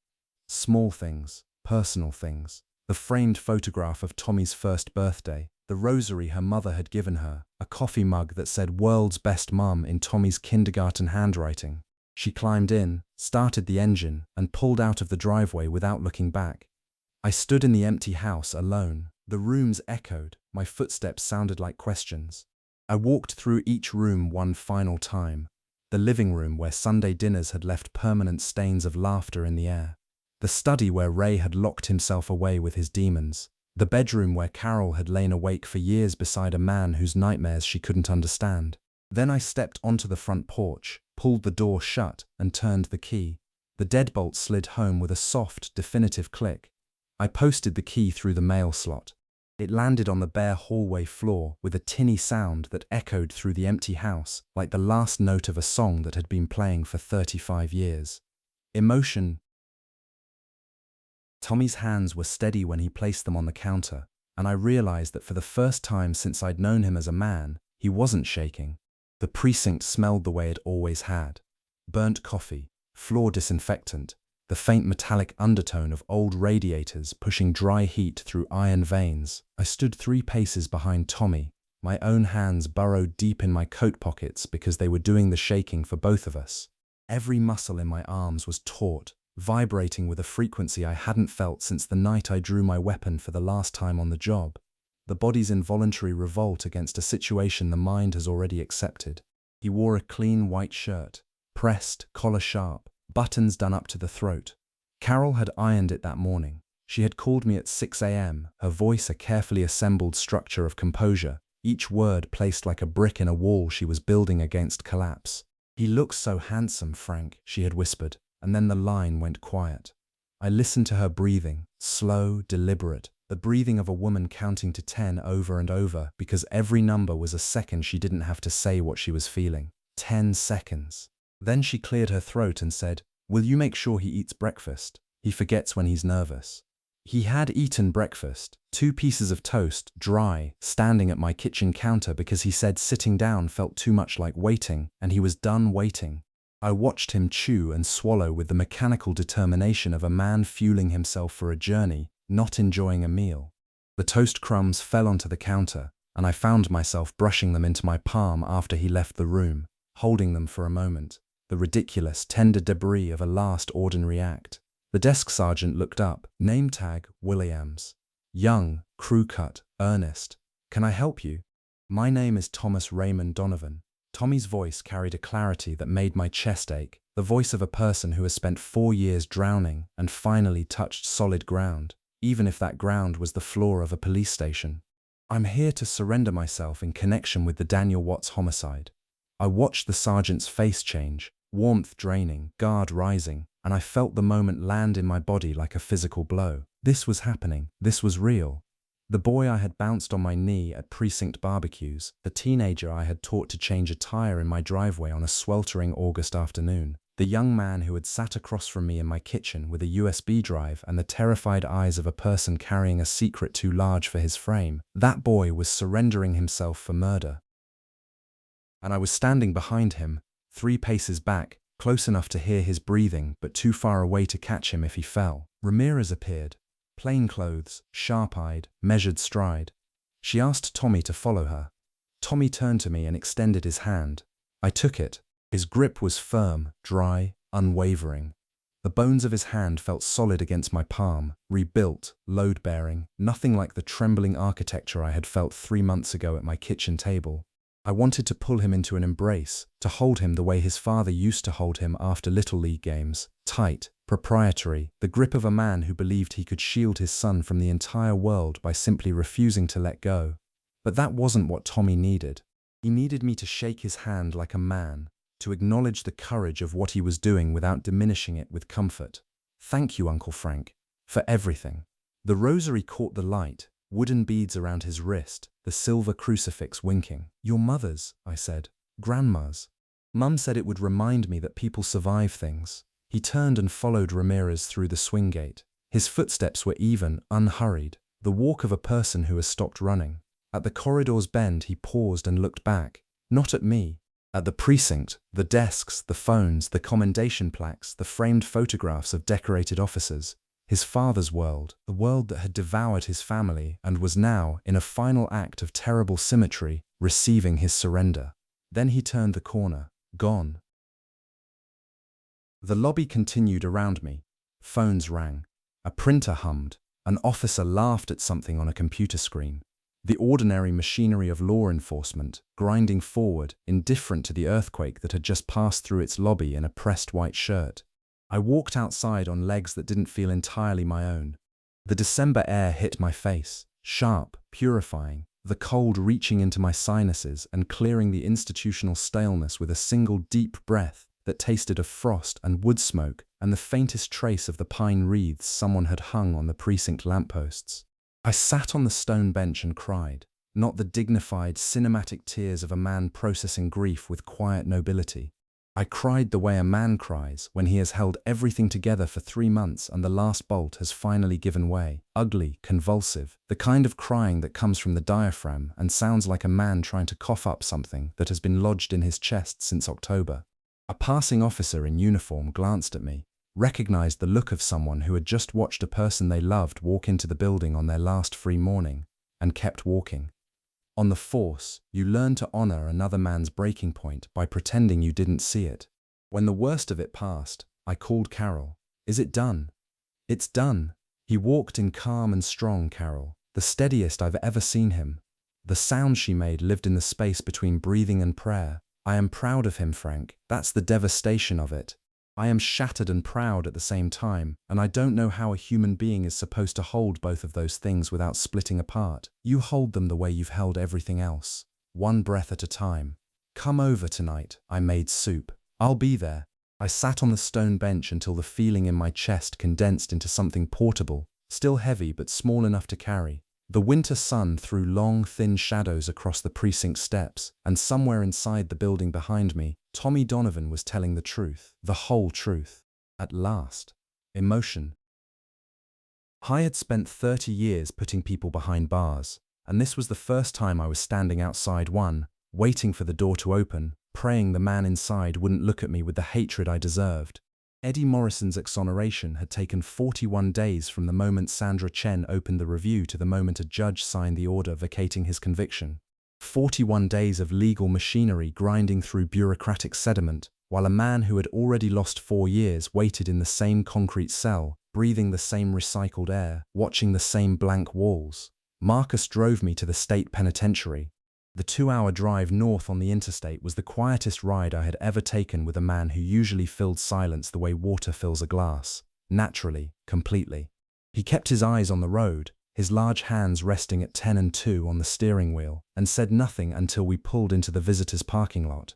Small things, personal things. The framed photograph of Tommy's first birthday, the rosary her mother had given her, a coffee mug that said "World's Best Mum" in Tommy's kindergarten handwriting. She climbed in, started the engine, and pulled out of the driveway without looking back. I stood in the empty house alone. The rooms echoed, my footsteps sounded like questions. I walked through each room one final time. the living room where Sunday dinners had left permanent stains of laughter in the air, the study where Ray had locked himself away with his demons, the bedroom where Carol had lain awake for years beside a man whose nightmares she couldn't understand. Then I stepped onto the front porch, pulled the door shut, and turned the key. The deadbolt slid home with a soft, definitive click. I posted the key through the mail slot. It landed on the bare hallway floor with a tinny sound that echoed through the empty house like the last note of a song that had been playing for 35 years. Emotion. Tommy's hands were steady when he placed them on the counter, and I realized that for the first time since I'd known him as a man, he wasn't shaking. The precinct smelled the way it always had. Burnt coffee, floor disinfectant, the faint metallic undertone of old radiators pushing dry heat through iron veins. I stood 3 paces behind Tommy, my own hands burrowed deep in my coat pockets because they were doing the shaking for both of us. Every muscle in my arms was taut, vibrating with a frequency I hadn't felt since the night I drew my weapon for the last time on the job. The body's involuntary revolt against a situation the mind has already accepted. He wore a clean white shirt, pressed, collar sharp, buttons done up to the throat. Carol had ironed it that morning. She had called me at 6 a.m., her voice a carefully assembled structure of composure, each word placed like a brick in a wall she was building against collapse. "He looks so handsome, Frank," she had whispered, and then the line went quiet. I listened to her breathing, slow, deliberate, the breathing of a woman counting to 10 over and over because every number was a second she didn't have to say what she was feeling. 10 seconds. Then she cleared her throat and said, "Will you make sure he eats breakfast? He forgets when he's nervous." He had eaten breakfast, 2 pieces of toast, dry, standing at my kitchen counter because he said sitting down felt too much like waiting, and he was done waiting. I watched him chew and swallow with the mechanical determination of a man fueling himself for a journey, not enjoying a meal. The toast crumbs fell onto the counter, and I found myself brushing them into my palm after he left the room, holding them for a moment, the ridiculous, tender debris of a last ordinary act. The desk sergeant looked up, name tag, Williams. Young, crew cut, earnest. "Can I help you?" "My name is Thomas Raymond Donovan." Tommy's voice carried a clarity that made my chest ache, the voice of a person who has spent 4 years drowning and finally touched solid ground, even if that ground was the floor of a police station. "I'm here to surrender myself in connection with the Daniel Watts homicide." I watched the sergeant's face change, warmth draining, guard rising, and I felt the moment land in my body like a physical blow. This was happening. This was real. The boy I had bounced on my knee at precinct barbecues, the teenager I had taught to change a tire in my driveway on a sweltering August afternoon, the young man who had sat across from me in my kitchen with a USB drive and the terrified eyes of a person carrying a secret too large for his frame, that boy was surrendering himself for murder. And I was standing behind him, 3 paces back, close enough to hear his breathing but too far away to catch him if he fell. Ramirez appeared, plain clothes, sharp-eyed, measured stride. She asked Tommy to follow her. Tommy turned to me and extended his hand. I took it. His grip was firm, dry, unwavering. The bones of his hand felt solid against my palm, rebuilt, load-bearing, nothing like the trembling architecture I had felt 3 months ago at my kitchen table. I wanted to pull him into an embrace, to hold him the way his father used to hold him after Little League games, tight, proprietary, the grip of a man who believed he could shield his son from the entire world by simply refusing to let go. But that wasn't what Tommy needed. He needed me to shake his hand like a man, to acknowledge the courage of what he was doing without diminishing it with comfort. "Thank you, Uncle Frank, for everything." The rosary caught the light, wooden beads around his wrist, the silver crucifix winking. "Your mother's," I said. "Grandma's. Mum said it would remind me that people survive things." He turned and followed Ramirez through the swing gate. His footsteps were even, unhurried, the walk of a person who has stopped running. At the corridor's bend he paused and looked back, not at me, at the precinct, the desks, the phones, the commendation plaques, the framed photographs of decorated officers. His father's world, the world that had devoured his family and was now, in a final act of terrible symmetry, receiving his surrender. Then he turned the corner, gone. The lobby continued around me. Phones rang. A printer hummed. An officer laughed at something on a computer screen. The ordinary machinery of law enforcement, grinding forward, indifferent to the earthquake that had just passed through its lobby in a pressed white shirt. I walked outside on legs that didn't feel entirely my own. The December air hit my face, sharp, purifying, the cold reaching into my sinuses and clearing the institutional staleness with a single deep breath that tasted of frost and wood smoke and the faintest trace of the pine wreaths someone had hung on the precinct lampposts. I sat on the stone bench and cried, not the dignified, cinematic tears of a man processing grief with quiet nobility. I cried the way a man cries when he has held everything together for 3 months and the last bolt has finally given way, ugly, convulsive, the kind of crying that comes from the diaphragm and sounds like a man trying to cough up something that has been lodged in his chest since October. A passing officer in uniform glanced at me, recognized the look of someone who had just watched a person they loved walk into the building on their last free morning, and kept walking. On the force, you learn to honor another man's breaking point by pretending you didn't see it. When the worst of it passed, I called Carol. Is it done? It's done. He walked in calm and strong, Carol, the steadiest I've ever seen him. The sound she made lived in the space between breathing and prayer. I am proud of him, Frank. That's the devastation of it. I am shattered and proud at the same time, and I don't know how a human being is supposed to hold both of those things without splitting apart. You hold them the way you've held everything else, one breath at a time. Come over tonight, I made soup. I'll be there. I sat on the stone bench until the feeling in my chest condensed into something portable, still heavy but small enough to carry. The winter sun threw long, thin shadows across the precinct steps, and somewhere inside the building behind me, Tommy Donovan was telling the truth, the whole truth. At last. Emotion. I had spent 30 years putting people behind bars, and this was the first time I was standing outside one, waiting for the door to open, praying the man inside wouldn't look at me with the hatred I deserved. Eddie Morrison's exoneration had taken 41 days from the moment Sandra Chen opened the review to the moment a judge signed the order vacating his conviction. 41 days of legal machinery grinding through bureaucratic sediment, while a man who had already lost 4 years waited in the same concrete cell, breathing the same recycled air, watching the same blank walls. Marcus drove me to the state penitentiary. The 2-hour drive north on the interstate was the quietest ride I had ever taken with a man who usually filled silence the way water fills a glass, naturally, completely. He kept his eyes on the road, his large hands resting at 10 and 2 on the steering wheel, and said nothing until we pulled into the visitors' parking lot.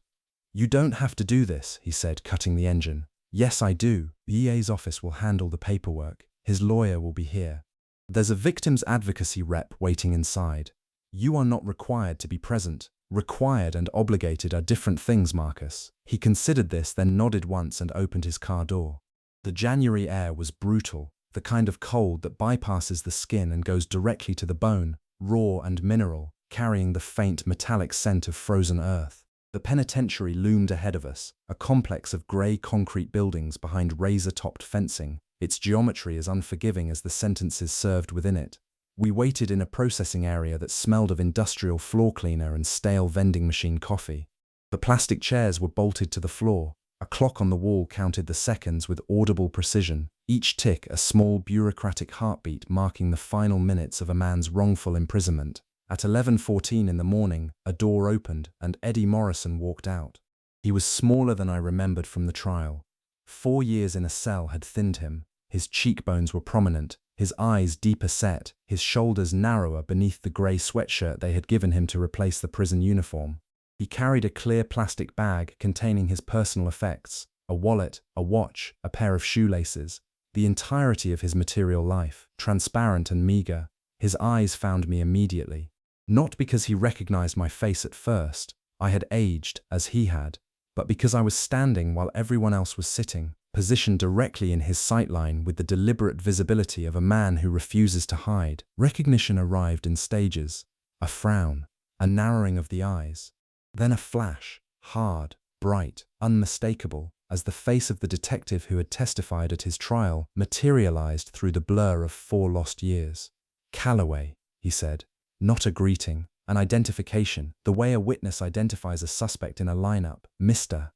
You don't have to do this, he said, cutting the engine. Yes, I do. The EA's office will handle the paperwork. His lawyer will be here. There's a victim's advocacy rep waiting inside. You are not required to be present. Required and obligated are different things, Marcus. He considered this, then nodded once and opened his car door. The January air was brutal, the kind of cold that bypasses the skin and goes directly to the bone, raw and mineral, carrying the faint metallic scent of frozen earth. The penitentiary loomed ahead of us, a complex of grey concrete buildings behind razor-topped fencing, its geometry as unforgiving as the sentences served within it. We waited in a processing area that smelled of industrial floor cleaner and stale vending machine coffee. The plastic chairs were bolted to the floor. A clock on the wall counted the seconds with audible precision, each tick a small bureaucratic heartbeat marking the final minutes of a man's wrongful imprisonment. At 11:14 in the morning, a door opened and Eddie Morrison walked out. He was smaller than I remembered from the trial. 4 years in a cell had thinned him. His cheekbones were prominent, his eyes deeper set, his shoulders narrower beneath the grey sweatshirt they had given him to replace the prison uniform. He carried a clear plastic bag containing his personal effects, a wallet, a watch, a pair of shoelaces, the entirety of his material life, transparent and meager. His eyes found me immediately. Not because he recognized my face at first, I had aged as he had, but because I was standing while everyone else was sitting, positioned directly in his sightline with the deliberate visibility of a man who refuses to hide. Recognition arrived in stages, a frown, a narrowing of the eyes, then a flash, hard, bright, unmistakable, as the face of the detective who had testified at his trial materialized through the blur of 4 lost years. Calloway, he said, not a greeting, an identification, the way a witness identifies a suspect in a lineup. Mr.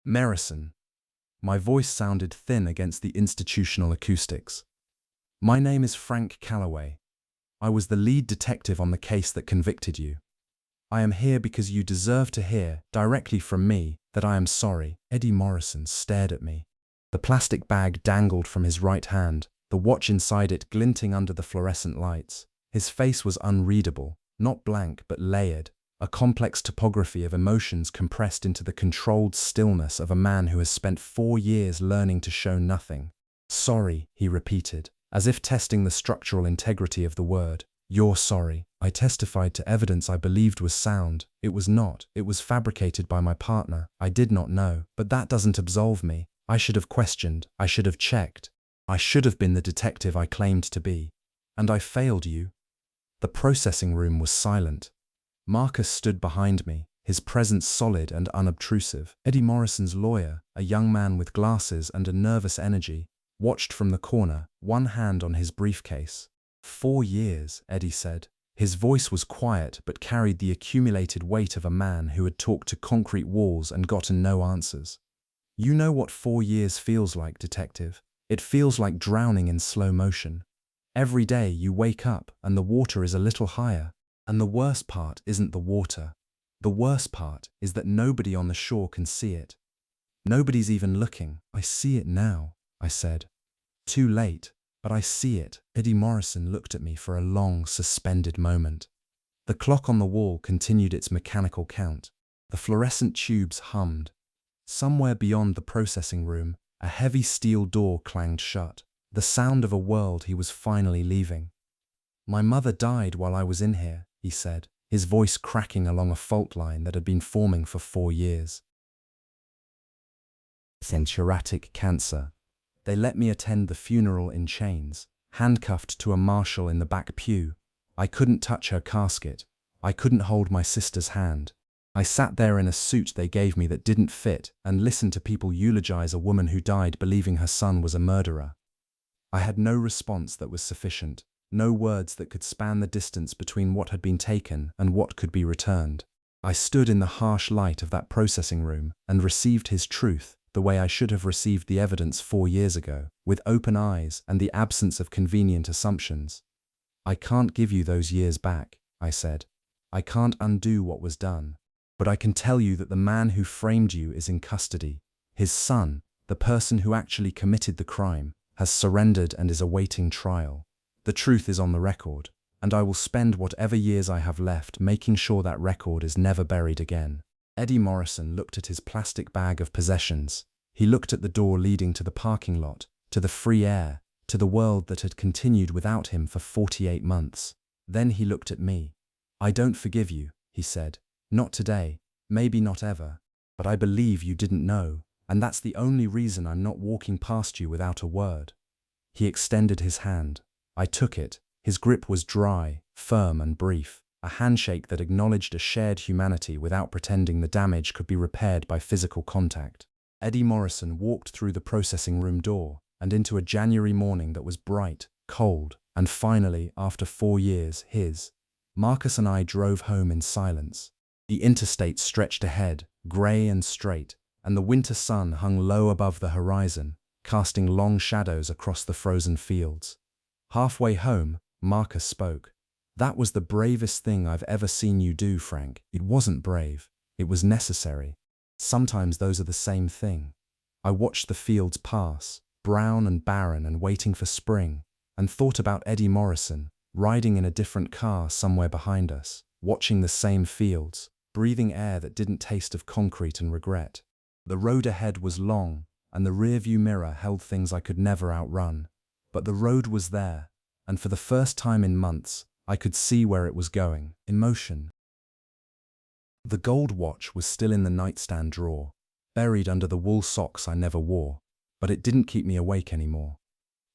Morrison. My voice sounded thin against the institutional acoustics. My name is Frank Calloway. I was the lead detective on the case that convicted you. I am here because you deserve to hear, directly from me, that I am sorry." Eddie Morrison stared at me. The plastic bag dangled from his right hand, the watch inside it glinting under the fluorescent lights. His face was unreadable, not blank but layered, a complex topography of emotions compressed into the controlled stillness of a man who has spent 4 years learning to show nothing. "Sorry," he repeated, as if testing the structural integrity of the word. "You're sorry." I testified to evidence I believed was sound. It was not. It was fabricated by my partner. I did not know. But that doesn't absolve me. I should have questioned. I should have checked. I should have been the detective I claimed to be. And I failed you. The processing room was silent. Marcus stood behind me, his presence solid and unobtrusive. Eddie Morrison's lawyer, a young man with glasses and a nervous energy, watched from the corner, one hand on his briefcase. 4 years, Eddie said. His voice was quiet but carried the accumulated weight of a man who had talked to concrete walls and gotten no answers. "You know what 4 years feels like, detective. It feels like drowning in slow motion. Every day you wake up and the water is a little higher. And the worst part isn't the water. The worst part is that nobody on the shore can see it. Nobody's even looking." "I see it now," I said. "Too late, but I see it." Eddie Morrison looked at me for a long, suspended moment. The clock on the wall continued its mechanical count. The fluorescent tubes hummed. Somewhere beyond the processing room, a heavy steel door clanged shut, the sound of a world he was finally leaving. "My mother died while I was in here," he said, his voice cracking along a fault line that had been forming for 4 years. "Pancreatic cancer. They let me attend the funeral in chains, handcuffed to a marshal in the back pew. I couldn't touch her casket. I couldn't hold my sister's hand. I sat there in a suit they gave me that didn't fit and listened to people eulogize a woman who died believing her son was a murderer. I had no response that was sufficient. No words that could span the distance between what had been taken and what could be returned. I stood in the harsh light of that processing room and received his truth the way I should have received the evidence 4 years ago, with open eyes and the absence of convenient assumptions. "I can't give you those years back," I said. "I can't undo what was done. But I can tell you that the man who framed you is in custody. His son, the person who actually committed the crime, has surrendered and is awaiting trial. The truth is on the record, and I will spend whatever years I have left making sure that record is never buried again." Eddie Morrison looked at his plastic bag of possessions. He looked at the door leading to the parking lot, to the free air, to the world that had continued without him for 48 months. Then he looked at me. "I don't forgive you," he said. "Not today, maybe not ever. But I believe you didn't know, and that's the only reason I'm not walking past you without a word." He extended his hand. I took it. His grip was dry, firm and brief, a handshake that acknowledged a shared humanity without pretending the damage could be repaired by physical contact. Eddie Morrison walked through the processing room door and into a January morning that was bright, cold, and finally, after 4 years, his. Marcus and I drove home in silence. The interstate stretched ahead, grey and straight, and the winter sun hung low above the horizon, casting long shadows across the frozen fields. Halfway home, Marcus spoke. "That was the bravest thing I've ever seen you do, Frank." "It wasn't brave. It was necessary. Sometimes those are the same thing." I watched the fields pass, brown and barren and waiting for spring, and thought about Eddie Morrison, riding in a different car somewhere behind us, watching the same fields, breathing air that didn't taste of concrete and regret. The road ahead was long, and the rearview mirror held things I could never outrun. But the road was there, and for the first time in months, I could see where it was going, in motion. The gold watch was still in the nightstand drawer, buried under the wool socks I never wore, but it didn't keep me awake anymore.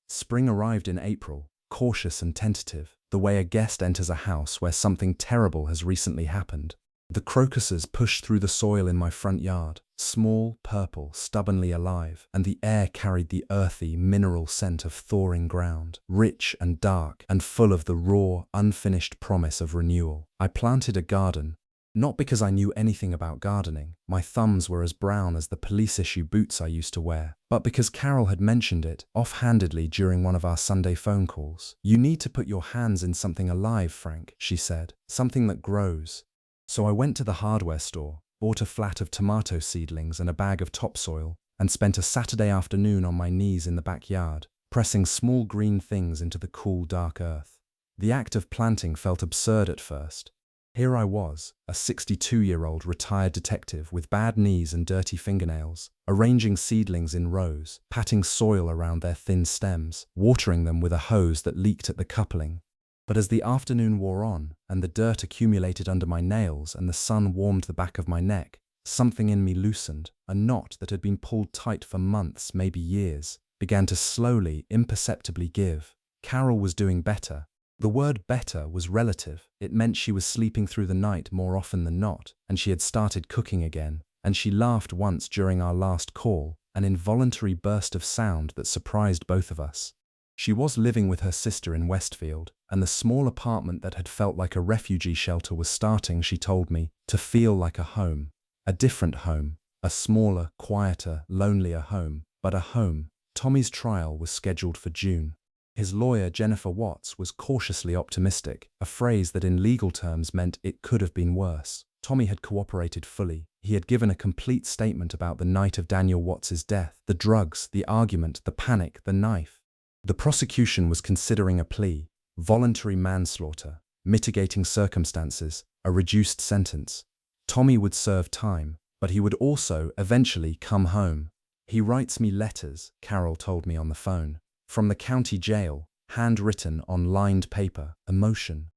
Spring arrived in April, cautious and tentative, the way a guest enters a house where something terrible has recently happened. The crocuses pushed through the soil in my front yard, small, purple, stubbornly alive, and the air carried the earthy, mineral scent of thawing ground, rich and dark, and full of the raw, unfinished promise of renewal. I planted a garden, Not because I knew anything about gardening, my thumbs were as brown as the police-issue boots I used to wear, but because Carol had mentioned it offhandedly during one of our Sunday phone calls. "You need to put your hands in something alive, Frank," she said, "something that grows." So I went to the hardware store, bought a flat of tomato seedlings and a bag of topsoil, and spent a Saturday afternoon on my knees in the backyard, pressing small green things into the cool, dark earth. The act of planting felt absurd at first. Here I was, a 62-year-old retired detective with bad knees and dirty fingernails, arranging seedlings in rows, patting soil around their thin stems, watering them with a hose that leaked at the coupling. But as the afternoon wore on, and the dirt accumulated under my nails and the sun warmed the back of my neck, something in me loosened. A knot that had been pulled tight for months, maybe years, began to slowly, imperceptibly give. Carol was doing better. The word better was relative. It meant she was sleeping through the night more often than not, and she had started cooking again. And she laughed once during our last call, an involuntary burst of sound that surprised both of us. She was living with her sister in Westfield, and the small apartment that had felt like a refugee shelter was starting, she told me, to feel like a home. A different home. A smaller, quieter, lonelier home, but a home. Tommy's trial was scheduled for June. His lawyer, Jennifer Watts, was cautiously optimistic, a phrase that in legal terms meant it could have been worse. Tommy had cooperated fully. He had given a complete statement about the night of Daniel Watts's death, the drugs, the argument, the panic, the knife. The prosecution was considering a plea, voluntary manslaughter, mitigating circumstances, a reduced sentence. Tommy would serve time, but he would also eventually come home. "He writes me letters," Carol told me on the phone. "From the county jail, handwritten on lined paper, emotion.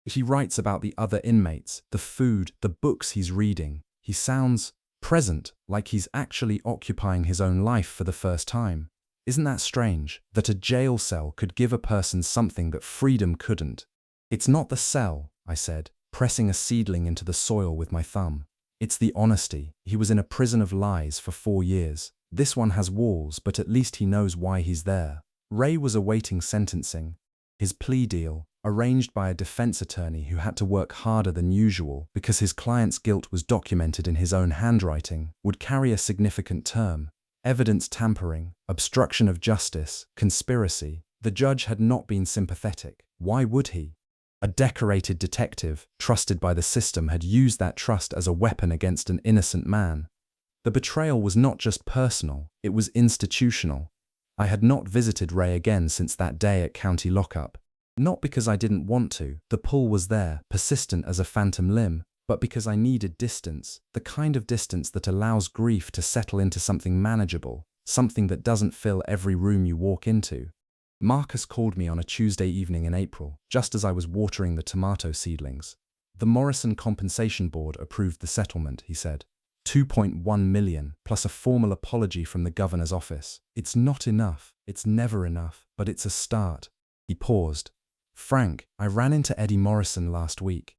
He writes about the other inmates, the food, the books he's reading. He sounds present, like he's actually occupying his own life for the first time. Isn't that strange, that a jail cell could give a person something that freedom couldn't?" "It's not the cell," I said, pressing a seedling into the soil with my thumb. "It's the honesty. He was in a prison of lies for 4 years. This one has walls, but at least he knows why he's there." Ray was awaiting sentencing. His plea deal, arranged by a defense attorney who had to work harder than usual because his client's guilt was documented in his own handwriting, would carry a significant term. Evidence tampering, obstruction of justice, conspiracy. The judge had not been sympathetic. Why would he? A decorated detective, trusted by the system, had used that trust as a weapon against an innocent man. The betrayal was not just personal, it was institutional. I had not visited Ray again since that day at county lockup. Not because I didn't want to, the pull was there, persistent as a phantom limb, but because I needed distance, the kind of distance that allows grief to settle into something manageable, something that doesn't fill every room you walk into. Marcus called me on a Tuesday evening in April, just as I was watering the tomato seedlings. "The Morrison Compensation Board approved the settlement," he said. $2.1 million, plus a formal apology from the governor's office. "It's not enough. It's never enough, but it's a start." He paused. "Frank, I ran into Eddie Morrison last week.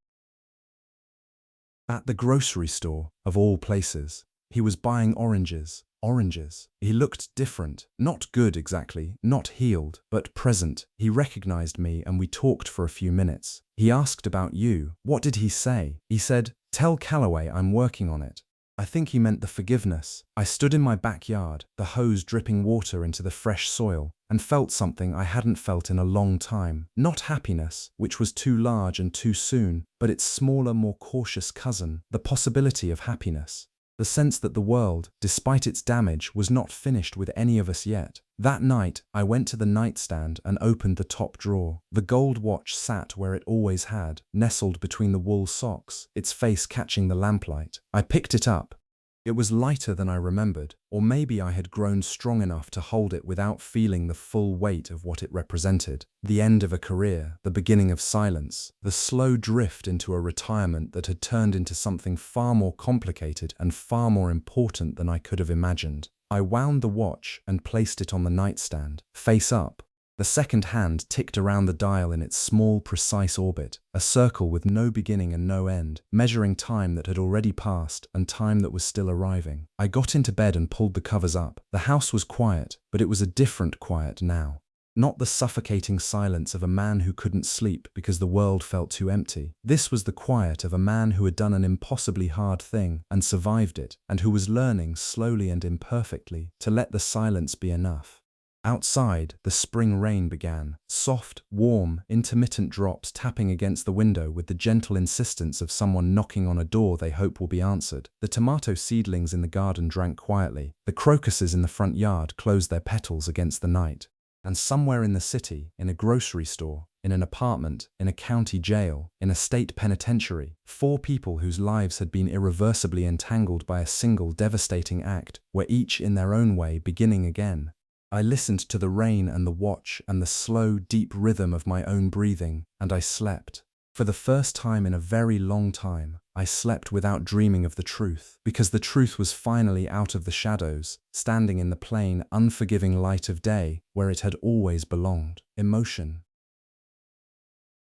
At the grocery store, of all places. He was buying oranges. Oranges. He looked different. Not good exactly, not healed, but present. He recognized me and we talked for a few minutes. He asked about you. What did he say? He said, 'Tell Calloway I'm working on it.' I think he meant the forgiveness. I stood in my backyard, the hose dripping water into the fresh soil, and felt something I hadn't felt in a long time. Not happiness, which was too large and too soon, but its smaller, more cautious cousin, the possibility of happiness. The sense that the world, despite its damage, was not finished with any of us yet. That night, I went to the nightstand and opened the top drawer. The gold watch sat where it always had, nestled between the wool socks, its face catching the lamplight. I picked it up. It was lighter than I remembered, or maybe I had grown strong enough to hold it without feeling the full weight of what it represented. The end of a career, the beginning of silence, the slow drift into a retirement that had turned into something far more complicated and far more important than I could have imagined. I wound the watch and placed it on the nightstand, face up. The second hand ticked around the dial in its small, precise orbit, a circle with no beginning and no end, measuring time that had already passed and time that was still arriving. I got into bed and pulled the covers up. The house was quiet, but it was a different quiet now. Not the suffocating silence of a man who couldn't sleep because the world felt too empty. This was the quiet of a man who had done an impossibly hard thing and survived it, and who was learning slowly and imperfectly to let the silence be enough. Outside, the spring rain began, soft, warm, intermittent drops tapping against the window with the gentle insistence of someone knocking on a door they hope will be answered. The tomato seedlings in the garden drank quietly. The crocuses in the front yard closed their petals against the night. And somewhere in the city, in a grocery store, in an apartment, in a county jail, in a state penitentiary, 4 people whose lives had been irreversibly entangled by a single devastating act were each in their own way beginning again. I listened to the rain and the watch and the slow, deep rhythm of my own breathing, and I slept. For the first time in a very long time, I slept without dreaming of the truth, because the truth was finally out of the shadows, standing in the plain, unforgiving light of day where it had always belonged. Emotion.